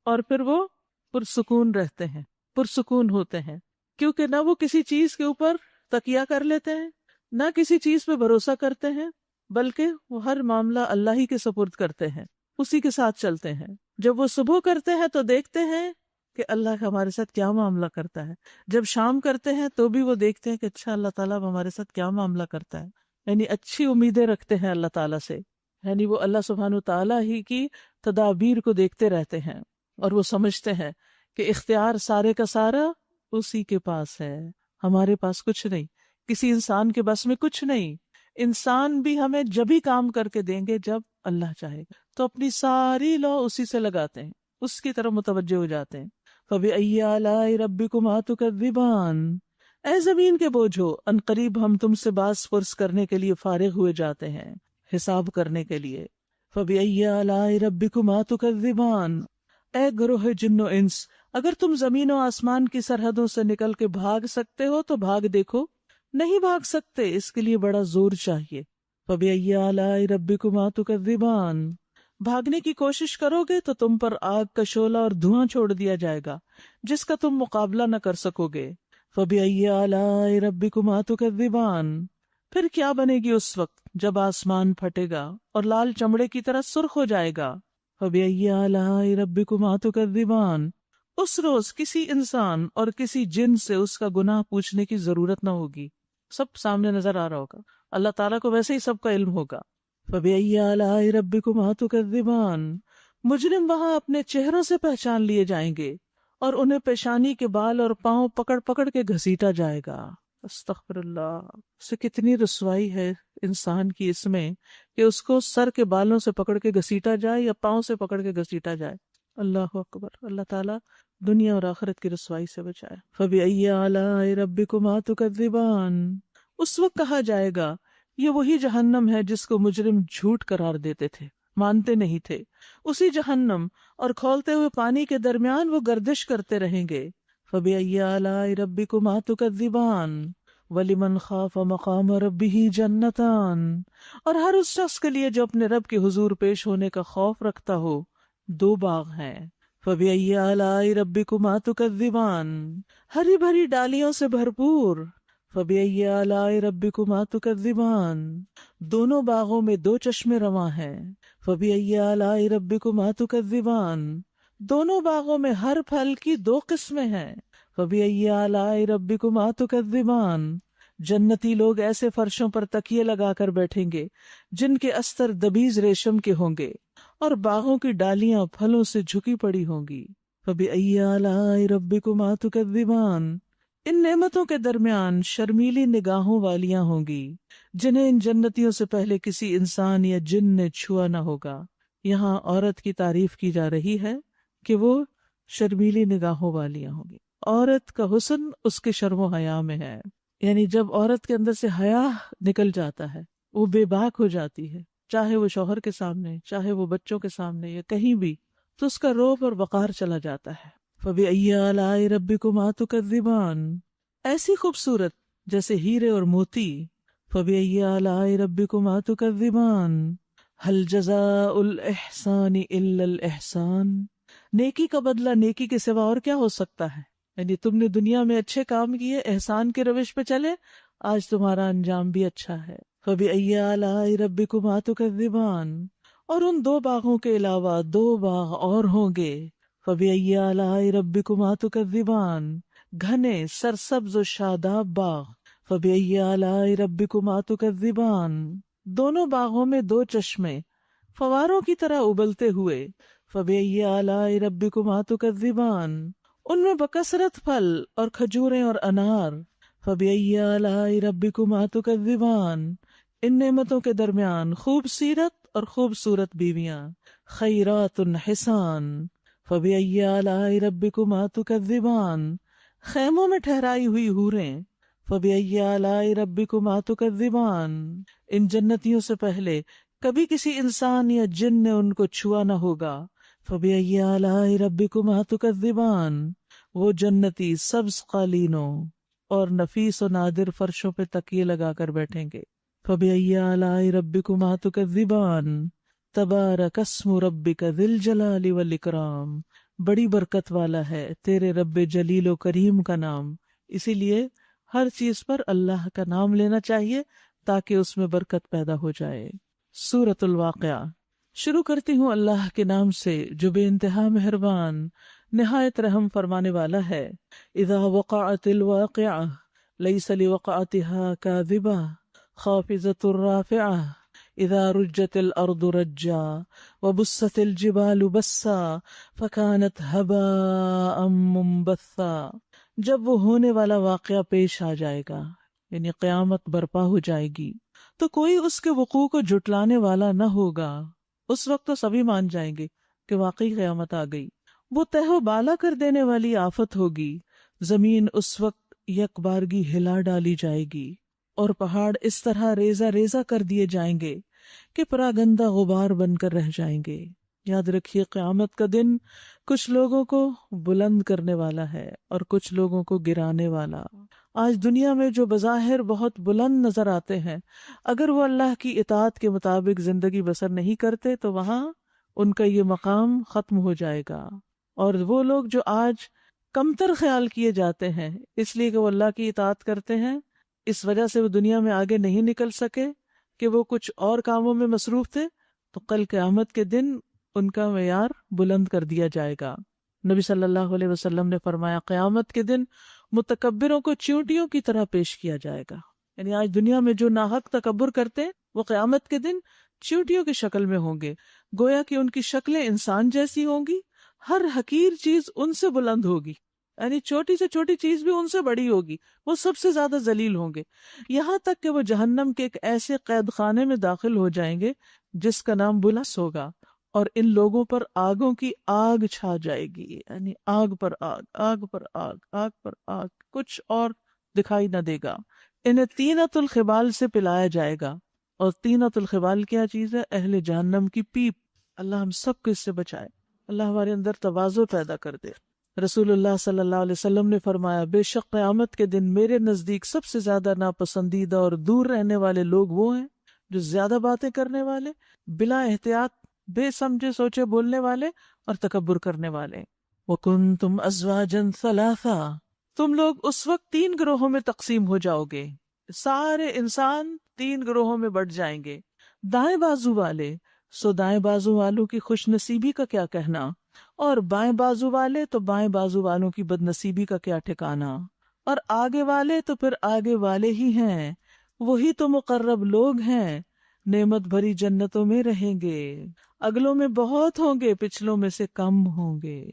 S1: اور پھر وہ پرسکون رہتے ہیں، پرسکون ہوتے ہیں، کیونکہ نہ وہ کسی چیز کے اوپر تکیہ کر لیتے ہیں، نہ کسی چیز پہ بھروسہ کرتے ہیں، بلکہ وہ ہر معاملہ اللہ ہی کے سپرد کرتے ہیں، اسی کے ساتھ چلتے ہیں۔ جب وہ صبح کرتے ہیں تو دیکھتے ہیں کہ اللہ ہمارے ساتھ کیا معاملہ کرتا ہے، جب شام کرتے ہیں تو بھی وہ دیکھتے ہیں کہ اچھا اللہ تعالیٰ ہمارے ساتھ کیا معاملہ کرتا ہے، یعنی اچھی امیدیں رکھتے ہیں اللہ تعالیٰ سے، یعنی وہ اللہ سبحانہ تعالیٰ ہی کی تدابیر کو دیکھتے رہتے ہیں، اور وہ سمجھتے ہیں کہ اختیار سارے کا سارا اسی کے پاس ہے، ہمارے پاس کچھ نہیں، کسی انسان کے بس میں کچھ نہیں۔ انسان بھی ہمیں جب ہی کام کر کے دیں گے جب اللہ چاہے گا، تو اپنی ساری لو اسی سے لگاتے ہیں، اس کی طرف متوجہ ہو جاتے ہیں۔ فَبِأَيِّ آلَاءِ رَبِّكُمَا تُكَذِّبَانِ، اے زمین کے بوجھو، ان قریب ہم تم سے باز پرس کرنے کے لیے فارغ ہوئے جاتے ہیں، حساب کرنے کے لیے۔ فَبِأَيِّ آلَاءِ رَبِّكُمَا تُكَذِّبَانِ، اے گروہ جن و انس، اگر تم زمین و آسمان کی سرحدوں سے نکل کے بھاگ سکتے ہو تو بھاگ دیکھو، نہیں بھاگ سکتے، اس کے لیے بڑا زور چاہیے۔ فَبِأَيِّ آلَاءِ رَبِّكُمَا تُكَذِّبَانِ، بھاگنے کی کوشش کرو گے تو تم پر آگ کا شعلہ اور دھواں چھوڑ دیا جائے گا جس کا تم مقابلہ نہ کر سکو گے۔ فَبِأَيِّ آلَاءِ رَبِّكُمَا تُكَذِّبَانِ، پھر کیا بنے گی اس وقت جب آسمان پھٹے گا اور لال چمڑے کی طرح سرخ ہو جائے گا۔ فَبِأَيِّ آلَاءِ رَبِّكُمَا تُكَذِّبَانِ، اس روز کسی انسان اور کسی جن سے اس کا گناہ پوچھنے کی ضرورت نہ ہوگی، سب سامنے نظر آ رہا ہوگا، اللہ تعالیٰ کو ویسے ہی سب کا علم ہوگا۔ فَبِأَيِّ آلَاءِ رَبِّكُمَا تُكَذِّبَانِ، مجرم وہاں اپنے چہروں سے پہچان لیے جائیں گے اور انہیں پیشانی کے بال اور پاؤں پکڑ پکڑ کے گھسیٹا جائے گا۔ استغفر اللہ، سے کتنی رسوائی ہے انسان کی اس میں کہ اس کو سر کے بالوں سے پکڑ کے گھسیٹا جائے یا پاؤں سے پکڑ کے گھسیٹا جائے۔ اللہ اکبر، اللہ تعالیٰ دنیا اور آخرت کی رسوائی سے بچائے۔ فَبِأَيِّ آلَاءِ رَبِّكُمَا تُكَذِّبَانِ، اس وقت کہا جائے گا یہ وہی جہنم ہے جس کو مجرم جھوٹ قرار دیتے تھے، مانتے نہیں تھے، اسی جہنم اور کھولتے ہوئے پانی کے درمیان وہ گردش کرتے رہیں گے۔ فَبِأَيِّ آلَاءِ رَبِّكُمَا تُكَذِّبَانِ وَلِمَنْ خَافَ مَقَامَ رَبِّهِ جَنَّتَانِ، اور ہر اس شخص کے لیے جو اپنے رب کے حضور پیش ہونے کا خوف رکھتا ہو، دو باغ ہیں۔ فَبِأَيِّ آلَاءِ رَبِّكُمَا تُكَذِّبَانِ، ہری بھری ڈالیوں سے بھرپور۔ فَبِأَيِّ آلَاءِ رَبِّكُمَا تُكَذِّبَانِ، دونوں باغوں میں دو چشمے رواں ہیں۔ فَبِأَيِّ آلَاءِ رَبِّكُمَا تُكَذِّبَانِ، دونوں باغوں میں ہر پھل کی دو قسمیں ہیں۔ فَبِأَيِّ آلَاءِ رَبِّكُمَا تُكَذِّبَانِ، جنتی لوگ ایسے فرشوں پر تکیے لگا کر بیٹھیں گے جن کے استر دبیز ریشم کے ہوں گے اور باغوں کی ڈالیاں پھلوں سے جھکی پڑی ہوں گی۔ فَبِأَيِّ آلَاءِ رَبِّكُمَا تُكَذِّبَانِ، ان نعمتوں کے درمیان شرمیلی نگاہوں والیاں ہوں گی جنہیں ان جنتیوں سے پہلے کسی انسان یا جن نے چھوا نہ ہوگا۔ یہاں عورت کی تعریف کی جا رہی ہے کہ وہ شرمیلی نگاہوں والیاں ہوں گی۔ عورت کا حسن اس کے شرم و حیا میں ہے، یعنی جب عورت کے اندر سے حیا نکل جاتا ہے، وہ بے باک ہو جاتی ہے، چاہے وہ شوہر کے سامنے، چاہے وہ بچوں کے سامنے یا کہیں بھی، تو اس کا روب اور وقار چلا جاتا ہے۔ فَبِأَيِّ آلَاءِ رَبِّكُمَا تُكَذِّبَانِ، ایسی خوبصورت جیسے ہیرے اور موتی۔ فَبِأَيِّ آلَاءِ رَبِّكُمَا تُكَذِّبَانِ هَلْ جَزَاءُ الْإِحْسَانِ إِلَّا الْإِحْسَانُ، نیکی کا بدلہ نیکی کے سوا اور کیا ہو سکتا ہے؟ یعنی تم نے دنیا میں اچھے کام کیے، احسان کے روش پہ چلے، آج تمہارا انجام بھی اچھا ہے۔ فبأي آلاء ربكما تكذبان، اور ان دو باغوں کے علاوہ دو باغ اور ہوں گے. فبأي آلاء ربكما تكذبان، گھنے سرسبز و شاداب باغ. فبأي آلاء ربكما تكذبان، دونوں باغوں میں دو چشمے فواروں کی طرح ابلتے ہوئے. فبأي آلاء ربكما تكذبان، ان میں بکثرت پھل اور کھجوریں اور انار. فبأي آلاء ربكما تكذبان، ان نعمتوں کے درمیان خوب سیرت اور خوبصورت بیویاں. خیرات حسان. فبأي آلاء ربكما تكذبان، خیموں میں ٹھہرائی ہوئی حوریں. فبأي آلاء ربكما تكذبان، ان جنتیوں سے پہلے کبھی کسی انسان یا جن نے ان کو چھوا نہ ہوگا. فبأي آلاء ربكما تكذبان، وہ جنتی سبز قالینوں اور نفیس و نادر فرشوں پہ تکیے لگا کر بیٹھیں گے. فبأي آلاء ربكما تكذبان، تبارک اسم ربک ذی الجلال والاکرام، بڑی برکت والا ہے تیرے رب جلیل و کریم کا نام. اسی لیے ہر چیز پر اللہ کا نام لینا چاہیے تاکہ اس میں برکت پیدا ہو جائے. سورۃ الواقعہ. شروع کرتی ہوں اللہ کے نام سے جو بے انتہا مہربان نہایت رحم فرمانے والا ہے. اذا وقعت الواقعہ لیس لوقعتها کاذبہ خافضۃ رافعہ اذا رجت الارض رجا وبست الجبال بسا فكانت هباء منبثا. جب وہ ہونے والا واقعہ پیش آ جائے گا، یعنی قیامت برپا ہو جائے گی، تو کوئی اس کے وقوع کو جھٹلانے والا نہ ہوگا. اس وقت تو سبھی مان جائیں گے کہ واقعی قیامت آ گئی. وہ تہ و بالا کر دینے والی آفت ہوگی. زمین اس وقت یک بارگی ہلا ڈالی جائے گی اور پہاڑ اس طرح ریزہ ریزہ کر دیے جائیں گے کہ پراگندہ غبار بن کر رہ جائیں گے. یاد رکھیے قیامت کا دن کچھ لوگوں کو بلند کرنے والا ہے اور کچھ لوگوں کو گرانے والا. آج دنیا میں جو بظاہر بہت بلند نظر آتے ہیں، اگر وہ اللہ کی اطاعت کے مطابق زندگی بسر نہیں کرتے تو وہاں ان کا یہ مقام ختم ہو جائے گا. اور وہ لوگ جو آج کمتر خیال کیے جاتے ہیں اس لیے کہ وہ اللہ کی اطاعت کرتے ہیں، اس وجہ سے وہ دنیا میں آگے نہیں نکل سکے کہ وہ کچھ اور کاموں میں مصروف تھے، تو کل قیامت کے دن ان کا معیار بلند کر دیا جائے گا. نبی صلی اللہ علیہ وسلم نے فرمایا قیامت کے دن متکبروں کو چیونٹیوں کی طرح پیش کیا جائے گا. یعنی آج دنیا میں جو ناحق تکبر کرتے ہیں وہ قیامت کے دن چیونٹیوں کی شکل میں ہوں گے، گویا کہ ان کی شکلیں انسان جیسی ہوں گی. ہر حقیر چیز ان سے بلند ہوگی، یعنی چھوٹی سے چھوٹی چیز بھی ان سے بڑی ہوگی، وہ سب سے زیادہ ذلیل ہوں گے، یہاں تک کہ وہ جہنم کے ایک ایسے قید خانے میں داخل ہو جائیں گے جس کا نام بلس ہوگا. اور ان لوگوں پر آگوں کی آگ چھا جائے گی، یعنی آگ پر آگ، آگ پر آگ، آگ پر آگ، کچھ اور دکھائی نہ دے گا. انہیں طینۃ الخبال سے پلایا جائے گا. اور طینۃ الخبال کیا چیز ہے؟ اہل جہنم کی پیپ. اللہ ہم سب کو اس سے بچائے، اللہ ہمارے اندر تواضع پیدا کر دے. رسول اللہ صلی اللہ علیہ وسلم نے فرمایا بے شک قیامت کے دن میرے نزدیک سب سے زیادہ ناپسندیدہ اور دور رہنے والے لوگ وہ ہیں جو زیادہ باتیں کرنے والے، بلا احتیاط بے سمجھے سوچے بولنے والے اور تکبر کرنے والے. وَكُنْتُمْ أَزْوَاجًا ثَلَاثًا، تم لوگ اس وقت 3 گروہوں میں تقسیم ہو جاؤ گے. سارے انسان 3 گروہوں میں بٹ جائیں گے. دائیں بازو والے، سو دائیں بازو والوں کی خوش نصیبی کا کیا کہنا، اور بائیں بازو والے تو بائیں بازو والوں کی بد نصیبی کا کیا ٹھکانا، اور آگے والے تو پھر آگے والے ہی ہیں، وہی تو مقرب لوگ ہیں، نعمت بھری جنتوں میں رہیں گے. اگلوں میں بہت ہوں گے، پچھلوں میں سے کم ہوں گے.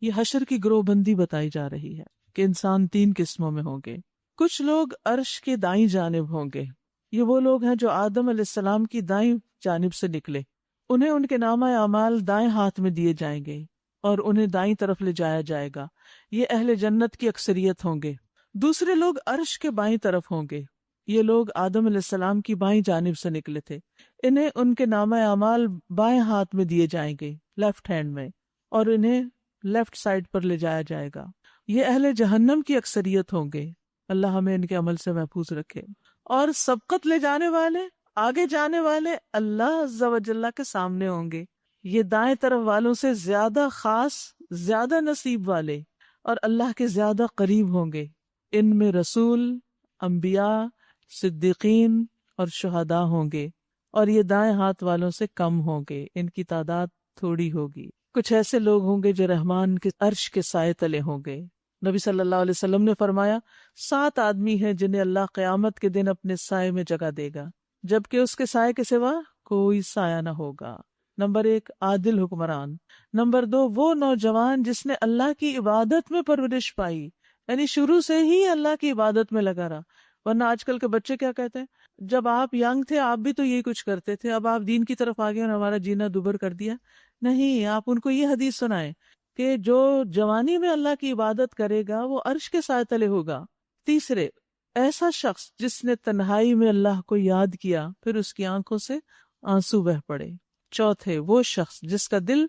S1: یہ حشر کی گروہ بندی بتائی جا رہی ہے کہ انسان 3 قسموں میں ہوں گے. کچھ لوگ عرش کے دائیں جانب ہوں گے. یہ وہ لوگ ہیں جو آدم علیہ السلام کی دائیں جانب سے نکلے. انہیں ان کے نامہ اعمال دائیں ہاتھ میں دیے جائیں گے اور انہیں دائیں طرف لے جایا جائے گا. یہ اہل جنت کی اکثریت ہوں گے. دوسرے لوگ عرش کے بائیں طرف ہوں گے. یہ لوگ آدم علیہ السلام کی بائیں جانب سے نکلے تھے. انہیں ان کے نامہ اعمال بائیں ہاتھ میں دیے جائیں گے، لیفٹ ہینڈ میں، اور انہیں لیفٹ سائڈ پر لے جایا جائے گا. یہ اہل جہنم کی اکثریت ہوں گے. اللہ ہمیں ان کے عمل سے محفوظ رکھے. اور سبقت لے جانے والے، آگے جانے والے اللہ عز و جل کے سامنے ہوں گے. یہ دائیں طرف والوں سے زیادہ خاص، زیادہ نصیب والے اور اللہ کے زیادہ قریب ہوں گے. ان میں رسول، انبیاء، صدیقین اور شہداء ہوں گے، اور یہ دائیں ہاتھ والوں سے کم ہوں گے، ان کی تعداد تھوڑی ہوگی۔ کچھ ایسے لوگ ہوں گے جو رحمان کے عرش کے سائے تلے ہوں گے۔ نبی صلی اللہ علیہ وسلم نے فرمایا 7 آدمی ہیں جنہیں اللہ قیامت کے دن اپنے سائے میں جگہ دے گا، جبکہ اس کے سائے کے سوا کوئی سایہ نہ ہوگا۔ نمبر 1 عادل حکمران، نمبر 2 وہ نوجوان جس نے اللہ کی عبادت میں پرورش پائی، یعنی شروع سے ہی اللہ کی عبادت میں لگا رہا۔ ورنہ آج کل کے بچے کیا کہتے ہیں، جب آپ ینگ تھے آپ بھی تو یہی کچھ کرتے تھے، اب آپ دین کی طرف آ گئے اور ہمارا جینا دوبر کر دیا۔ نہیں، آپ ان کو یہ حدیث سنائیں کہ جو جوانی میں اللہ کی عبادت کرے گا وہ عرش کے سائے تلے ہوگا۔ تیسرے، ایسا شخص جس نے تنہائی میں اللہ کو یاد کیا پھر اس کی آنکھوں سے آنسو بہ پڑے۔ چوتھے، وہ شخص جس کا دل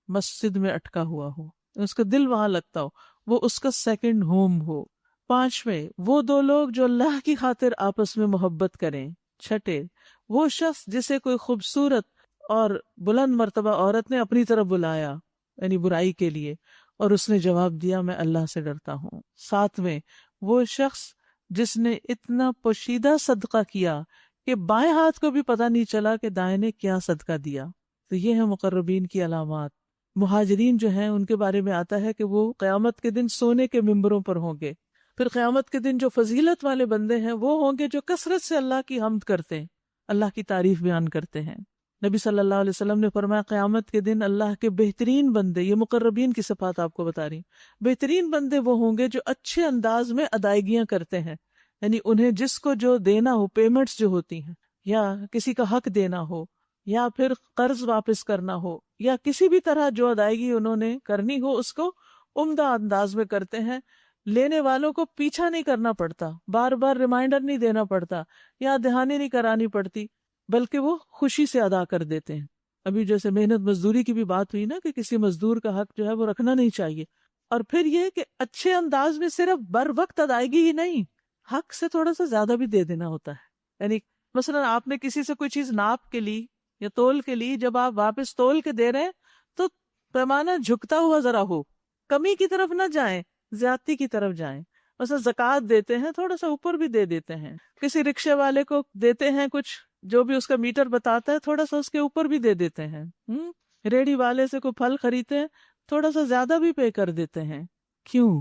S1: مسجد میں اٹکا ہوا ہو، اس کا دل وہاں لگتا ہو، وہ اس کا سیکنڈ ہوم ہو۔ پانچویں، وہ 2 لوگ جو اللہ کی خاطر آپس میں محبت کریں۔ چھٹے، وہ شخص جسے کوئی خوبصورت اور بلند مرتبہ عورت نے اپنی طرف بلایا، یعنی برائی کے لیے، اور اس نے جواب دیا میں اللہ سے ڈرتا ہوں۔ ساتویں، وہ شخص جس نے اتنا پوشیدہ صدقہ کیا کہ بائیں ہاتھ کو بھی پتہ نہیں چلا کہ دائیں نے کیا صدقہ دیا۔ تو یہ ہے مقربین کی علامات۔ مہاجرین جو ہیں ان کے بارے میں آتا ہے کہ وہ قیامت کے دن سونے کے ممبروں پر ہوں گے۔ پھر قیامت کے دن جو فضیلت والے بندے ہیں وہ ہوں گے جو کثرت سے اللہ کی حمد کرتے ہیں، اللہ کی تعریف بیان کرتے ہیں۔ نبی صلی اللہ علیہ وسلم نے فرمایا قیامت کے دن اللہ کے بہترین بندے، یہ مقربین کی صفات آپ کو بتا رہی، بہترین بندے وہ ہوں گے جو اچھے انداز میں ادائیگیاں کرتے ہیں، یعنی انہیں جس کو جو دینا ہو، پیمنٹس جو ہوتی ہیں، یا کسی کا حق دینا ہو، یا پھر قرض واپس کرنا ہو، یا کسی بھی طرح جو ادائیگی انہوں نے کرنی ہو اس کو عمدہ انداز میں کرتے ہیں۔ لینے والوں کو پیچھا نہیں کرنا پڑتا، بار بار ریمائنڈر نہیں دینا پڑتا، یا دہانی نہیں کرانی پڑتی، بلکہ وہ خوشی سے ادا کر دیتے ہیں۔ ابھی جیسے محنت مزدوری کی بھی بات ہوئی نا کہ کسی مزدور کا حق جو ہے وہ رکھنا نہیں چاہیے۔ اور پھر یہ کہ اچھے انداز میں صرف بر وقت ادائیگی ہی نہیں، حق سے تھوڑا سا زیادہ بھی دے دینا ہوتا ہے۔ یعنی مثلا آپ نے کسی سے کوئی چیز ناپ کے لی یا تول کے لی، جب آپ واپس تول کے دے رہے ہیں تو پیمانہ جھکتا ہوا ذرا ہو، کمی کی طرف نہ جائیں، زیادتی کی طرف جائیں۔ مثلا زکوٰۃ دیتے ہیں تھوڑا سا اوپر بھی دے دیتے ہیں، کسی رکشے والے کو دیتے ہیں کچھ جو بھی اس کا میٹر بتاتا ہے تھوڑا سا اس کے اوپر بھی دے دیتے ہیں، ریڑھی والے سے کوئی پھل خریدتے ہیں تھوڑا سا زیادہ بھی پے کر دیتے ہیں۔ کیوں؟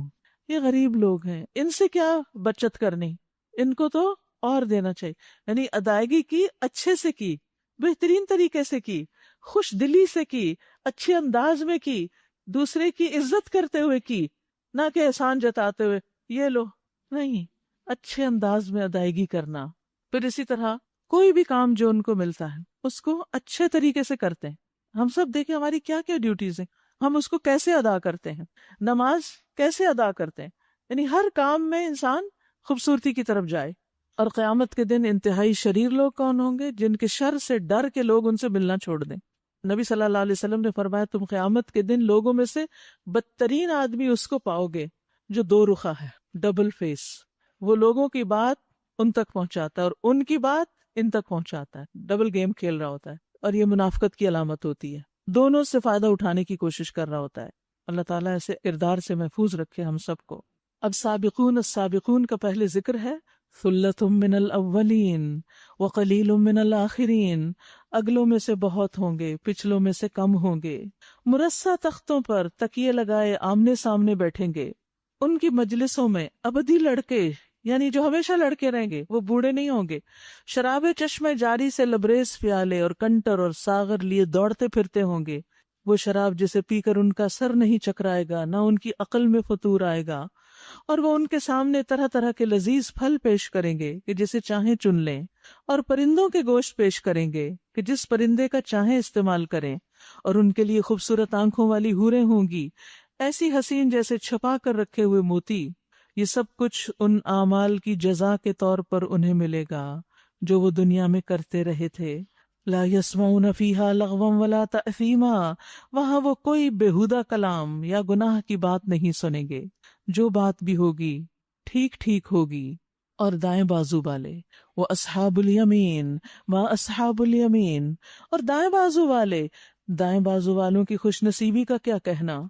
S1: یہ غریب لوگ ہیں، ان سے کیا بچت کرنی، ان کو تو اور دینا چاہیے۔ یعنی ادائیگی کی، اچھے سے کی، بہترین طریقے سے کی، خوش دلی سے کی، اچھے انداز میں کی، دوسرے کی عزت کرتے ہوئے کی، نہ کہ احسان جتاتے ہوئے یہ لو، نہیں، اچھے انداز میں ادائیگی کرنا۔ پھر اسی طرح کوئی بھی کام جو ان کو ملتا ہے اس کو اچھے طریقے سے کرتے ہیں۔ ہم سب دیکھیں ہماری کیا کیا ڈیوٹیز ہیں، ہم اس کو کیسے ادا کرتے ہیں، نماز کیسے ادا کرتے ہیں، یعنی ہر کام میں انسان خوبصورتی کی طرف جائے۔ اور قیامت کے دن انتہائی شریر لوگ کون ہوں گے؟ جن کے شر سے ڈر کے لوگ ان سے ملنا چھوڑ دیں۔ نبی صلی اللہ علیہ وسلم نے فرمایا تم قیامت کے دن لوگوں میں سے بدترین آدمی اس کو پاؤ گے جو 2 رخا ہے، ڈبل فیس۔ وہ لوگوں کی بات ان تک پہنچاتا ہے اور ان کی بات ان تک پہنچاتا ہے، ڈبل گیم کھیل رہا ہوتا ہے، اور یہ منافقت کی علامت ہوتی ہے، دونوں سے فائدہ اٹھانے کی کوشش کر رہا ہوتا ہے۔ اللہ تعالیٰ ایسے کردار سے محفوظ رکھے ہم سب کو۔ اب سابقون السابقون کا پہلے ذکر ہے، ثلۃ من الاولین وقلیل من الاخرین، اگلوں میں سے بہت ہوں گے، پچھلوں میں سے کم ہوں گے، مرصع تختوں پر تکیے لگائے آمنے سامنے بیٹھیں گے، ان کی مجلسوں میں ابدی لڑکے، یعنی جو ہمیشہ لڑکے رہیں گے، وہ بوڑھے نہیں ہوں گے، شراب چشمے جاری سے لبریز پیالے اور کنٹر اور ساغر لیے دوڑتے پھرتے ہوں گے، وہ شراب جسے پی کر ان کا سر نہیں چکرائے گا، نہ ان کی عقل میں فطور آئے گا، اور وہ ان کے سامنے طرح طرح کے لذیذ پھل پیش کریں گے کہ جسے چاہیں چن لیں، اور پرندوں کے گوشت پیش کریں گے کہ جس پرندے کا چاہیں استعمال کریں، اور ان کے لیے خوبصورت آنکھوں والی حوریں ہوں گی، ایسی حسین جیسے چھپا کر رکھے ہوئے موتی۔ یہ سب کچھ ان اعمال کی جزا کے طور پر انہیں ملے گا جو وہ دنیا میں کرتے رہے تھے۔ لا يسمعون فيها لغوا ولا تأثیما، وہاں وہ کوئی بےہودہ کلام یا گناہ کی بات نہیں سنیں گے، جو بات بھی ہوگی ٹھیک ٹھیک ہوگی۔ اور دائیں بازو والے، وہ اصحاب الیمین ما اصحاب الیمین، اور دائیں بازو والے، دائیں بازو والوں کی خوش نصیبی کا کیا کہنا،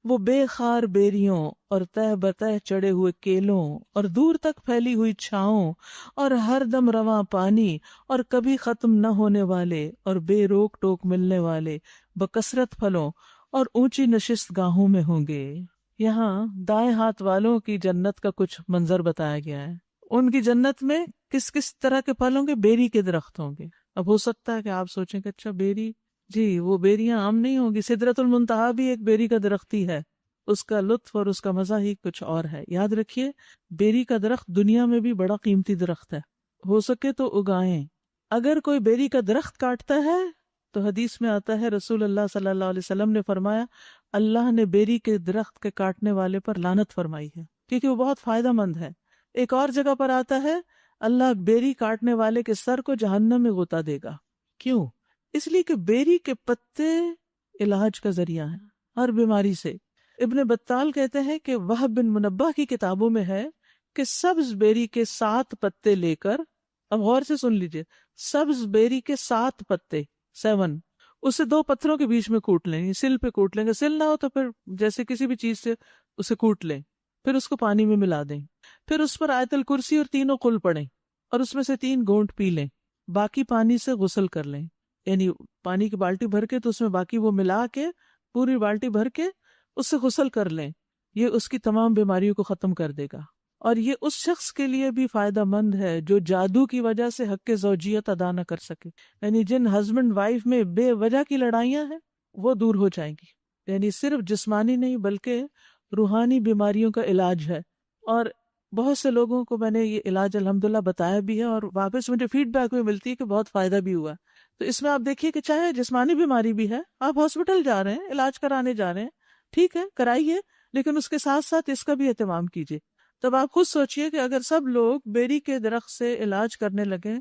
S1: وہ بے خار بیریوں اور تہ بتہ چڑھے ہوئے کیلوں اور دور تک پھیلی ہوئی چھاؤں اور ہر دم رواں پانی اور کبھی ختم نہ ہونے والے اور بے روک ٹوک ملنے والے بکثرت پھلوں اور اونچی نشست گاہوں میں ہوں گے۔ یہاں دائیں ہاتھ والوں کی جنت کا کچھ منظر بتایا گیا ہے۔ ان کی جنت میں کس کس طرح کے پھل ہوں گے؟ بیری کے درخت ہوں گے۔ اب ہو سکتا ہے کہ آپ سوچیں کہ اچھا بیری، جی وہ بیریاں عام نہیں ہوں گی، سدرۃ المنتہا بھی ایک بیری کا درخت ہی ہے، اس کا لطف اور اس کا مزہ ہی کچھ اور ہے۔ یاد رکھیے بیری کا درخت دنیا میں بھی بڑا قیمتی درخت ہے، ہو سکے تو اگائیں۔ اگر کوئی بیری کا درخت کاٹتا ہے تو حدیث میں آتا ہے رسول اللہ صلی اللہ علیہ وسلم نے فرمایا اللہ نے بیری کے درخت کے کاٹنے والے پر لعنت فرمائی ہے، کیونکہ وہ بہت فائدہ مند ہے۔ ایک اور جگہ پر آتا ہے اللہ بیری کاٹنے والے کے سر کو جہنم میں غوطہ دے گا۔ کیوں؟ اس لیے کہ بیری کے پتے علاج کا ذریعہ ہیں ہر بیماری سے۔ ابن بطال کہتے ہیں کہ وہب بن منبہ کی کتابوں میں ہے کہ سبز بیری کے 7 پتے لے کر، اب غور سے سن لیجئے، سبز بیری کے 7 پتے 7 اسے 2 پتھروں کے بیچ میں کوٹ لیں، سل پہ کوٹ لیں گے، سل نہ ہو تو پھر جیسے کسی بھی چیز سے اسے کوٹ لیں، پھر اس کو پانی میں ملا دیں، پھر اس پر آیت الکرسی اور 3 قل پڑھیں اور اس میں سے 3 گھونٹ پی لیں، باقی پانی سے غسل کر لیں، یعنی پانی کی بالٹی بھر کے تو اس میں باقی وہ ملا کے پوری بالٹی بھر کے اس سے غسل کر لیں، یہ اس کی تمام بیماریوں کو ختم کر دے گا۔ اور یہ اس شخص کے لیے بھی فائدہ مند ہے جو جادو کی وجہ سے حق زوجیت ادا نہ کر سکے، یعنی جن ہسبینڈ وائف میں بے وجہ کی لڑائیاں ہیں وہ دور ہو جائیں گی، یعنی صرف جسمانی نہیں بلکہ روحانی بیماریوں کا علاج ہے۔ اور بہت سے لوگوں کو میں نے یہ علاج الحمدللہ بتایا بھی ہے اور واپس مجھے فیڈ بیک بھی ملتی ہے کہ بہت فائدہ بھی ہوا۔ تو اس میں آپ دیکھیے کہ چاہے جسمانی بیماری بھی ہے، آپ ہاسپٹل جا رہے ہیں، علاج کرانے جا رہے ہیں، ٹھیک ہے کرائیے، لیکن اس کے ساتھ ساتھ اس کا بھی اہتمام کیجیے۔ تب آپ خود سوچئے کہ اگر سب لوگ بیری کے درخت سے علاج کرنے لگیں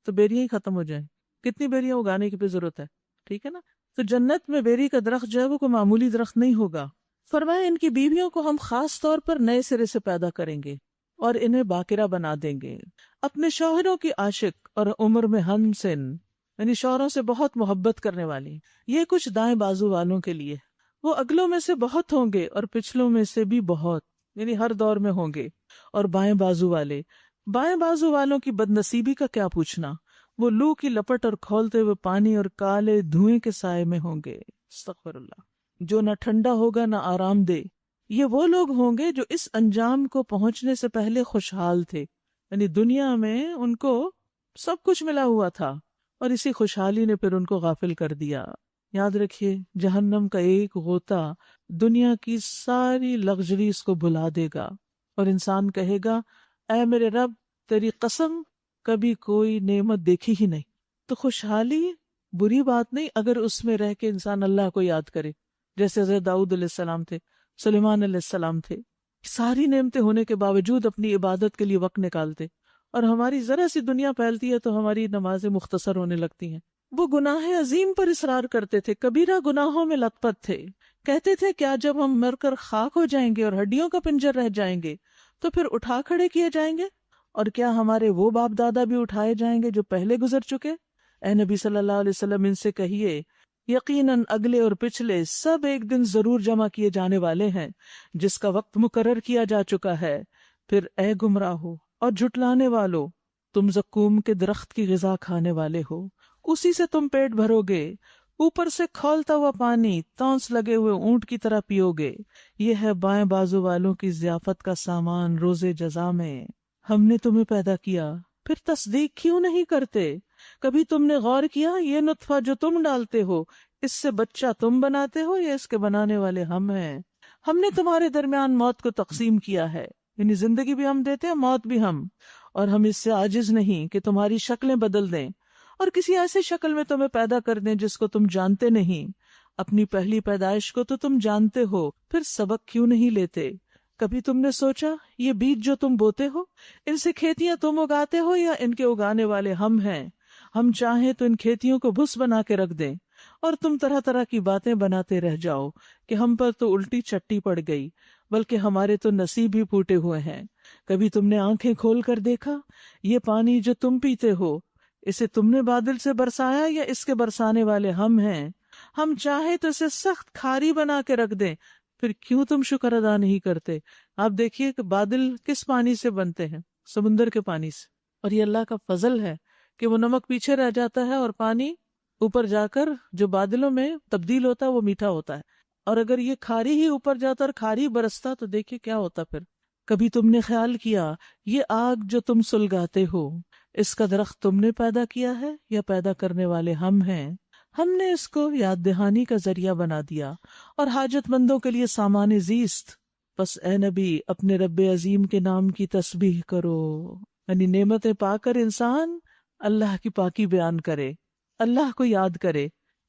S1: تو بیریاں ہی ختم ہو جائیں، کتنی بیریاں اگانے کی بھی ضرورت ہے، ٹھیک ہے نا؟ تو جنت میں بیری کا درخت جو ہے وہ کوئی معمولی درخت نہیں ہوگا۔ فرمایا ان کی بیویوں کو ہم خاص طور پر نئے سرے سے پیدا کریں گے اور انہیں باقرہ بنا دیں گے، اپنے شوہروں کی عاشق اور عمر میں ہم سن، یعنی شوہروں سے بہت محبت کرنے والی۔ یہ کچھ دائیں بازو والوں کے لیے، وہ اگلوں میں سے بہت ہوں گے اور پچھلوں میں سے بھی بہت، یعنی ہر دور میں ہوں گے۔ اور بائیں بازو والے، بائیں بازو والوں کی بد نصیبی کا کیا پوچھنا، وہ لو کی لپٹ اور کھولتے ہوئے پانی اور کالے دھوئیں کے سائے میں ہوں گے، استغفر اللہ، جو نہ ٹھنڈا ہوگا نہ آرام دے۔ یہ وہ لوگ ہوں گے جو اس انجام کو پہنچنے سے پہلے خوشحال تھے، یعنی دنیا میں ان کو سب کچھ ملا ہوا تھا اور اسی خوشحالی نے پھر ان کو غافل کر دیا۔ یاد رکھیے جہنم کا ایک غوطہ دنیا کی ساری لگژریز کو بھلا دے گا اور انسان کہے گا اے میرے رب تیری قسم کبھی کوئی نعمت دیکھی ہی نہیں۔ تو خوشحالی بری بات نہیں اگر اس میں رہ کے انسان اللہ کو یاد کرے، جیسے حضرت داؤد علیہ السلام تھے، سلیمان علیہ السلام تھے، ساری نعمتیں ہونے کے باوجود اپنی عبادت کے لیے وقت نکالتے۔ اور ہماری ذرا سی دنیا پھیلتی ہے تو ہماری نمازیں مختصر ہونے لگتی ہیں۔ وہ گناہ عظیم پر اصرار کرتے تھے، کبیرہ گناہوں میں لت پت تھے، کہتے تھے کیا جب ہم مر کر خاک ہو جائیں گے اور ہڈیوں کا پنجر رہ جائیں گے تو پھر اٹھا کھڑے کیے جائیں گے، اور کیا ہمارے وہ باپ دادا بھی اٹھائے جائیں گے جو پہلے گزر چکے؟ اے نبی صلی اللہ علیہ وسلم ان سے کہیے یقیناً اگلے اور پچھلے سب ایک دن ضرور جمع کیے جانے والے ہیں جس کا وقت مقرر کیا جا چکا ہے۔ پھر اے گمراہو اور جھٹلانے والو، تم زقوم کے درخت کی غذا کھانے والے ہو، اسی سے تم پیٹ بھرو گے، اوپر سے کھولتا ہوا پانی تونس لگے ہوئے اونٹ کی طرح پیو گے۔ یہ ہے بائیں بازو والوں کی ضیافت کا سامان روز جزا میں۔ ہم نے تمہیں پیدا کیا، پھر تصدیق کیوں نہیں کرتے؟ کبھی تم نے غور کیا یہ نطفہ جو تم ڈالتے ہو اس سے بچہ تم بناتے ہو یا اس کے بنانے والے ہم ہیں؟ ہم نے تمہارے درمیان موت کو تقسیم کیا ہے، یعنی زندگی بھی ہم دیتے ہیں موت بھی ہم، اور ہم اس سے عاجز نہیں کہ تمہاری شکلیں بدل دیں اور کسی ایسی شکل میں تمہیں پیدا کر دیں جس کو تم جانتے نہیں۔ اپنی پہلی پیدائش کو تو تم جانتے ہو، پھر سبق کیوں نہیں لیتے؟ کبھی تم نے سوچا یہ بیج جو تم بوتے ہو ان سے کھیتیاں تم اگاتے ہو یا ان کے اگانے والے ہم ہیں؟ ہم چاہیں تو ان کھیتیوں کو بھس بنا کے رکھ دیں اور تم طرح طرح کی باتیں بناتے رہ جاؤ کہ ہم پر تو الٹی چٹی پڑ گئی، بلکہ ہمارے تو نصیب ہی پھوٹے ہوئے ہیں۔ کبھی تم نے آنکھیں کھول کر دیکھا یہ پانی جو تم پیتے ہو اسے تم نے بادل سے برسایا یا اس کے برسانے والے ہم ہیں؟ ہم چاہے تو اسے سخت کھاری بنا کے رکھ دیں پھر کیوں تم شکر ادا نہیں کرتے؟ آپ دیکھیے کہ بادل کس پانی سے بنتے ہیں؟ سمندر کے پانی سے. اور یہ اللہ کا فضل ہے کہ وہ نمک پیچھے رہ جاتا ہے اور پانی اوپر جا کر جو بادلوں میں تبدیل ہوتا ہے وہ میٹھا ہوتا ہے. اور اگر یہ کھاری ہی اوپر جاتا اور کھاری برستا تو دیکھیے کیا ہوتا پھر. کبھی تم نے خیال کیا یہ آگ جو تم سلگاتے ہو اس کا درخت تم نے پیدا کیا ہے یا پیدا کرنے والے ہم ہیں؟ ہم نے اس کو یاد دہانی کا ذریعہ بنا دیا اور حاجت مندوں کے لیے سامان زیست. بس اے نبی اپنے رب عظیم کے نام کی تسبیح کرو. یعنی نعمتیں پا کر انسان اللہ کی پاکی بیان کرے، اللہ کو یاد کرے.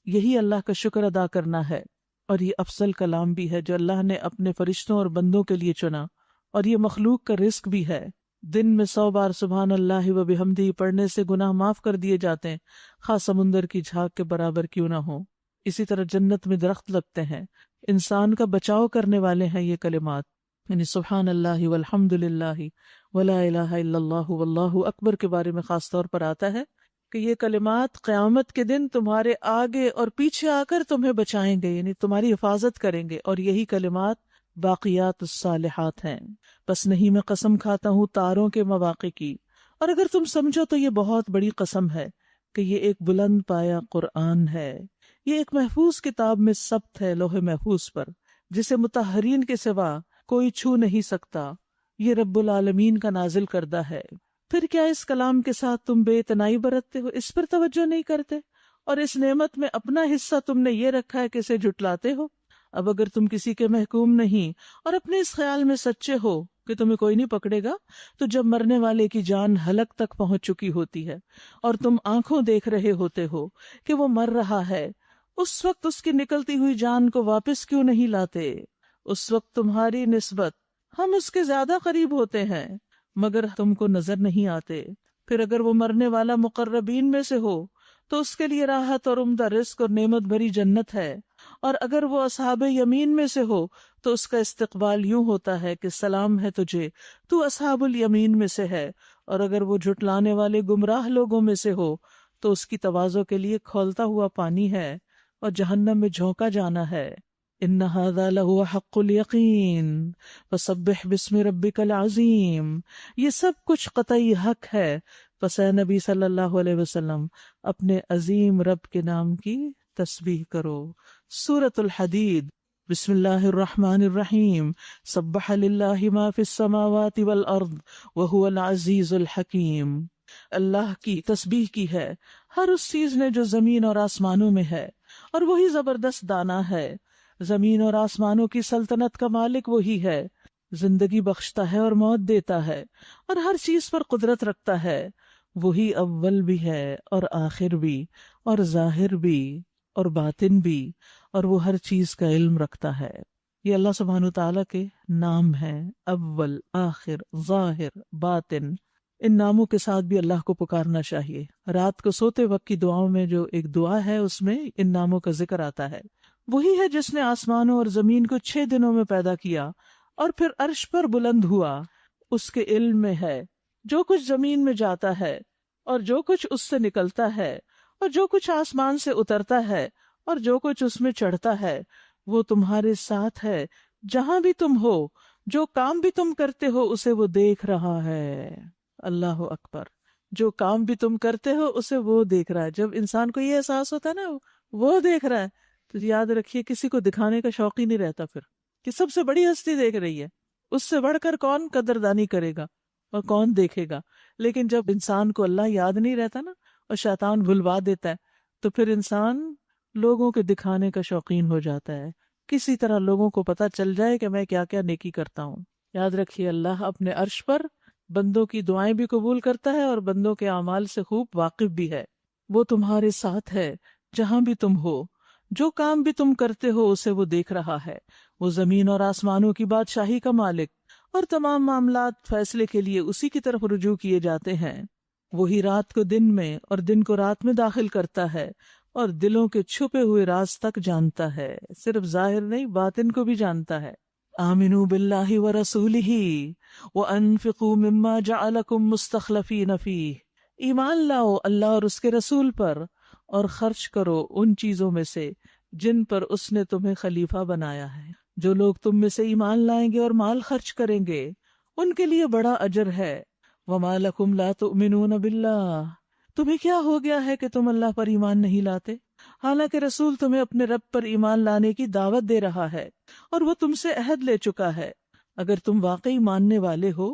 S1: یہی اللہ کا شکر ادا کرنا ہے. اور یہ افضل کلام بھی ہے جو اللہ نے اپنے فرشتوں اور بندوں کے لیے چنا، اور یہ مخلوق کا رزق بھی ہے. دن میں 100 بار سبحان اللہ و بحمدہ پڑھنے سے گناہ معاف کر دیے جاتے ہیں، خواہ سمندر کی جھاگ کے برابر کیوں نہ ہو. اسی طرح جنت میں درخت لگتے ہیں، انسان کا بچاؤ کرنے والے ہیں یہ کلمات. یعنی سبحان اللہ والحمد للہ ولا الہ الا اللہ واللہ اکبر کے بارے میں خاص طور پر آتا ہے کہ یہ کلمات قیامت کے دن تمہارے آگے اور پیچھے آ کر تمہیں بچائیں گے، یعنی تمہاری حفاظت کریں گے. اور یہی کلمات باقیات الصالحات ہیں. بس نہیں میں قسم کھاتا ہوں تاروں کے مواقع کی، اور اگر تم سمجھو تو یہ بہت بڑی قسم ہے کہ یہ ایک بلند پایا قرآن ہے. یہ ایک محفوظ کتاب میں ثبت ہے لوح محفوظ پر، جسے مطہرین کے سوا کوئی چھو نہیں سکتا. یہ رب العالمین کا نازل کردہ ہے. پھر کیا اس کلام کے ساتھ تم بے اتنائی برتتے ہو، اس پر توجہ نہیں کرتے؟ اور اس نعمت میں اپنا حصہ تم نے یہ رکھا ہے کہ اسے جھٹلاتے ہو. اب اگر تم کسی کے محکوم نہیں اور اپنے اس خیال میں سچے ہو کہ تمہیں کوئی نہیں پکڑے گا، تو جب مرنے والے کی جان حلق تک پہنچ چکی ہوتی ہے اور تم آنکھوں دیکھ رہے ہوتے ہو کہ وہ مر رہا ہے، اس وقت اس کی نکلتی ہوئی جان کو واپس کیوں نہیں لاتے؟ اس وقت تمہاری نسبت ہم اس کے زیادہ قریب ہوتے ہیں مگر تم کو نظر نہیں آتے. پھر اگر وہ مرنے والا مقربین میں سے ہو تو اس کے لیے راحت اور عمدہ رزق اور نعمت بھری جنت ہے، اور اگر وہ اصحاب یمین میں سے ہو تو اس کا استقبال یوں ہوتا ہے کہ سلام ہے تجھے، تو اصحاب الیمین میں سے ہے. اور اگر وہ جھٹلانے والے گمراہ لوگوں میں سے ہو تو اس کی تواضع کے لیے کھولتا ہوا پانی ہے اور جہنم میں جھونکا جانا ہے. ان ھذا لہو حق الیقین فسبح باسم ربک العظیم. یہ سب کچھ قطعی حق ہے، پس اے نبی صلی اللہ علیہ وسلم اپنے عظیم رب کے نام کی تسبیح کرو. سورۃ الحدید. بسم اللہ الرحمن الرحیم. سبح للہ ما فی السماوات والارض وہو العزیز الحکیم. اللہ کی تسبیح کی ہے ہر اس چیز نے جو زمین اور آسمانوں میں ہے، اور وہی زبردست دانا ہے. زمین اور آسمانوں کی سلطنت کا مالک وہی ہے، زندگی بخشتا ہے اور موت دیتا ہے، اور ہر چیز پر قدرت رکھتا ہے. وہی اول بھی ہے اور آخر بھی اور ظاہر بھی اور باطن بھی، اور وہ ہر چیز کا علم رکھتا ہے. یہ اللہ سبحانہ وتعالیٰ کے نام ہیں، اول، آخر، ظاہر، باطن. ان ناموں کے ساتھ بھی اللہ کو پکارنا چاہیے. رات کو سوتے وقت کی دعاؤں میں جو ایک دعا ہے اس میں ان ناموں کا ذکر آتا ہے. وہی ہے جس نے آسمانوں اور زمین کو 6 دنوں میں پیدا کیا اور پھر عرش پر بلند ہوا. اس کے علم میں ہے جو کچھ زمین میں جاتا ہے اور جو کچھ اس سے نکلتا ہے، اور جو کچھ آسمان سے اترتا ہے اور جو کچھ اس میں چڑھتا ہے. وہ تمہارے ساتھ ہے جہاں بھی تم ہو، جو کام بھی تم کرتے ہو اسے وہ دیکھ رہا ہے. اللہ اکبر. جو کام بھی تم کرتے ہو اسے وہ دیکھ رہا ہے. جب انسان کو یہ احساس ہوتا ہے نا وہ دیکھ رہا ہے، تو یاد رکھیے کسی کو دکھانے کا شوق ہی نہیں رہتا پھر، کہ سب سے بڑی ہستی دیکھ رہی ہے، اس سے بڑھ کر کون قدردانی کرے گا اور کون دیکھے گا. لیکن جب انسان کو اللہ یاد نہیں رہتا نا اور شیطان بھلوا دیتا ہے تو پھر انسان لوگوں کے دکھانے کا شوقین ہو جاتا ہے. کسی طرح لوگوں کو پتہ چل جائے کہ میں کیا کیا نیکی کرتا ہوں. یاد رکھیے اللہ اپنے عرش پر بندوں کی دعائیں بھی قبول کرتا ہے اور بندوں کے اعمال سے خوب واقف بھی ہے. وہ تمہارے ساتھ ہے جہاں بھی تم ہو، جو کام بھی تم کرتے ہو اسے وہ دیکھ رہا ہے. وہ زمین اور آسمانوں کی بادشاہی کا مالک اور تمام معاملات فیصلے کے لیے اسی کی طرف رجوع کیے جاتے ہیں. وہی رات کو دن میں اور دن کو رات میں داخل کرتا ہے اور دلوں کے چھپے ہوئے راز تک جانتا ہے. صرف ظاہر نہیں باطن کو بھی جانتا ہے. آمنوا باللہ ورسولہ وانفقوا مما جعلکم مستخلفین فیہ. ایمان لاؤ اللہ اور اس کے رسول پر اور خرچ کرو ان چیزوں میں سے جن پر اس نے تمہیں خلیفہ بنایا ہے. جو لوگ تم میں سے ایمان لائیں گے اور مال خرچ کریں گے ان کے لیے بڑا اجر ہے۔ وَمَا لَكُمْ لَا تُؤْمِنُونَ بِاللَّهِ، تمہیں کیا ہو گیا ہے کہ تم اللہ پر ایمان نہیں لاتے، حالانکہ رسول تمہیں اپنے رب پر ایمان لانے کی دعوت دے رہا ہے اور وہ تم سے عہد لے چکا ہے۔ اگر تم واقعی ماننے والے ہو،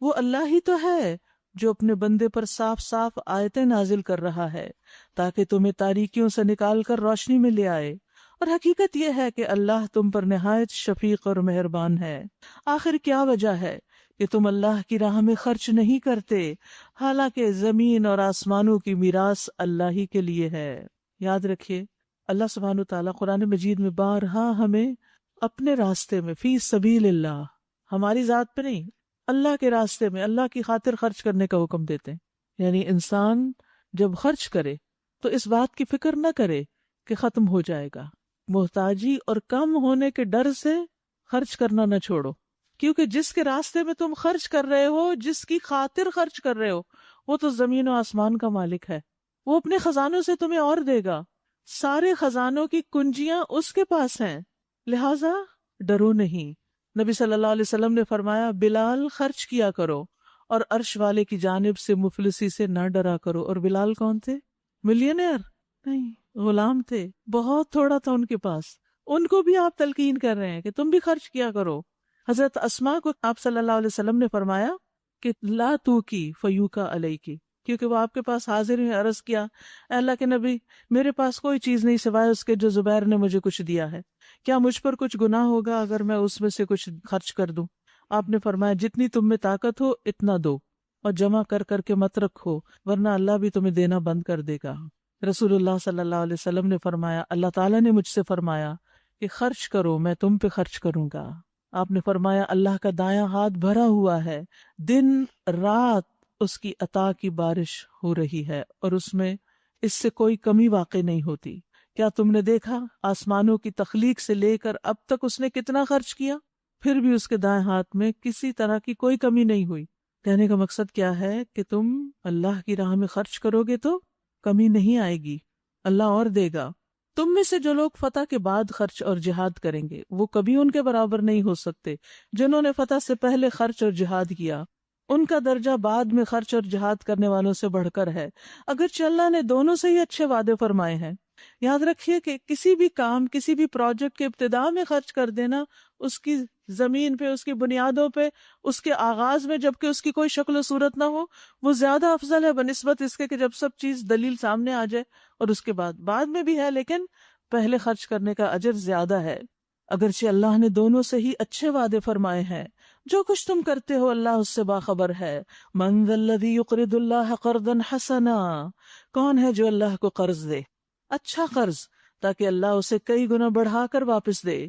S1: وہ اللہ ہی تو ہے جو اپنے بندے پر صاف صاف آیتیں نازل کر رہا ہے تاکہ تمہیں تاریکیوں سے نکال کر روشنی میں لے آئے، اور حقیقت یہ ہے کہ اللہ تم پر نہایت شفیق اور مہربان ہے۔ آخر کیا وجہ ہے کہ تم اللہ کی راہ میں خرچ نہیں کرتے، حالانکہ زمین اور آسمانوں کی میراث اللہ ہی کے لیے ہے۔ یاد رکھیے، اللہ سبحانہ وتعالیٰ قرآن مجید میں بارہا ہمیں اپنے راستے میں فی سبیل اللہ، ہماری ذات پہ نہیں، اللہ کے راستے میں اللہ کی خاطر خرچ کرنے کا حکم دیتے ہیں۔ یعنی انسان جب خرچ کرے تو اس بات کی فکر نہ کرے کہ ختم ہو جائے گا، محتاجی اور کم ہونے کے ڈر سے خرچ کرنا نہ چھوڑو، کیونکہ جس کے راستے میں تم خرچ کر رہے ہو، جس کی خاطر خرچ کر رہے ہو، وہ تو زمین و آسمان کا مالک ہے، وہ اپنے خزانوں سے تمہیں اور دے گا، سارے خزانوں کی کنجیاں اس کے پاس ہیں، لہٰذا ڈرو نہیں۔ نبی صلی اللہ علیہ وسلم نے فرمایا، بلال خرچ کیا کرو اور عرش والے کی جانب سے مفلسی سے نہ ڈرا کرو۔ اور بلال کون تھے؟ ملینئر نہیں، غلام تھے، بہت تھوڑا تھا ان کے پاس، ان کو بھی آپ تلقین کر رہے ہیں کہ تم بھی خرچ کیا کرو۔ حضرت اسماء کو آپ صلی اللہ علیہ وسلم نے فرمایا کہ لا تو کی فیوکا علیکی، کیونکہ وہ آپ کے پاس حاضر ہیں، عرض کیا، اے اللہ کے نبی، میرے پاس کوئی چیز نہیں سوائے اس کے جو زبیر نے مجھے کچھ دیا ہے، کیا مجھ پر کچھ گناہ ہوگا اگر میں اس میں سے کچھ خرچ کر دوں؟ آپ نے فرمایا، جتنی تم میں طاقت ہو اتنا دو اور جمع کر کر کے مت رکھو، ورنہ اللہ بھی تمہیں دینا بند کر دے گا۔ رسول اللہ صلی اللہ علیہ وسلم نے فرمایا، اللہ تعالیٰ نے مجھ سے فرمایا کہ خرچ کرو، میں تم پہ خرچ کروں گا۔ آپ نے فرمایا، اللہ کا دایاں ہاتھ بھرا ہوا ہے، دن رات اس کی عطا کی بارش ہو رہی ہے اور اس میں اس سے کوئی کمی واقع نہیں ہوتی۔ کیا تم نے دیکھا آسمانوں کی تخلیق سے لے کر اب تک اس نے کتنا خرچ کیا، پھر بھی اس کے دائیں ہاتھ میں کسی طرح کی کوئی کمی نہیں ہوئی۔ کہنے کا مقصد کیا ہے کہ تم اللہ کی راہ میں خرچ کرو گے تو کمی نہیں آئے گی، اللہ اور دے گا۔ تم میں سے جو لوگ فتح کے بعد خرچ اور جہاد کریں گے وہ کبھی ان کے برابر نہیں ہو سکتے جنہوں نے فتح سے پہلے خرچ اور جہاد کیا، ان کا درجہ بعد میں خرچ اور جہاد کرنے والوں سے بڑھ کر ہے، اگرچہ اللہ نے دونوں سے ہی اچھے وعدے فرمائے ہیں۔ یاد رکھیے کہ کسی بھی کام، کسی بھی پروجیکٹ کے ابتداء میں خرچ کر دینا، اس کی زمین پہ، اس کی بنیادوں پہ، اس کے آغاز میں جبکہ اس کی کوئی شکل و صورت نہ ہو، وہ زیادہ افضل ہے بنسبت اس کے کہ جب سب چیز دلیل سامنے آ جائے، اور اس کے بعد میں بھی ہے لیکن پہلے خرچ کرنے کا اجر زیادہ ہے۔ اگرچہ اللہ نے دونوں سے ہی اچھے وعدے فرمائے ہیں، جو کچھ تم کرتے ہو اللہ اس سے باخبر ہے۔ من ذا الذی یقرض اللہ قرضا حسنا، کون ہے جو اللہ کو قرض دے، اچھا قرض، تاکہ اللہ اسے کئی گنا بڑھا کر واپس دے،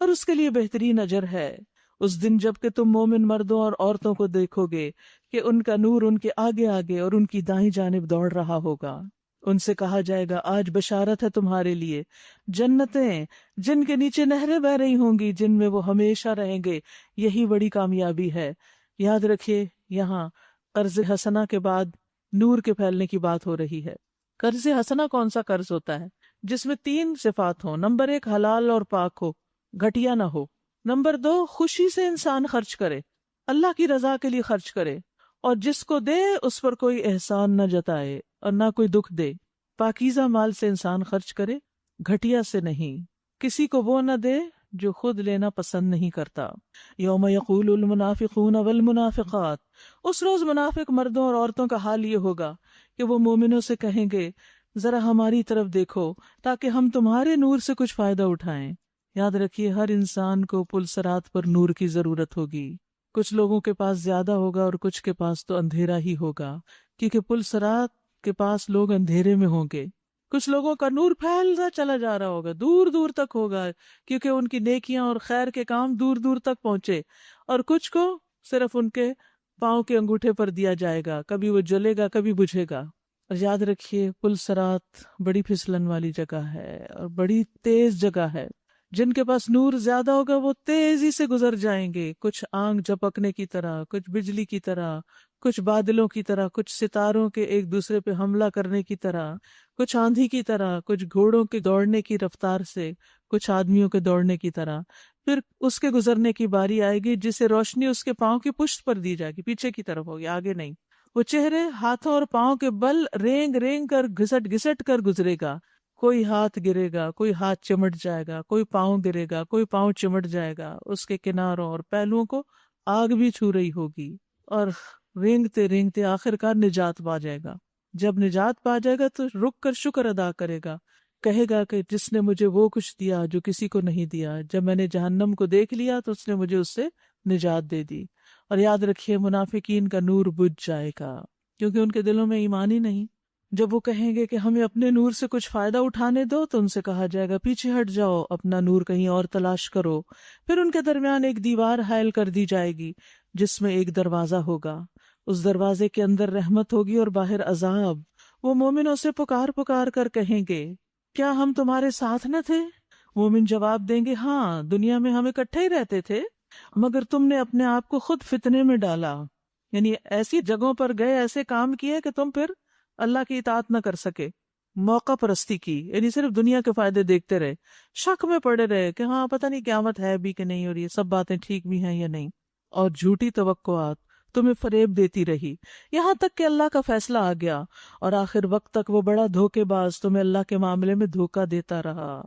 S1: اور اس کے لیے بہترین اجر ہے۔ اس دن جب کہ تم مومن مردوں اور عورتوں کو دیکھو گے کہ ان کا نور ان کے آگے آگے اور ان کی دائیں جانب دوڑ رہا ہوگا، ان سے کہا جائے گا، آج بشارت ہے تمہارے لیے، جنتیں جن کے نیچے نہریں بہ رہی ہوں گی، جن میں وہ ہمیشہ رہیں گے، یہی بڑی کامیابی ہے۔ یاد رکھیے، یہاں قرض حسنہ کے بعد نور کے پھیلنے کی بات ہو رہی ہے۔ قرض حسنہ کون سا قرض ہوتا ہے؟ جس میں 3 صفات ہوں۔ نمبر 1، حلال اور پاک ہو، گھٹیا نہ ہو۔ نمبر 2، خوشی سے انسان خرچ کرے، اللہ کی رضا کے لیے خرچ کرے، اور جس کو دے اس پر کوئی احسان نہ جتائے اور نہ کوئی دکھ دے۔ پاکیزہ مال سے انسان خرچ کرے، گھٹیا سے نہیں، کسی کو وہ نہ دے جو خود لینا پسند نہیں کرتا۔ یوم یقول المنافقون والمنافقات، اس روز منافق مردوں اور عورتوں کا حال یہ ہوگا کہ وہ مومنوں سے کہیں گے، ذرا ہماری طرف دیکھو تاکہ ہم تمہارے نور سے کچھ فائدہ اٹھائیں۔ یاد رکھیے، ہر انسان کو پل صراط پر نور کی ضرورت ہوگی۔ کچھ لوگوں کے پاس زیادہ ہوگا اور کچھ کے پاس تو اندھیرا ہی ہوگا، کیونکہ پل صراط کے پاس لوگ اندھیرے میں ہوں گے۔ کچھ لوگوں کا نور پھیلتا چلا جا رہا ہوگا، دور دور تک ہوگا، کیونکہ ان کی نیکیاں اور خیر کے کام دور دور تک پہنچے، اور کچھ کو صرف ان کے پاؤں کے انگوٹھے پر دیا جائے گا، کبھی وہ جلے گا کبھی بجھے گا۔ اور یاد رکھیے، پل صراط بڑی پھسلن والی جگہ ہے اور بڑی تیز جگہ ہے۔ جن کے پاس نور زیادہ ہوگا وہ تیزی سے گزر جائیں گے، کچھ آنکھ جھپکنے کی طرح، کچھ بجلی کی طرح، کچھ بادلوں کی طرح، کچھ ستاروں کے ایک دوسرے پہ حملہ کرنے کی طرح، کچھ آندھی کی طرح، کچھ گھوڑوں کے دوڑنے کی رفتار سے، کچھ آدمیوں کے دوڑنے کی طرح۔ پھر اس کے گزرنے کی باری آئے گی جسے روشنی اس کے پاؤں کی پشت پر دی جائے گی، پیچھے کی طرف ہوگی، آگے نہیں۔ وہ چہرے ہاتھوں اور پاؤں کے بل رینگ رینگ کر گھسٹ گھسٹ کر گزرے گا، کوئی ہاتھ گرے گا، کوئی ہاتھ چمٹ جائے گا، کوئی پاؤں گرے گا، کوئی پاؤں چمٹ جائے گا، اس کے کناروں اور پہلوؤں کو آگ بھی چھو رہی ہوگی، اور رینگتے رینگتے آخر کار نجات پا جائے گا۔ جب نجات پا جائے گا تو رک کر شکر ادا کرے گا، کہے گا کہ جس نے مجھے وہ کچھ دیا جو کسی کو نہیں دیا، جب میں نے جہنم کو دیکھ لیا تو اس نے مجھے اس سے نجات دے دی۔ اور یاد رکھیے منافقین کا نور بجھ جائے گا، کیونکہ ان کے دلوں میں ایمان ہی نہیں۔ جب وہ کہیں گے کہ ہمیں اپنے نور سے کچھ فائدہ اٹھانے دو تو ان سے کہا جائے گا پیچھے ہٹ جاؤ، اپنا نور کہیں اور تلاش کرو۔ پھر ان کے درمیان ایک دیوار حائل کر دی جائے گی جس میں ایک دروازہ ہوگا، اس دروازے کے اندر رحمت ہوگی اور باہر عذاب۔ وہ مومنوں سے پکار پکار کر کہیں گے کیا ہم تمہارے ساتھ نہ تھے؟ مومن جواب دیں گے ہاں، دنیا میں ہم اکٹھے ہی رہتے تھے، مگر تم نے اپنے آپ کو خود فتنے میں ڈالا، یعنی ایسی جگہوں پر گئے، ایسے کام کیے کہ تم پھر اللہ کی اطاعت نہ کر سکے، موقع پرستی کی، یعنی صرف دنیا کے فائدے دیکھتے رہے، شک میں پڑے رہے کہ ہاں پتہ نہیں قیامت ہے بھی کہ نہیں، اور یہ سب باتیں ٹھیک بھی ہیں یا نہیں، اور جھوٹی توقعات تمہیں فریب دیتی رہی، یہاں تک کہ اللہ کا فیصلہ آ گیا، اور آخر وقت تک وہ بڑا دھوکے باز تمہیں اللہ کے معاملے میں دھوکہ دیتا رہا۔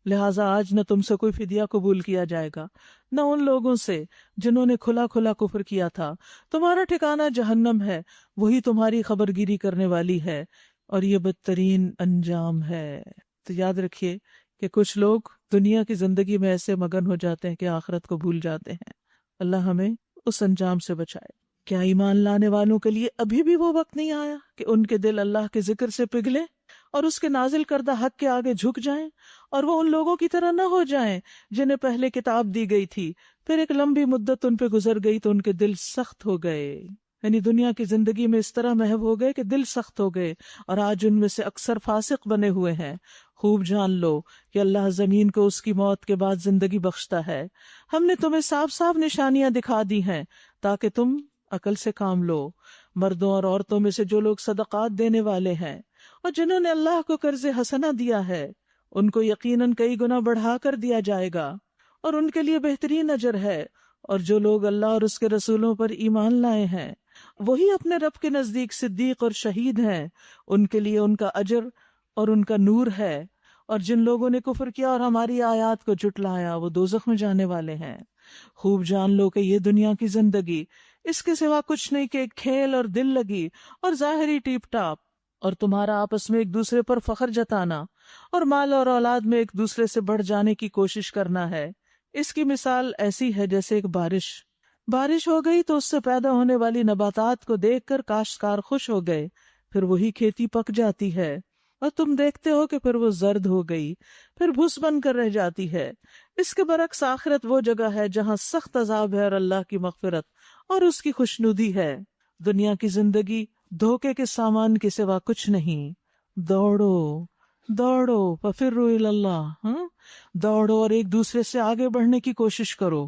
S1: لہٰذا آج نہ تم سے کوئی فدیہ قبول کیا جائے گا، نہ ان لوگوں سے جنہوں نے کھلا کھلا کفر کیا تھا، تمہارا ٹھکانہ جہنم ہے، وہی تمہاری خبر گیری کرنے والی ہے، اور یہ بدترین انجام ہے۔ تو یاد رکھیے کہ کچھ لوگ دنیا کی زندگی میں ایسے مگن ہو جاتے ہیں کہ آخرت کو بھول جاتے ہیں، اللہ ہمیں اس انجام سے بچائے۔ کیا ایمان لانے والوں کے لیے ابھی بھی وہ وقت نہیں آیا کہ ان کے دل اللہ کے ذکر سے پگھلے اور اس کے نازل کردہ حق کے آگے جھک جائیں، اور وہ ان لوگوں کی طرح نہ ہو جائیں جنہیں پہلے کتاب دی گئی تھی، پھر ایک لمبی مدت ان پہ گزر گئی تو ان کے دل سخت ہو گئے، یعنی دنیا کی زندگی میں اس طرح محو ہو گئے کہ دل سخت ہو گئے، اور آج ان میں سے اکثر فاسق بنے ہوئے ہیں۔ خوب جان لو کہ اللہ زمین کو اس کی موت کے بعد زندگی بخشتا ہے۔ ہم نے تمہیں صاف صاف نشانیاں دکھا دی ہیں تاکہ تم عقل سے کام لو۔ مردوں اور عورتوں میں سے جو لوگ صدقات دینے والے ہیں اور جنہوں نے اللہ کو قرض حسنہ دیا ہے، ان کو یقیناً کئی گنا بڑھا کر دیا جائے گا، اور ان کے لیے بہترین اجر ہے۔ اور جو لوگ اللہ اور اس کے رسولوں پر ایمان لائے ہیں وہی اپنے رب کے نزدیک صدیق اور شہید ہیں، ان کے لیے ان کا اجر اور ان کا نور ہے۔ اور جن لوگوں نے کفر کیا اور ہماری آیات کو جھٹلایا وہ دوزخ میں جانے والے ہیں۔ خوب جان لو کہ یہ دنیا کی زندگی اس کے سوا کچھ نہیں کہ ایک کھیل اور دل لگی اور ظاہری ٹیپ ٹاپ، اور تمہارا آپس میں ایک دوسرے پر فخر جتانا اور مال اور اولاد میں ایک دوسرے سے بڑھ جانے کی کوشش کرنا ہے۔ اس کی مثال ایسی ہے جیسے ایک بارش ہو گئی تو اس سے پیدا ہونے والی نباتات کو دیکھ کر کاشتکار خوش ہو گئے، پھر وہی کھیتی پک جاتی ہے اور تم دیکھتے ہو کہ پھر وہ زرد ہو گئی، پھر بھس بن کر رہ جاتی ہے۔ اس کے برعکس آخرت وہ جگہ ہے جہاں سخت عذاب ہے اور اللہ کی مغفرت اور اس کی خوشنودی ہے۔ دنیا کی زندگی دھوکے کے سامان کے سوا کچھ نہیں۔ دوڑو ففروا الی اللہ، دوڑو اور ایک دوسرے سے آگے بڑھنے کی کوشش کرو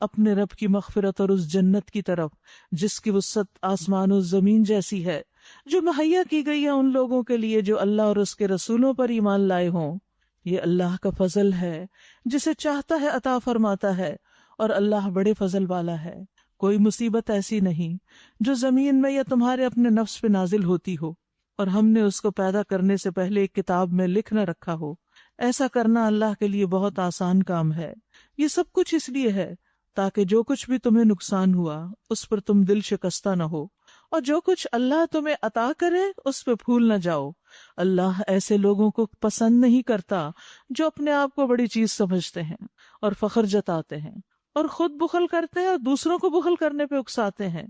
S1: اپنے رب کی مغفرت اور اس جنت کی طرف جس کی وسعت آسمان و زمین جیسی ہے، جو مہیا کی گئی ہے ان لوگوں کے لیے جو اللہ اور اس کے رسولوں پر ایمان لائے ہوں۔ یہ اللہ کا فضل ہے، جسے چاہتا ہے عطا فرماتا ہے، اور اللہ بڑے فضل والا ہے۔ کوئی مصیبت ایسی نہیں جو زمین میں یا تمہارے اپنے نفس پہ نازل ہوتی ہو اور ہم نے اس کو پیدا کرنے سے پہلے ایک کتاب میں لکھ نہ رکھا ہو۔ ایسا کرنا اللہ کے لیے بہت آسان کام ہے۔ یہ سب کچھ اس لیے ہے تاکہ جو کچھ بھی تمہیں نقصان ہوا اس پر تم دل شکستہ نہ ہو، اور جو کچھ اللہ تمہیں عطا کرے اس پہ پھول نہ جاؤ۔ اللہ ایسے لوگوں کو پسند نہیں کرتا جو اپنے آپ کو بڑی چیز سمجھتے ہیں اور فخر جتاتے ہیں اور خود بخل کرتے ہیں اور دوسروں کو بخل کرنے پہ اکساتے ہیں۔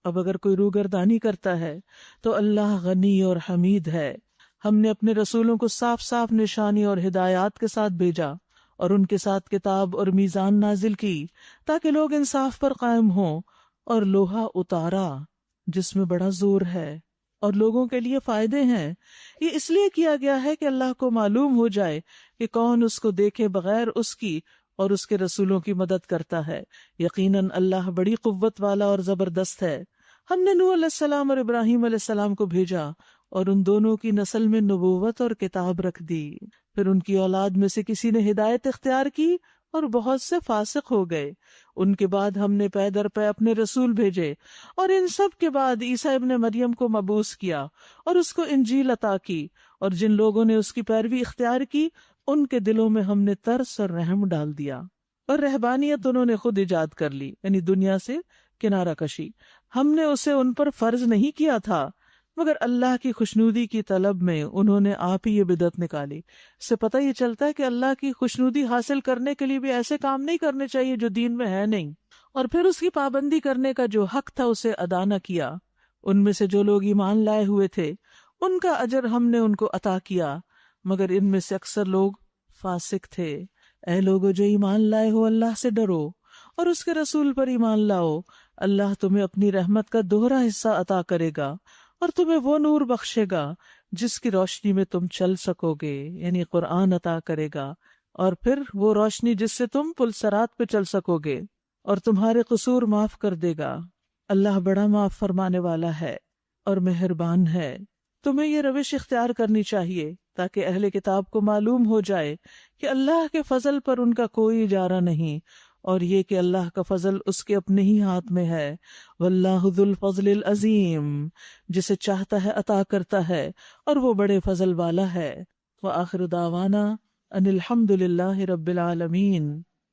S1: اب اگر کوئی روگردانی کرتا ہے تو اللہ غنی اور حمید ہے۔ ہم نے اپنے رسولوں کو صاف صاف نشانی اور ہدایات کے ساتھ بھیجا اور ان کے ساتھ کتاب اور میزان نازل کی تاکہ لوگ انصاف پر قائم ہوں، اور لوہا اتارا جس میں بڑا زور ہے اور لوگوں کے لیے فائدے ہیں۔ یہ اس لیے کیا گیا ہے کہ اللہ کو معلوم ہو جائے کہ کون اس کو دیکھے بغیر اس کی اور اس کے رسولوں کی مدد کرتا ہے۔ یقیناً اللہ بڑی قوت والا اور زبردست ہے۔ ہم نے نوح علیہ السلام اور ابراہیم علیہ السلام کو بھیجا اور ان دونوں کی نسل میں نبوت اور کتاب رکھ دی، پھر ان کی اولاد میں سے کسی نے ہدایت اختیار کی اور بہت سے فاسق ہو گئے۔ ان کے بعد ہم نے پے در پے اپنے رسول بھیجے، اور ان سب کے بعد عیسیٰ ابن مریم کو مبعوث کیا اور اس کو انجیل عطا کی، اور جن لوگوں نے اس کی پیروی اختیار کی ان کے دلوں میں ہم نے ترس اور رحم ڈال دیا۔ اور رہبانیت انہوں نے خود ایجاد کر لی، یعنی دنیا سے کنارہ کشی۔ ہم نے اسے ان پر فرض نہیں کیا تھا، مگر اللہ کی خوشنودی کی طلب میں انہوں نے آپ ہی یہ بدعت نکالی۔ اس سے پتہ یہ چلتا ہے کہ اللہ کی خوشنودی حاصل کرنے کے لیے بھی ایسے کام نہیں کرنے چاہیے جو دین میں ہے نہیں، اور پھر اس کی پابندی کرنے کا جو حق تھا اسے ادا نہ کیا۔ ان میں سے جو لوگ ایمان لائے ہوئے تھے ان کا اجر ہم نے ان کو عطا کیا، مگر ان میں سے اکثر لوگ فاسق تھے۔ اے لوگو جو ایمان لائے ہو، اللہ سے ڈرو اور اس کے رسول پر ایمان لاؤ، اللہ تمہیں اپنی رحمت کا دوہرا حصہ عطا کرے گا، اور تمہیں وہ نور بخشے گا جس کی روشنی میں تم چل سکو گے، یعنی قرآن عطا کرے گا، اور پھر وہ روشنی جس سے تم پل صراط پہ چل سکو گے، اور تمہارے قصور معاف کر دے گا۔ اللہ بڑا معاف فرمانے والا ہے اور مہربان ہے۔ تمہیں یہ روش اختیار کرنی چاہیے تاکہ اہل کتاب کو معلوم ہو جائے کہ اللہ کے فضل پر ان کا کوئی اجارہ نہیں، اور یہ کہ اللہ کا فضل اس کے اپنے ہی ہاتھ میں ہے۔ واللہ ذو الفضل العظیم، جسے چاہتا ہے عطا کرتا ہے، اور وہ بڑے فضل والا ہے۔ وآخر دعوانا ان الحمد للہ رب العالمین۔